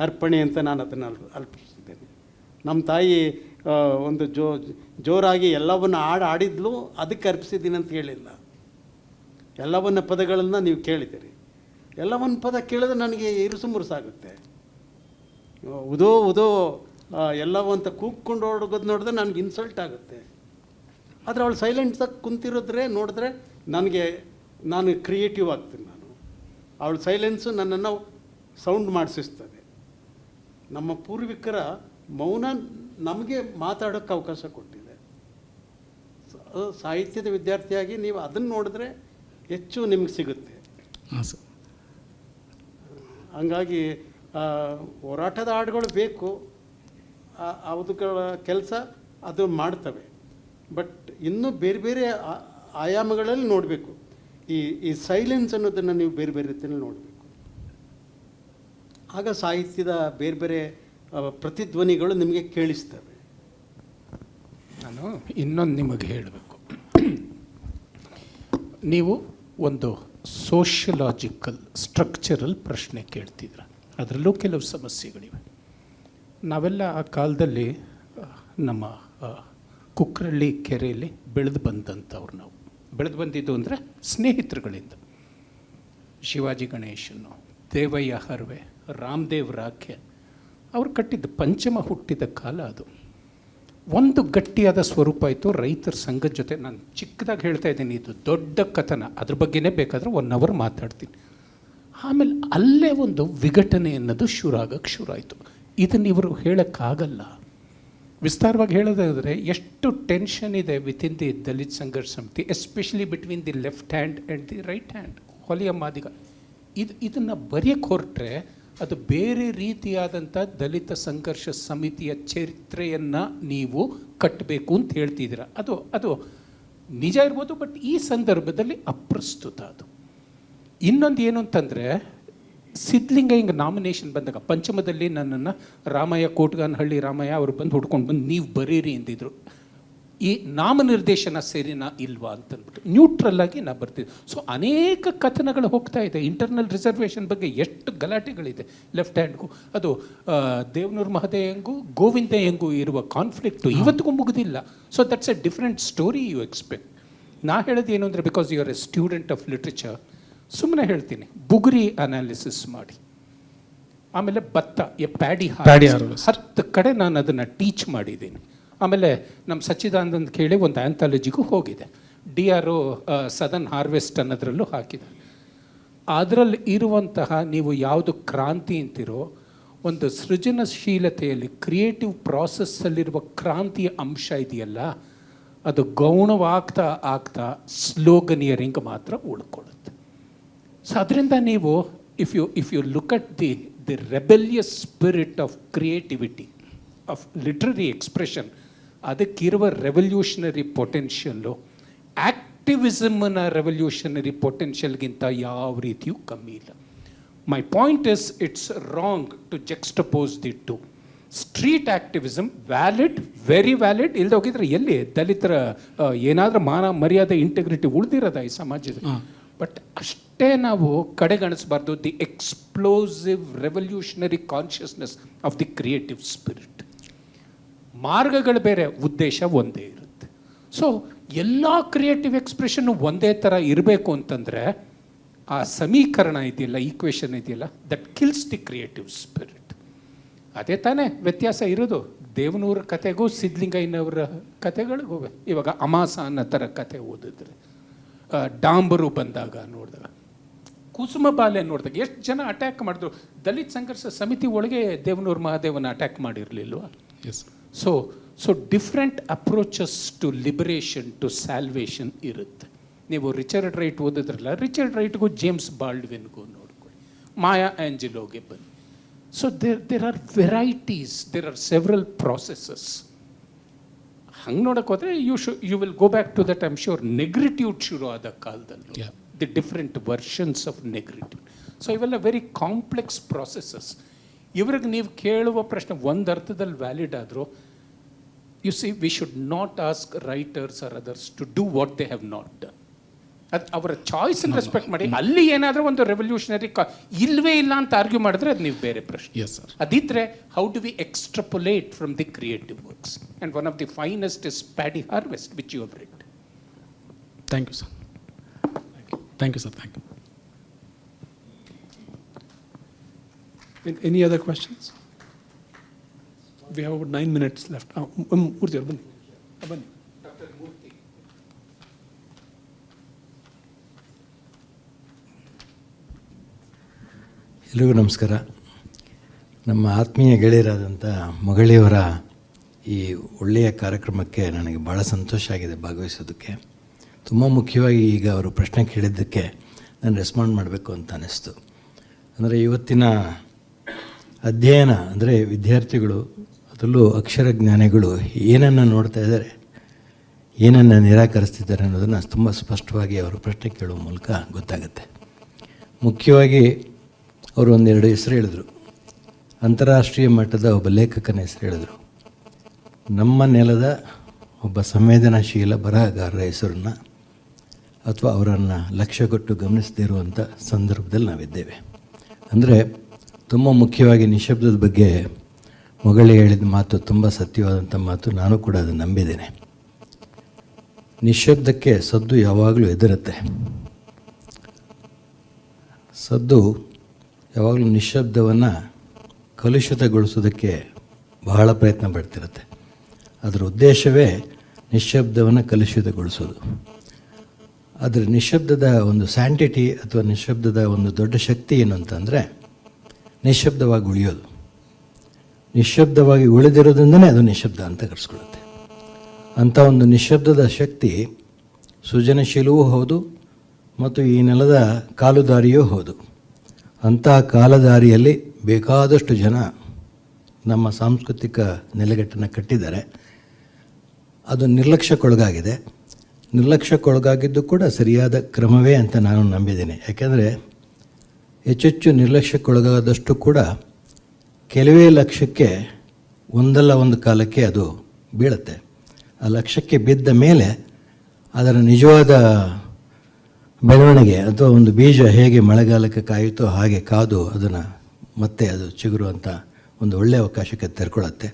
ಅರ್ಪಣೆ ಅಂತ ನಾನು ಅದನ್ನು ಅರ್ಪಿಸಿದ್ದೇನೆ. ನಮ್ಮ ತಾಯಿ ಒಂದು ಜೋರಾಗಿ ಎಲ್ಲವನ್ನು ಆಡಿದ್ಲು, ಅದಕ್ಕೆ ಅರ್ಪಿಸಿದ್ದೀನಿ ಅಂತ ಹೇಳಿಲ್ಲ. ಎಲ್ಲವನ್ನ ಪದಗಳನ್ನು ನೀವು ಕೇಳಿದ್ದೀರಿ. ಎಲ್ಲವನ್ನ ಪದ ಕೇಳಿದ್ರೆ ನನಗೆ ಇರುಸುಮುರುಸಾಗುತ್ತೆ. ಉದೋ ಉದೋ ಎಲ್ಲವೂ ಅಂತ ಕೂಗ್ಕೊಂಡು ಓಡೋದು ನೋಡಿದ್ರೆ ನನಗೆ ಇನ್ಸಲ್ಟ್ ಆಗುತ್ತೆ. ಆದರೆ ಅವಳು ಸೈಲೆಂಟಾಗಿ ಕುಂತಿರೋದ್ರೆ ನೋಡಿದ್ರೆ ನಾನು ಕ್ರಿಯೇಟಿವ್ ಆಗ್ತೀನಿ. ಅವಳ ಸೈಲೆನ್ಸು ನನ್ನನ್ನು ಸೌಂಡ್ ಮಾಡಿಸ್ತದೆ. ನಮ್ಮ ಪೂರ್ವಿಕರ ಮೌನ ನಮಗೆ ಮಾತಾಡೋಕ್ಕೆ ಅವಕಾಶ ಕೊಟ್ಟಿದೆ. ಸಾಹಿತ್ಯದ ವಿದ್ಯಾರ್ಥಿಯಾಗಿ ನೀವು ಅದನ್ನು ನೋಡಿದ್ರೆ ಹೆಚ್ಚು ನಿಮಗೆ ಸಿಗುತ್ತೆ. ಹಾಂ ಸರ್. ಹಂಗಾಗಿ ಹೋರಾಟದ ಹಾಡುಗಳು ಬೇಕು, ಅವುಗಳ ಕೆಲಸ ಅದು ಮಾಡ್ತವೆ. ಬಟ್ ಇನ್ನೂ ಬೇರೆ ಬೇರೆ ಆಯಾಮಗಳಲ್ಲಿ ನೋಡಬೇಕು. ಈ ಸೈಲೆನ್ಸ್ ಅನ್ನೋದನ್ನು ನೀವು ಬೇರೆ ಬೇರೆ ರೀತಿಯಲ್ಲಿ ನೋಡಬೇಕು. ಆಗ ಸಾಹಿತ್ಯದ ಬೇರೆ ಬೇರೆ ಪ್ರತಿಧ್ವನಿಗಳು ನಿಮಗೆ ಕೇಳಿಸ್ತವೆ. ನಾನು ಇನ್ನೊಂದು ನಿಮಗೆ ಹೇಳಬೇಕು. ನೀವು ಒಂದು ಸೋಷಿಯಲಾಜಿಕಲ್ ಸ್ಟ್ರಕ್ಚರಲ್ ಪ್ರಶ್ನೆ ಕೇಳ್ತಿದ್ರ, ಅದರಲ್ಲೂ ಕೆಲವು ಸಮಸ್ಯೆಗಳಿವೆ. ನಾವೆಲ್ಲ ಆ ಕಾಲದಲ್ಲಿ ನಮ್ಮ ಕುಕ್ರಳ್ಳಿ ಕೆರೆಯಲ್ಲಿ ಬೆಳೆದು ಬಂದಂಥವ್ರು. ನಾವು ಬೆಳೆದು ಬಂದಿದ್ದು ಅಂದರೆ ಸ್ನೇಹಿತರುಗಳಿಂದ. ಶಿವಾಜಿ ಗಣೇಶನು, ದೇವಯ್ಯ ಹರ್ವೆ, ರಾಮದೇವ್ ರಾಖೆ ಅವ್ರು ಕಟ್ಟಿದ್ದು ಪಂಚಮ ಹುಟ್ಟಿದ ಕಾಲ ಅದು. ಒಂದು ಗಟ್ಟಿಯಾದ ಸ್ವರೂಪ ಆಯಿತು ರೈತರ ಸಂಘದ ಜೊತೆ. ನಾನು ಚಿಕ್ಕದಾಗಿ ಹೇಳ್ತಾ ಇದ್ದೀನಿ, ಇದು ದೊಡ್ಡ ಕಥನ, ಅದ್ರ ಬಗ್ಗೆನೇ ಬೇಕಾದರೆ 1 hour ಮಾತಾಡ್ತೀನಿ. ಆಮೇಲೆ ಅಲ್ಲೇ ಒಂದು ವಿಘಟನೆ ಅನ್ನೋದು ಶುರು ಆಯಿತು. ಇದನ್ನು ಇವರು ಹೇಳೋಕ್ಕಾಗಲ್ಲ. ವಿಸ್ತಾರವಾಗಿ ಹೇಳೋದಾದರೆ ಎಷ್ಟು ಟೆನ್ಷನ್ ಇದೆ within the Dalit Sangharsha Samiti, especially between the left hand and the right hand, Holeya Madiga. ಇದನ್ನು ಬರೆಯೋಕ್ಕೆ ಹೊರಟ್ರೆ ಅದು ಬೇರೆ ರೀತಿಯಾದಂಥ ದಲಿತ ಸಂಘರ್ಷ ಸಮಿತಿಯ ಚರಿತ್ರೆಯನ್ನು ನೀವು ಕಟ್ಟಬೇಕು ಅಂತ ಹೇಳ್ತಿದ್ದೀರ. ಅದು ನಿಜ ಇರ್ಬೋದು, ಬಟ್ ಈ ಸಂದರ್ಭದಲ್ಲಿ ಅಪ್ರಸ್ತುತ. ಅದು ಇನ್ನೊಂದು ಏನು ಅಂತಂದರೆ, ಸಿದ್ಧಲಿಂಗ ಹಿಂಗೆ ನಾಮಿನೇಷನ್ ಬಂದಾಗ ಪಂಚಮದಲ್ಲಿ ನನ್ನನ್ನು ರಾಮಯ್ಯ, ಕೋಟ್ಗಾನಹಳ್ಳಿ ರಾಮಯ್ಯ ಅವರು ಬಂದು ಹುಡ್ಕೊಂಡು ಬಂದು ನೀವು ಬರೀರಿ ಎಂದಿದ್ರು. ಈ ನಾಮನಿರ್ದೇಶನ ಸೇರಿನಾ ಇಲ್ವಾ ಅಂತಂದ್ಬಿಟ್ಟು ನ್ಯೂಟ್ರಲ್ ಆಗಿ ನಾ ಬರ್ತಿದ್ದೆ. ಸೊ ಅನೇಕ ಕಥನಗಳು ಹೋಗ್ತಾ ಇದೆ. ಇಂಟರ್ನಲ್ ರಿಸರ್ವೇಷನ್ ಬಗ್ಗೆ ಎಷ್ಟು ಗಲಾಟೆಗಳಿದೆ. ಲೆಫ್ಟ್ ಹ್ಯಾಂಡ್ಗೂ ಅದು ದೇವನೂರು ಮಹದೇವಂಗೂ ಗೋವಿಂದಯ್ಯಂಗೂ ಇರುವ ಕಾನ್ಫ್ಲಿಕ್ಟು ಇವತ್ತಿಗೂ ಮುಗಿದಿಲ್ಲ. So that's a different story you expect. ನಾ ಹೇಳೋದು ಏನು ಅಂದರೆ, because you are a student of literature, ಸುಮ್ಮನೆ ಹೇಳ್ತೀನಿ, ಬುಗುರಿ ಅನಾಲಿಸಿಸ್ ಮಾಡಿ. ಆಮೇಲೆ ಭತ್ತ, ಪ್ಯಾಡಿ 10 ಕಡೆ ನಾನು ಅದನ್ನು ಟೀಚ್ ಮಾಡಿದ್ದೀನಿ. ಆಮೇಲೆ ನಮ್ಮ ಸಚ್ಚಿದಾನಂದ ಕೇಳಿ ಒಂದು ಆ್ಯಂಥಾಲಜಿಗೂ ಹೋಗಿದೆ. DRO ಸದರ್ನ್ ಹಾರ್ವೆಸ್ಟ್ ಅನ್ನೋದ್ರಲ್ಲೂ ಹಾಕಿದೆ. ಅದರಲ್ಲಿ ಇರುವಂತಹ ನೀವು ಯಾವುದು ಕ್ರಾಂತಿ ಅಂತಿರೋ, ಒಂದು ಸೃಜನಶೀಲತೆಯಲ್ಲಿ ಕ್ರಿಯೇಟಿವ್ ಪ್ರಾಸೆಸ್ಸಲ್ಲಿರುವ ಕ್ರಾಂತಿಯ ಅಂಶ ಇದೆಯಲ್ಲ, ಅದು ಗೌಣವಾಗ್ತಾ ಆಗ್ತಾ ಸ್ಲೋಗನಿಯರಿಂಗ್ ಮಾತ್ರ ಉಳ್ಕೊಳ್ಳುತ್ತೆ. ಸೊ ಅದರಿಂದ ನೀವು if you look at the rebellious spirit of creativity of literary expression, ಅದಕ್ಕಿರುವ ರೆವಲ್ಯೂಷನರಿ ಪೊಟೆನ್ಷಿಯಲ್ಲು ಆ್ಯಕ್ಟಿವಿಸಮ್ನ ರೆವಲ್ಯೂಷನರಿ ಪೊಟೆನ್ಷಿಯಲ್ಗಿಂತ ಯಾವ ರೀತಿಯೂ ಕಮ್ಮಿ ಇಲ್ಲ. My point is, it's wrong to juxtapose the two. Street activism, valid, very valid. ಇಲ್ಲದೆ ಹೋಗಿದ್ರೆ ಎಲ್ಲಿ ದಲಿತರ ಏನಾದರೂ ಮಾನ ಮರ್ಯಾದೆ ಇಂಟೆಗ್ರಿಟಿ ಉಳಿದಿರೋದ ಈ ಸಮಾಜದಲ್ಲಿ. ಬಟ್ ಅಷ್ಟೇ ನಾವು ಕಡೆಗಣಿಸಬಾರ್ದು the explosive revolutionary consciousness of the creative spirit. ಮಾರ್ಗಗಳು ಬೇರೆ, ಉದ್ದೇಶ ಒಂದೇ ಇರುತ್ತೆ. ಸೊ ಎಲ್ಲ ಕ್ರಿಯೇಟಿವ್ ಎಕ್ಸ್ಪ್ರೆಷನ್ನು ಒಂದೇ ಥರ ಇರಬೇಕು ಅಂತಂದರೆ ಆ ಸಮೀಕರಣ ಇದೆಯಲ್ಲ, ಈಕ್ವೇಷನ್ ಇದೆಯಲ್ಲ, that kills the creative spirit. ಅದೇ ತಾನೇ ವ್ಯತ್ಯಾಸ ಇರೋದು ದೇವನೂರ ಕತೆಗೂ ಸಿದ್ಧಲಿಂಗಯ್ಯನವರ ಕತೆಗಳಿಗೂ. ಇವಾಗ ಅಮಾಸ ಅನ್ನೋ ಥರ ಕತೆ ಓದಿದ್ರೆ, ಡಾಂಬರು ಬಂದಾಗ ನೋಡಿದಾಗ, ಕುಸುಮ ಬಾಲೆ ನೋಡಿದಾಗ ಎಷ್ಟು ಜನ ಅಟ್ಯಾಕ್ ಮಾಡಿದ್ರು. ದಲಿತ ಸಂಘರ್ಷ ಸಮಿತಿ ಒಳಗೆ ದೇವನೂರ ಮಹಾದೇವನ ಅಟ್ಯಾಕ್ ಮಾಡಿರಲಿಲ್ವ? So different approaches to liberation, to salvation ಇರುತ್ತೆ. ನೀವು ರಿಚರ್ಡ್ ರೈಟ್ ಓದಿದ್ರಲ್ಲ, ರಿಚರ್ಡ್ ರೈಟ್ಗೂ ಜೇಮ್ಸ್ ಬಾಲ್ಡ್ವಿನ್ಗೂ ನೋಡ್ಕೊಳ್ಳಿ, ಮಾಯಾ ಆ್ಯಂಜಿಲೋಗೆ ಬನ್ನಿ. So there are varieties, there are several processes. ಹಂಗೆ ನೋಡೋಕೆ ಹೋದರೆ you will go back to that. I am sure negritude ಶುರು ಆದ ಕಾಲದಲ್ಲಿ, the different versions of negritude. So ಇವೆಲ್ಲ ವೆರಿ ಕಾಂಪ್ಲೆಕ್ಸ್ ಪ್ರಾಸೆಸಸ್. ಇವ್ರಿಗೆ ನೀವು ಕೇಳುವ ಪ್ರಶ್ನೆ ಒಂದು ಅರ್ಥದಲ್ಲಿ ವ್ಯಾಲಿಡ್ ಆದರೂ, you see, we should not ask writers or others to do what they have not done. ಅದು ಅವರ ಚಾಯ್ಸನ್ನು ರೆಸ್ಪೆಕ್ಟ್ ಮಾಡಿ. ಅಲ್ಲಿ ಏನಾದರೂ ಒಂದು ರೆವಲ್ಯೂಷನರಿ ಇಲ್ಲವೇ ಇಲ್ಲ ಅಂತ ಆರ್ಗ್ಯೂ ಮಾಡಿದ್ರೆ ಅದು ನೀವು ಬೇರೆ ಪ್ರಶ್ನೆ. Yes sir. ಅದಿದ್ದರೆ how do we extrapolate from the creative works? And one of the finest is paddy harvest, which you have read. Thank you sir. Thank you sir. Thank you. Any other questions? We have about 9 minutes left. Murthy ಅವರು ಬನ್ನಿ. ಬನ್ನಿ. ಎಲ್ಲರಿಗೂ ನಮಸ್ಕಾರ. ನಮ್ಮ ಆತ್ಮೀಯ ಗೆಳೆಯರಾದಂಥ ಮೊಗಳಿಯವರ ಈ ಒಳ್ಳೆಯ ಕಾರ್ಯಕ್ರಮಕ್ಕೆ ನನಗೆ ಭಾಳ ಸಂತೋಷ ಆಗಿದೆ ಭಾಗವಹಿಸೋದಕ್ಕೆ. ತುಂಬ ಮುಖ್ಯವಾಗಿ ಈಗ ಅವರು ಪ್ರಶ್ನೆ ಕೇಳಿದ್ದಕ್ಕೆ ನಾನು ರೆಸ್ಪಾಂಡ್ ಮಾಡಬೇಕು ಅಂತ ಅನ್ನಿಸ್ತು. ಅಂದರೆ ಇವತ್ತಿನ ಅಧ್ಯಯನ ಅಂದರೆ ವಿದ್ಯಾರ್ಥಿಗಳು, ಅದರಲ್ಲೂ ಅಕ್ಷರ ಜ್ಞಾನಿಗಳು ಏನನ್ನು ನೋಡ್ತಾ ಇದ್ದಾರೆ, ಏನನ್ನು ನಿರಾಕರಿಸ್ತಿದ್ದಾರೆ ಅನ್ನೋದನ್ನು ತುಂಬ ಸ್ಪಷ್ಟವಾಗಿ ಅವರು ಪ್ರಶ್ನೆ ಕೇಳುವ ಮೂಲಕ ಗೊತ್ತಾಗುತ್ತೆ. ಮುಖ್ಯವಾಗಿ ಅವರು ಒಂದೆರಡು ಹೆಸರು ಹೇಳಿದರು. ಅಂತಾರಾಷ್ಟ್ರೀಯ ಮಟ್ಟದ ಒಬ್ಬ ಲೇಖಕನ ಹೆಸರು ಹೇಳಿದರು. ನಮ್ಮ ನೆಲದ ಒಬ್ಬ ಸಂವೇದನಾಶೀಲ ಬರಹಗಾರರ ಹೆಸರನ್ನು ಅಥವಾ ಅವರನ್ನು ಲಕ್ಷ್ಯ ಕೊಟ್ಟು ಗಮನಿಸದೇ ಇರುವಂಥ ಸಂದರ್ಭದಲ್ಲಿ ನಾವಿದ್ದೇವೆ. ಅಂದರೆ ತುಂಬ ಮುಖ್ಯವಾಗಿ ನಿಶಬ್ದದ ಬಗ್ಗೆ ಮೊಗಳಿ ಹೇಳಿದ ಮಾತು ತುಂಬ ಸತ್ಯವಾದಂಥ ಮಾತು. ನಾನು ಕೂಡ ಅದನ್ನು ನಂಬಿದ್ದೇನೆ. ನಿಶಬ್ದಕ್ಕೆ ಸದ್ದು ಯಾವಾಗಲೂ ಎದುರುತ್ತೆ. ಸದ್ದು ಯಾವಾಗಲೂ ನಿಶಬ್ದವನ್ನು ಕಲುಷಿತಗೊಳಿಸೋದಕ್ಕೆ ಬಹಳ ಪ್ರಯತ್ನ ಪಡ್ತಿರುತ್ತೆ. ಅದರ ಉದ್ದೇಶವೇ ನಿಶಬ್ದವನ್ನು ಕಲುಷಿತಗೊಳಿಸೋದು. ಅದರ ನಿಶಬ್ದದ ಒಂದು ಸ್ಯಾಂಟಿಟಿ ಅಥವಾ ನಿಶಬ್ದದ ಒಂದು ದೊಡ್ಡ ಶಕ್ತಿ ಏನು ಅಂತಂದರೆ ನಿಶಬ್ದವಾಗಿ ಉಳಿಯೋದು. ನಿಶಬ್ದವಾಗಿ ಉಳಿದಿರೋದ್ರಿಂದನೇ ಅದು ನಿಶಬ್ದ ಅಂತ ಕರೆಸ್ಕೊಳ್ಳುತ್ತೆ. ಅಂಥ ಒಂದು ನಿಶಬ್ದದ ಶಕ್ತಿ ಸೃಜನಶೀಲವೂ ಹೌದು ಮತ್ತು ಈ ನೆಲದ ಕಾಲುದಾರಿಯೂ ಹೌದು. ಅಂತಹ ಕಾಲದಾರಿಯಲ್ಲಿ ಬೇಕಾದಷ್ಟು ಜನ ನಮ್ಮ ಸಾಂಸ್ಕೃತಿಕ ನೆಲೆಗಟ್ಟನ್ನು ಕಟ್ಟಿದ್ದಾರೆ. ಅದು ನಿರ್ಲಕ್ಷ್ಯಕ್ಕೊಳಗಾಗಿದೆ. ನಿರ್ಲಕ್ಷ್ಯಕ್ಕೊಳಗಾಗಿದ್ದು ಕೂಡ ಸರಿಯಾದ ಕ್ರಮವೇ ಅಂತ ನಾನು ನಂಬಿದ್ದೇನೆ. ಯಾಕೆಂದರೆ ಹೆಚ್ಚೆಚ್ಚು ನಿರ್ಲಕ್ಷ್ಯಕ್ಕೊಳಗಾದಷ್ಟು ಕೂಡ ಕೆಲವೇ ಲಕ್ಷ್ಯಕ್ಕೆ ಒಂದಲ್ಲ ಒಂದು ಕಾಲಕ್ಕೆ ಅದು ಬೀಳುತ್ತೆ. ಆ ಲಕ್ಷ್ಯಕ್ಕೆ ಬಿದ್ದ ಮೇಲೆ ಅದರ ನಿಜವಾದ ಬೆಳವಣಿಗೆ ಅಥವಾ ಒಂದು ಬೀಜ ಹೇಗೆ ಮಳೆಗಾಲಕ್ಕೆ ಕಾಯುತ್ತೋ ಹಾಗೆ ಕಾದು ಅದನ್ನು ಮತ್ತೆ ಅದು ಚಿಗುರುವಂಥ ಒಂದು ಒಳ್ಳೆಯ ಅವಕಾಶಕ್ಕೆ ತೆರ್ಕೊಳ್ಳುತ್ತೆ.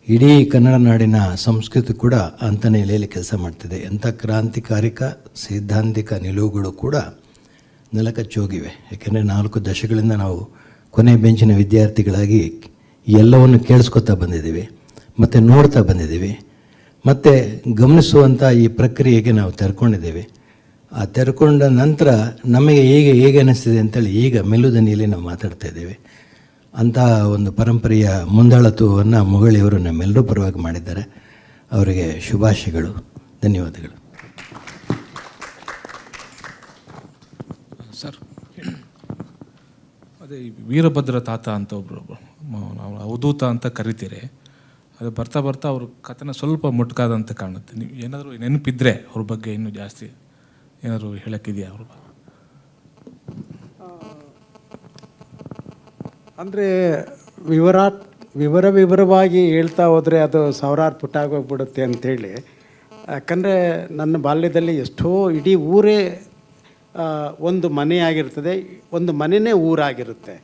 ಇಡೀ ಕನ್ನಡ ನಾಡಿನ ಸಂಸ್ಕೃತಿ ಕೂಡ ಅಂಥ ನೆಲೆಯಲ್ಲಿ ಕೆಲಸ ಮಾಡ್ತಿದೆ. ಎಂಥ ಕ್ರಾಂತಿಕಾರಿಕ ಸೈದ್ಧಾಂತಿಕ ನಿಲುವುಗಳು ಕೂಡ ನೆಲಕಚ್ಚಿ ಹೋಗಿವೆ. ಯಾಕೆಂದರೆ 4 ದಶಕಗಳಿಂದ ನಾವು ಕೊನೆ ಬೆಂಚಿನ ವಿದ್ಯಾರ್ಥಿಗಳಾಗಿ ಎಲ್ಲವನ್ನು ಕೇಳಿಸ್ಕೊತಾ ಬಂದಿದ್ದೀವಿ ಮತ್ತು ನೋಡ್ತಾ ಬಂದಿದ್ದೀವಿ ಮತ್ತು ಗಮನಿಸುವಂಥ ಈ ಪ್ರಕ್ರಿಯೆಗೆ ನಾವು ತೆರ್ಕೊಂಡಿದ್ದೇವೆ. ಆ ತೆರ್ಕೊಂಡ ನಂತರ ನಮಗೆ ಹೇಗೆ ಅನ್ನಿಸ್ತಿದೆ ಅಂತೇಳಿ ಈಗ ಮೆಲುದನಿಯಲ್ಲಿ ನಾವು ಮಾತಾಡ್ತಾ ಇದ್ದೇವೆ. ಅಂತಹ ಒಂದು ಪರಂಪರೆಯ ಮುಂದಾಳತ್ವವನ್ನು ಮುಗಳಿಯವರು ನಮ್ಮೆಲ್ಲರೂ ಪರವಾಗಿ ಮಾಡಿದ್ದಾರೆ. ಅವರಿಗೆ ಶುಭಾಶಯಗಳು, ಧನ್ಯವಾದಗಳು. ಸರ್, ಅದೇ ವೀರಭದ್ರ ತಾತ ಅಂತ ಒಬ್ಬರು ನಾವು ಅವಧೂತ ಅಂತ ಕರಿತೀರಿ. ಅದು ಬರ್ತಾ ಬರ್ತಾ ಅವ್ರ ಕಥನ ಸ್ವಲ್ಪ ಮುಟ್ಕಾದಂತ ಕಾಣುತ್ತೆ. ನೀವು ಏನಾದರೂ ನೆನಪಿದ್ರೆ ಅವ್ರ ಬಗ್ಗೆ ಇನ್ನೂ ಜಾಸ್ತಿ ಏನಾದರೂ ಹೇಳೋಕ್ಕಿದೆಯಾ ಅವ್ರ ಬಗ್ಗೆ? ಅಂದರೆ ವಿವರವಾಗಿ ಹೇಳ್ತಾ ಹೋದರೆ ಅದು ಸಾವಿರಾರು ಪುಟ ಆಗೋಗ್ಬಿಡುತ್ತೆ ಅಂಥೇಳಿ. ಯಾಕಂದರೆ ನನ್ನ ಬಾಲ್ಯದಲ್ಲಿ ಎಷ್ಟೋ ಇಡೀ ಊರೇ ಒಂದು ಮನೆಯಾಗಿರ್ತದೆ, ಒಂದು ಮನೆಯೇ ಊರಾಗಿರುತ್ತೆ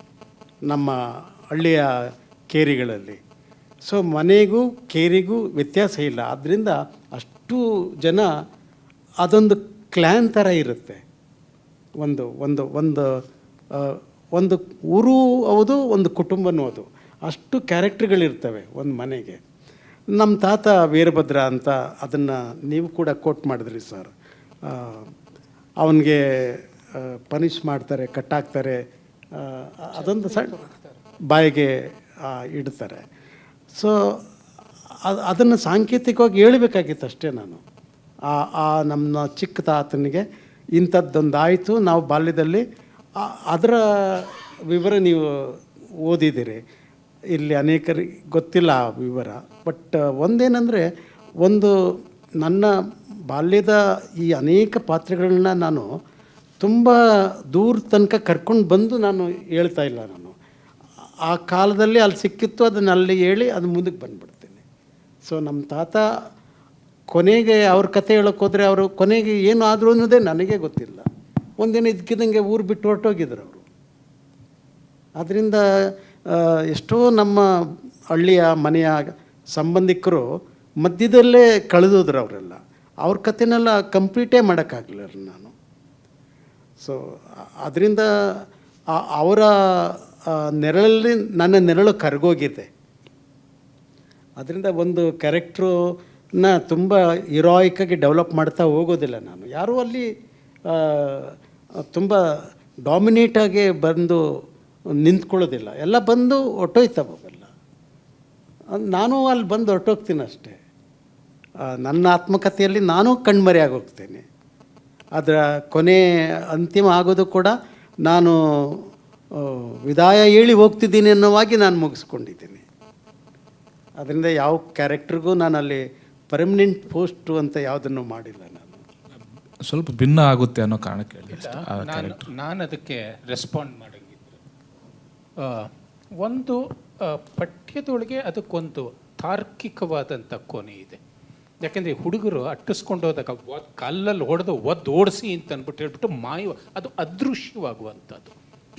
ನಮ್ಮ ಹಳ್ಳಿಯ ಕೇರಿಗಳಲ್ಲಿ. ಸೊ ಮನೆಗೂ ಕೇರಿಗೂ ವ್ಯತ್ಯಾಸ ಇಲ್ಲ. ಆದ್ದರಿಂದ ಅಷ್ಟು ಜನ ಅದೊಂದು ಕ್ಲ್ಯಾನ್ ಥರ ಇರುತ್ತೆ. ಒಂದು ಒಂದು ಒಂದು ಒಂದು ಊರು ಹೌದು, ಒಂದು ಕುಟುಂಬನೂ ಹೌದು. ಅಷ್ಟು ಕ್ಯಾರೆಕ್ಟರ್ಗಳಿರ್ತವೆ ಒಂದು ಮನೆಗೆ. ನಮ್ಮ ತಾತ ವೀರಭದ್ರ ಅಂತ, ಅದನ್ನು ನೀವು ಕೂಡ ಕೋಟ್ ಮಾಡಿದ್ರಿ ಸರ್. ಅವನಿಗೆ ಪನಿಷ್ ಮಾಡ್ತಾರೆ, ಕಟ್ಟಾಕ್ತಾರೆ, ಅದೊಂದು ಸಣ್ಣ ಬಾಯಿಗೆ ಇಡ್ತಾರೆ. ಸೊ ಅದನ್ನು ಸಾಂಕೇತಿಕವಾಗಿ ಹೇಳಬೇಕಾಗಿತ್ತು ಅಷ್ಟೇ ನಾನು. ನಮ್ಮ ಚಿಕ್ಕ ತಾತನಿಗೆ ಇಂಥದ್ದೊಂದು ಆಯಿತು. ನಾವು ಬಾಲ್ಯದಲ್ಲಿ ಅದರ ವಿವರ ನೀವು ಓದಿದ್ದೀರಿ. ಇಲ್ಲಿ ಅನೇಕರಿಗೆ ಗೊತ್ತಿಲ್ಲ ಆ ವಿವರ. ಬಟ್ ಒಂದೇನೆಂದರೆ, ಒಂದು ನನ್ನ ಬಾಲ್ಯದ ಈ ಅನೇಕ ಪಾತ್ರಗಳನ್ನ ನಾನು ತುಂಬ ದೂರ ತನಕ ಕರ್ಕೊಂಡು ಬಂದು ನಾನು ಹೇಳ್ತಾ ಇಲ್ಲ. ನಾನು ಆ ಕಾಲದಲ್ಲಿ ಅಲ್ಲಿ ಸಿಕ್ಕಿತ್ತು, ಅದನ್ನು ಅಲ್ಲಿ ಹೇಳಿ ಅದು ಮುಂದಕ್ಕೆ ಬಂದುಬಿಡ್ತೀನಿ. ಸೊ ನಮ್ಮ ತಾತ ಕೊನೆಗೆ ಅವ್ರ ಕತೆ ಹೇಳೋಕ್ಕೆ ಹೋದರೆ ಅವರು ಕೊನೆಗೆ ಏನು ಆದರೂ ಅನ್ನೋದೇ ನನಗೆ ಗೊತ್ತಿಲ್ಲ. ಒಂದಿನ ಇದಕ್ಕಿದ್ದಂಗೆ ಊರು ಬಿಟ್ಟು ಹೊರಟೋಗಿದ್ರು ಅವರು. ಆದ್ದರಿಂದ ಎಷ್ಟೋ ನಮ್ಮ ಹಳ್ಳಿಯ ಮನೆಯ ಸಂಬಂಧಿಕರು ಮಧ್ಯದಲ್ಲೇ ಕಳೆದೋದ್ರು ಅವರೆಲ್ಲ. ಅವ್ರ ಕಥೆನೆಲ್ಲ ಕಂಪ್ಲೀಟೇ ಮಾಡೋಕ್ಕಾಗಲಿಲ್ಲ ನಾನು. ಸೊ ಅದರಿಂದ ಅವರ ನೆರಳಲ್ಲಿ ನನ್ನ ನೆರಳು ಕರಗೋಗಿದೆ. ಅದರಿಂದ ಒಂದು ಕ್ಯಾರೆಕ್ಟ್ರನ್ನ ತುಂಬ ಹೀರೋಯಿಕಾಗಿ ಡೆವಲಪ್ ಮಾಡ್ತಾ ಹೋಗೋದಿಲ್ಲ ನಾನು. ಯಾರೂ ಅಲ್ಲಿ ತುಂಬ ಡಾಮಿನೇಟಾಗಿ ಬಂದು ನಿಂತ್ಕೊಳ್ಳೋದಿಲ್ಲ. ಎಲ್ಲ ಬಂದು ಹೊರ್ಟೋಯ್ತವೆಲ್ಲ. ನಾನು ಅಲ್ಲಿ ಬಂದು ಹೊರಟೋಗ್ತೀನಿ ಅಷ್ಟೇ. ನನ್ನ ಆತ್ಮಕಥೆಯಲ್ಲಿ ನಾನು ಕಣ್ಮರೆಯಾಗಿ ಹೋಗ್ತೇನೆ. ಅದರ ಕೊನೆ ಅಂತಿಮ ಆಗೋದು ಕೂಡ ನಾನು ವಿದಾಯ ಹೇಳಿ ಹೋಗ್ತಿದ್ದೀನಿ ಅನ್ನೋವಾಗಿ ನಾನು ಮುಗಿಸ್ಕೊಂಡಿದ್ದೀನಿ. ಅದರಿಂದ ಯಾವ ಕ್ಯಾರೆಕ್ಟ್ರಿಗೂ ನಾನು ಅಲ್ಲಿ ಪರ್ಮನೆಂಟ್ ಪೋಸ್ಟು ಅಂತ ಯಾವುದನ್ನು ಮಾಡಿಲ್ಲ. ನಾನು ಸ್ವಲ್ಪ ಭಿನ್ನ ಆಗುತ್ತೆ ಅನ್ನೋ ಕಾರಣಕ್ಕೆ ನಾನು ಅದಕ್ಕೆ ರೆಸ್ಪಾಂಡ್ ಮಾಡಂಗಿದ್ರೆ, ಒಂದು ಪಠ್ಯದೊಳಗೆ ಅದಕ್ಕೊಂದು ತಾರ್ಕಿಕವಾದಂಥ ಕೊನೆ ಇದೆ. ಯಾಕೆಂದರೆ ಹುಡುಗರು ಅಟ್ಟಿಸ್ಕೊಂಡು ಹೋದಾಗ ಕಲ್ಲಲ್ಲಿ ಹೊಡೆದು ಓಡಿಸಿ ಅಂತ ಅಂದ್ಬಿಟ್ಟು ಹೇಳ್ಬಿಟ್ಟು ಅದು ಅದೃಶ್ಯವಾಗುವಂಥದ್ದು,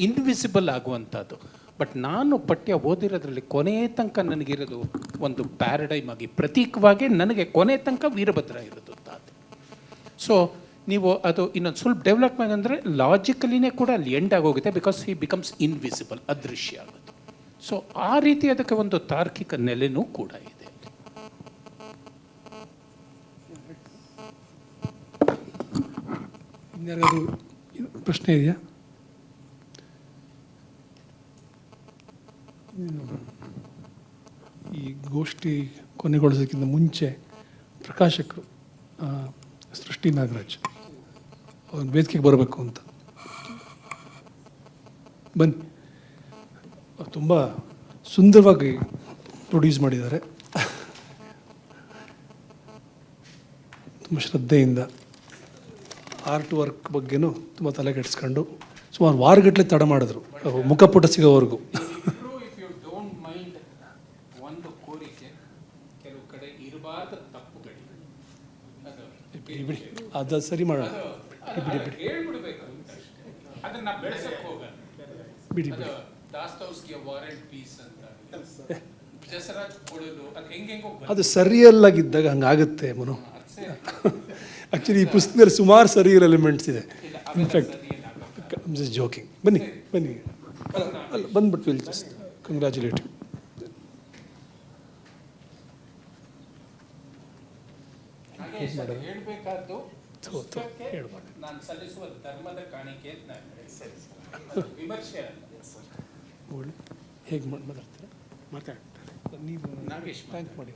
ಇನ್ವಿಸಿಬಲ್ ಆಗುವಂಥದ್ದು. ಬಟ್ ನಾನು ಪಠ್ಯ ಓದಿರೋದ್ರಲ್ಲಿ ಕೊನೆಯ ತನಕ ನನಗಿರೋದು ಒಂದು ಪ್ಯಾರಡೈಮ್ ಆಗಿ, ಪ್ರತೀಕವಾಗಿ ನನಗೆ ಕೊನೆ ತನಕ ವೀರಭದ್ರ ಇರೋದು ತಾತ. ಸೊ ನೀವು ಅದು ಇನ್ನೊಂದು ಸ್ವಲ್ಪ ಡೆವಲಪ್ಮೆಂಟ್ ಅಂದರೆ ಲಾಜಿಕಲಿನೇ ಕೂಡ ಅಲ್ಲಿ ಎಂಡ್ ಆಗೋಗುತ್ತೆ. ಬಿಕಾಸ್ ಹಿ ಬಿಕಮ್ಸ್ ಇನ್ವಿಸಿಬಲ್, ಅದೃಶ್ಯ ಆಗೋದು. ಸೊ ಆ ರೀತಿ ಅದಕ್ಕೆ ಒಂದು ತಾರ್ಕಿಕ ನೆಲೆನೂ ಕೂಡ ಇದೆ. ಇನ್ಯಾರಿಗಾದ್ರು ಪ್ರಶ್ನೆ ಇದೆಯಾ? ಈ ಗೋಷ್ಠಿ ಕೊನೆಗೊಳಿಸೋಕ್ಕಿಂತ ಮುಂಚೆ ಪ್ರಕಾಶಕರು ಸೃಷ್ಟಿ ನಾಗರಾಜ್ ಒಂದು ವೇದಿಕೆಗೆ ಬರಬೇಕು ಅಂತ. ಬನ್ನಿ. ತುಂಬ ಸುಂದರವಾಗಿ ಪ್ರೊಡ್ಯೂಸ್ ಮಾಡಿದ್ದಾರೆ. ತುಂಬ ಶ್ರದ್ಧೆಯಿಂದ ಆರ್ಟ್ ವರ್ಕ್ ಬಗ್ಗೆನೂ ತುಂಬ ತಲೆ ಕೆಡಿಸ್ಕೊಂಡು ಸುಮಾರು ವಾರಗಟ್ಟಲೆ ತಡ ಮಾಡಿದ್ರು ಮುಖಪುಟ ಸಿಗೋವರೆಗೂ. ಒಂದು ಕೋರಿಕೆ, ಕೆಲವು ಕಡೆ ಇರಬಾರ್ದ ತಪ್ಪುಗಳು ಬಿಡಿ ಅದು ಸರಿ ಮಾಡೋಣ. ಹೇಳ್ಬಿಡ್ಬೇಕು, ಅದನ್ನ ಬೆಳೆಸಕ್ಕೆ ಹೋಗ ಬಿಡಿ ದಾಸ್ತೋವ್ಸ್ಕಿಯ ವಾರ್ ಅಂಡ್ ಪೀಸ್ ಅಂತ ಜಸರಾಜ್ ಕೊಡೋದು ಅದು ಹೆಂಗೆಂಗೋ ಅದು ಸರಿಯಲ್ಲಾಗಿದ್ದಾಗ ಹಂಗಾಗುತ್ತೆ ಮನು. ಆ್ಯಕ್ಚುಲಿ ಈ ಪುಸ್ತಕದಲ್ಲಿ ಸುಮಾರು ಸರಿಯಲ್ ಎಲಿಮೆಂಟ್ಸ್ ಇದೆ. In fact just joking. ಬನ್ನಿ ಬನ್ನಿ, ಅಲ್ಲ ಬಂದ್ಬಿಟ್ಟು ವಿಲ್ ಜಸ್ಟ್ ಕಂಗ್ರ್ಯಾಚುಲೇಟ್ ಯು. ಹೇಳ್ಬೇಕಾದ್ದು ನಾನು ಸಲ್ಲಿಸುವ ಧರ್ಮದ ಕಾಣಿಕೆ ಅಂತ ನಾನು ವಿಮರ್ಶೆ ಅಲ್ಲ. ಹೇಗೆ ಮಾತಾಡ್ತಾರೆ? ಮಾತಾಡ್ತಾರೆ. ನೀವು ಥ್ಯಾಂಕ್ ಮಾಡಿ.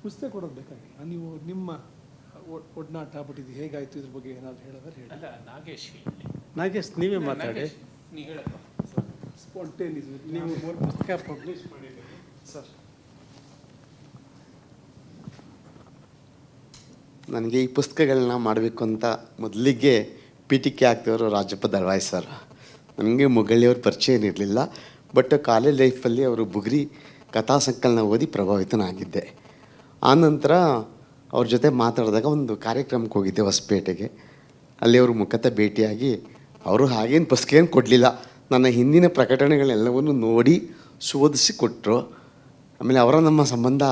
ಪುಸ್ತಕ ಕೊಡೋದು ಬೇಕಾಗಿಲ್ಲ, ನೀವು ನಿಮ್ಮ ಒಡನಾಟ ಬಟ್ ಇದು ಹೇಗಾಯಿತು ಇದ್ರ ಬಗ್ಗೆ ಏನಾದರೂ ಹೇಳೋದ್ರೆ ಹೇಳಿ. ನಾಗೇಶ್ ನೀವೇ ಮಾತಾಡಿ. ಸ್ಪಾಂಟೇನಿಯಸ್ ನೀವು ಪುಸ್ತಕ ಪಬ್ಲಿಷ್ ಮಾಡಿದ್ದೀರಿ ಸರ್. ನನಗೆ ಈ ಪುಸ್ತಕಗಳನ್ನ ಮಾಡಬೇಕು ಅಂತ ಮೊದಲಿಗೆ ಪೀಠಿಕೆ ಆಗ್ತಿದ್ರು ರಾಜಪ್ಪ ದಳವಾಯಿ ಸರ್. ನನಗೆ ಮುಗಳ್ಳಿಯವ್ರ ಪರಿಚಯ ಏನಿರಲಿಲ್ಲ, ಬಟ್ ಕಾಲೇಜ್ ಲೈಫಲ್ಲಿ ಅವರು ಬುಗುರಿ ಕಥಾ ಸಂಕಲನ ಓದಿ ಪ್ರಭಾವಿತನಾಗಿದ್ದೆ. ಆನಂತರ ಅವ್ರ ಜೊತೆ ಮಾತಾಡಿದಾಗ ಒಂದು ಕಾರ್ಯಕ್ರಮಕ್ಕೆ ಹೋಗಿದ್ದೆ ಹೊಸಪೇಟೆಗೆ. ಅಲ್ಲಿ ಅವರು ಮುಖತಃ ಭೇಟಿಯಾಗಿ ಅವರು ಹಾಗೇನು ಪುಸ್ತಕ ಏನು ಕೊಡಲಿಲ್ಲ, ನನ್ನ ಹಿಂದಿನ ಪ್ರಕಟಣೆಗಳೆಲ್ಲವನ್ನು ನೋಡಿ ಶೋಧಿಸಿ ಕೊಟ್ಟರು. ಆಮೇಲೆ ಅವರ ನಮ್ಮ ಸಂಬಂಧ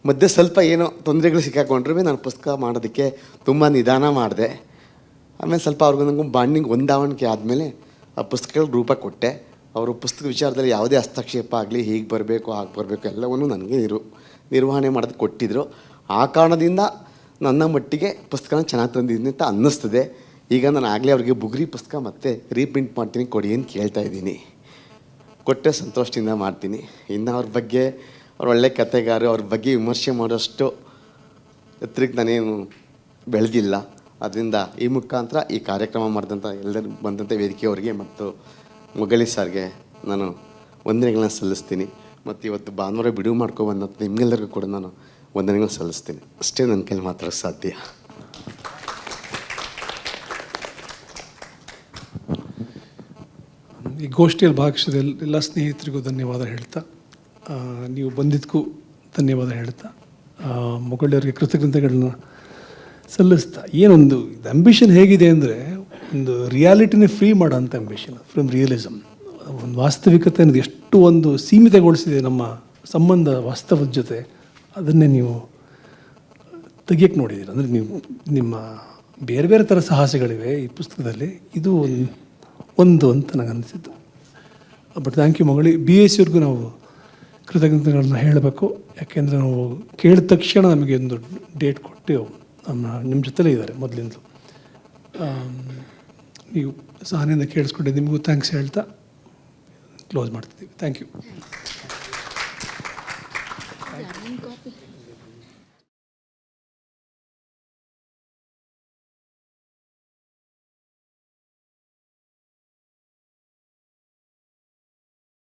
ಮಧ್ಯೆ ಸ್ವಲ್ಪ ಏನೋ ತೊಂದರೆಗಳು ಸಿಕ್ಕಾಕೊಂಡ್ರೂ ನಾನು ಪುಸ್ತಕ ಮಾಡೋದಕ್ಕೆ ತುಂಬ ನಿಧಾನ ಮಾಡಿದೆ. ಆಮೇಲೆ ಸ್ವಲ್ಪ ಅವ್ರಿಗೂ ನನಗೂ ಬಾಂಡಿಂಗ್ ಹೊಂದಾಣಿಕೆ ಆದಮೇಲೆ ಆ ಪುಸ್ತಕಗಳ ರೂಪ ಕೊಟ್ಟೆ. ಅವರು ಪುಸ್ತಕ ವಿಚಾರದಲ್ಲಿ ಯಾವುದೇ ಹಸ್ತಕ್ಷೇಪ ಆಗಲಿ, ಹೀಗೆ ಬರಬೇಕು ಹಾಗೆ ಬರಬೇಕು ಎಲ್ಲವನ್ನೂ ನನಗೆ ನಿರ್ವಹಣೆ ಮಾಡೋದಕ್ಕೆ ಕೊಟ್ಟಿದ್ದರು. ಆ ಕಾರಣದಿಂದ ನನ್ನ ಮಟ್ಟಿಗೆ ಪುಸ್ತಕನ ಚೆನ್ನಾಗಿ ತಂದಿದ್ದೀನಿ ಅಂತ ಅನ್ನಿಸ್ತದೆ. ಈಗ ನಾನು ಆಗಲೇ ಅವ್ರಿಗೆ ಬುಗುರಿ ಪುಸ್ತಕ ಮತ್ತೆ ರೀಪ್ರಿಂಟ್ ಮಾಡ್ತೀನಿ, ಕೊಡಿ ಅಂತ ಕೇಳ್ತಾ ಇದ್ದೀನಿ. ಕೊಟ್ಟರೆ ಸಂತೋಷದಿಂದ ಮಾಡ್ತೀನಿ. ಇನ್ನು ಅವ್ರ ಬಗ್ಗೆ, ಅವ್ರ ಒಳ್ಳೆ ಕಥೆಗಾರರು, ಅವ್ರ ಬಗ್ಗೆ ವಿಮರ್ಶೆ ಮಾಡೋಷ್ಟು ಎತ್ತರಕ್ಕೆ ನಾನೇನು ಬೆಳೆದಿಲ್ಲ. ಅದರಿಂದ ಈ ಮುಖಾಂತರ ಈ ಕಾರ್ಯಕ್ರಮ ಮಾಡಿದಂಥ ಎಲ್ಲರೂ ಬಂದಂಥ ವೇದಿಕೆಯವರಿಗೆ ಮತ್ತು ಮುಗಳಿ ಸರ್ಗೆ ನಾನು ವಂದನೆಗಳನ್ನ ಸಲ್ಲಿಸ್ತೀನಿ. ಮತ್ತು ಇವತ್ತು ಭಾನುವಾರ ಬಿಡುವು ಮಾಡ್ಕೊಬಂದ ನಿಮಗೆಲ್ಲರಿಗೂ ಕೂಡ ನಾನು ವಂದನೆಗಳನ್ನ ಸಲ್ಲಿಸ್ತೀನಿ. ಅಷ್ಟೇ ನನ್ನ ಕೈಲಿ ಮಾತಾಡೋಕ್ಕೆ ಸಾಧ್ಯ. ಈ ಗೋಷ್ಠಿಯಲ್ಲಿ ಭಾಗವಹಿಸಿದ ಎಲ್ಲ ಸ್ನೇಹಿತರಿಗೂ ಧನ್ಯವಾದ ಹೇಳ್ತಾ, ನೀವು ಬಂದಿದ್ದಕ್ಕೂ ಧನ್ಯವಾದ ಹೇಳ್ತಾ, ಮುಗಳ್ಳಿಯವರಿಗೆ ಕೃತಜ್ಞತೆಗಳನ್ನ ಸಲ್ಲಿಸ್ತಾ, ಏನೊಂದು ಇದು ಅಂಬಿಷನ್ ಹೇಗಿದೆ ಅಂದರೆ ಒಂದು ರಿಯಾಲಿಟಿನೇ ಫ್ರೀ ಮಾಡೋಂಥ ಅಂಬಿಷನ್ ಫ್ರಮ್ ರಿಯಲಿಸಮ್. ಒಂದು ವಾಸ್ತವಿಕತೆ ಅನ್ನೋದು ಎಷ್ಟು ಒಂದು ಸೀಮಿತಗೊಳಿಸಿದೆ ನಮ್ಮ ಸಂಬಂಧ ವಾಸ್ತವದ ಜೊತೆ, ಅದನ್ನೇ ನೀವು ತೆಗಿಯಕ್ಕೆ ನೋಡಿದ್ದೀರಿ. ಅಂದರೆ ನೀವು ನಿಮ್ಮ ಬೇರೆ ಬೇರೆ ಥರ ಸಾಹಸಗಳಿವೆ ಈ ಪುಸ್ತಕದಲ್ಲಿ, ಇದು ಒಂದು ಅಂತ ನನಗೆ ಅನಿಸಿದ್ದು. But thank you Mugali. BSc ಅವ್ರಿಗೂ ನಾವು ಕೃತಜ್ಞತೆಗಳನ್ನ ಹೇಳಬೇಕು. ಯಾಕೆಂದರೆ ನಾವು ಕೇಳಿದ ತಕ್ಷಣ ನಮಗೆ ಒಂದು ಡೇಟ್ ಕೊಟ್ಟು ನಿಮ್ಮ ಜೊತೆಲೇ ಇದ್ದಾರೆ ಮೊದಲಿಂದಲೂ. ನೀವು ಸಹನೆಯಿಂದ ಕೇಳಿಸ್ಕೊಂಡೆ, ನಿಮಗೂ ಥ್ಯಾಂಕ್ಸ್ ಹೇಳ್ತಾ ಕ್ಲೋಸ್ ಮಾಡ್ತಿದ್ದೀವಿ. Thank you.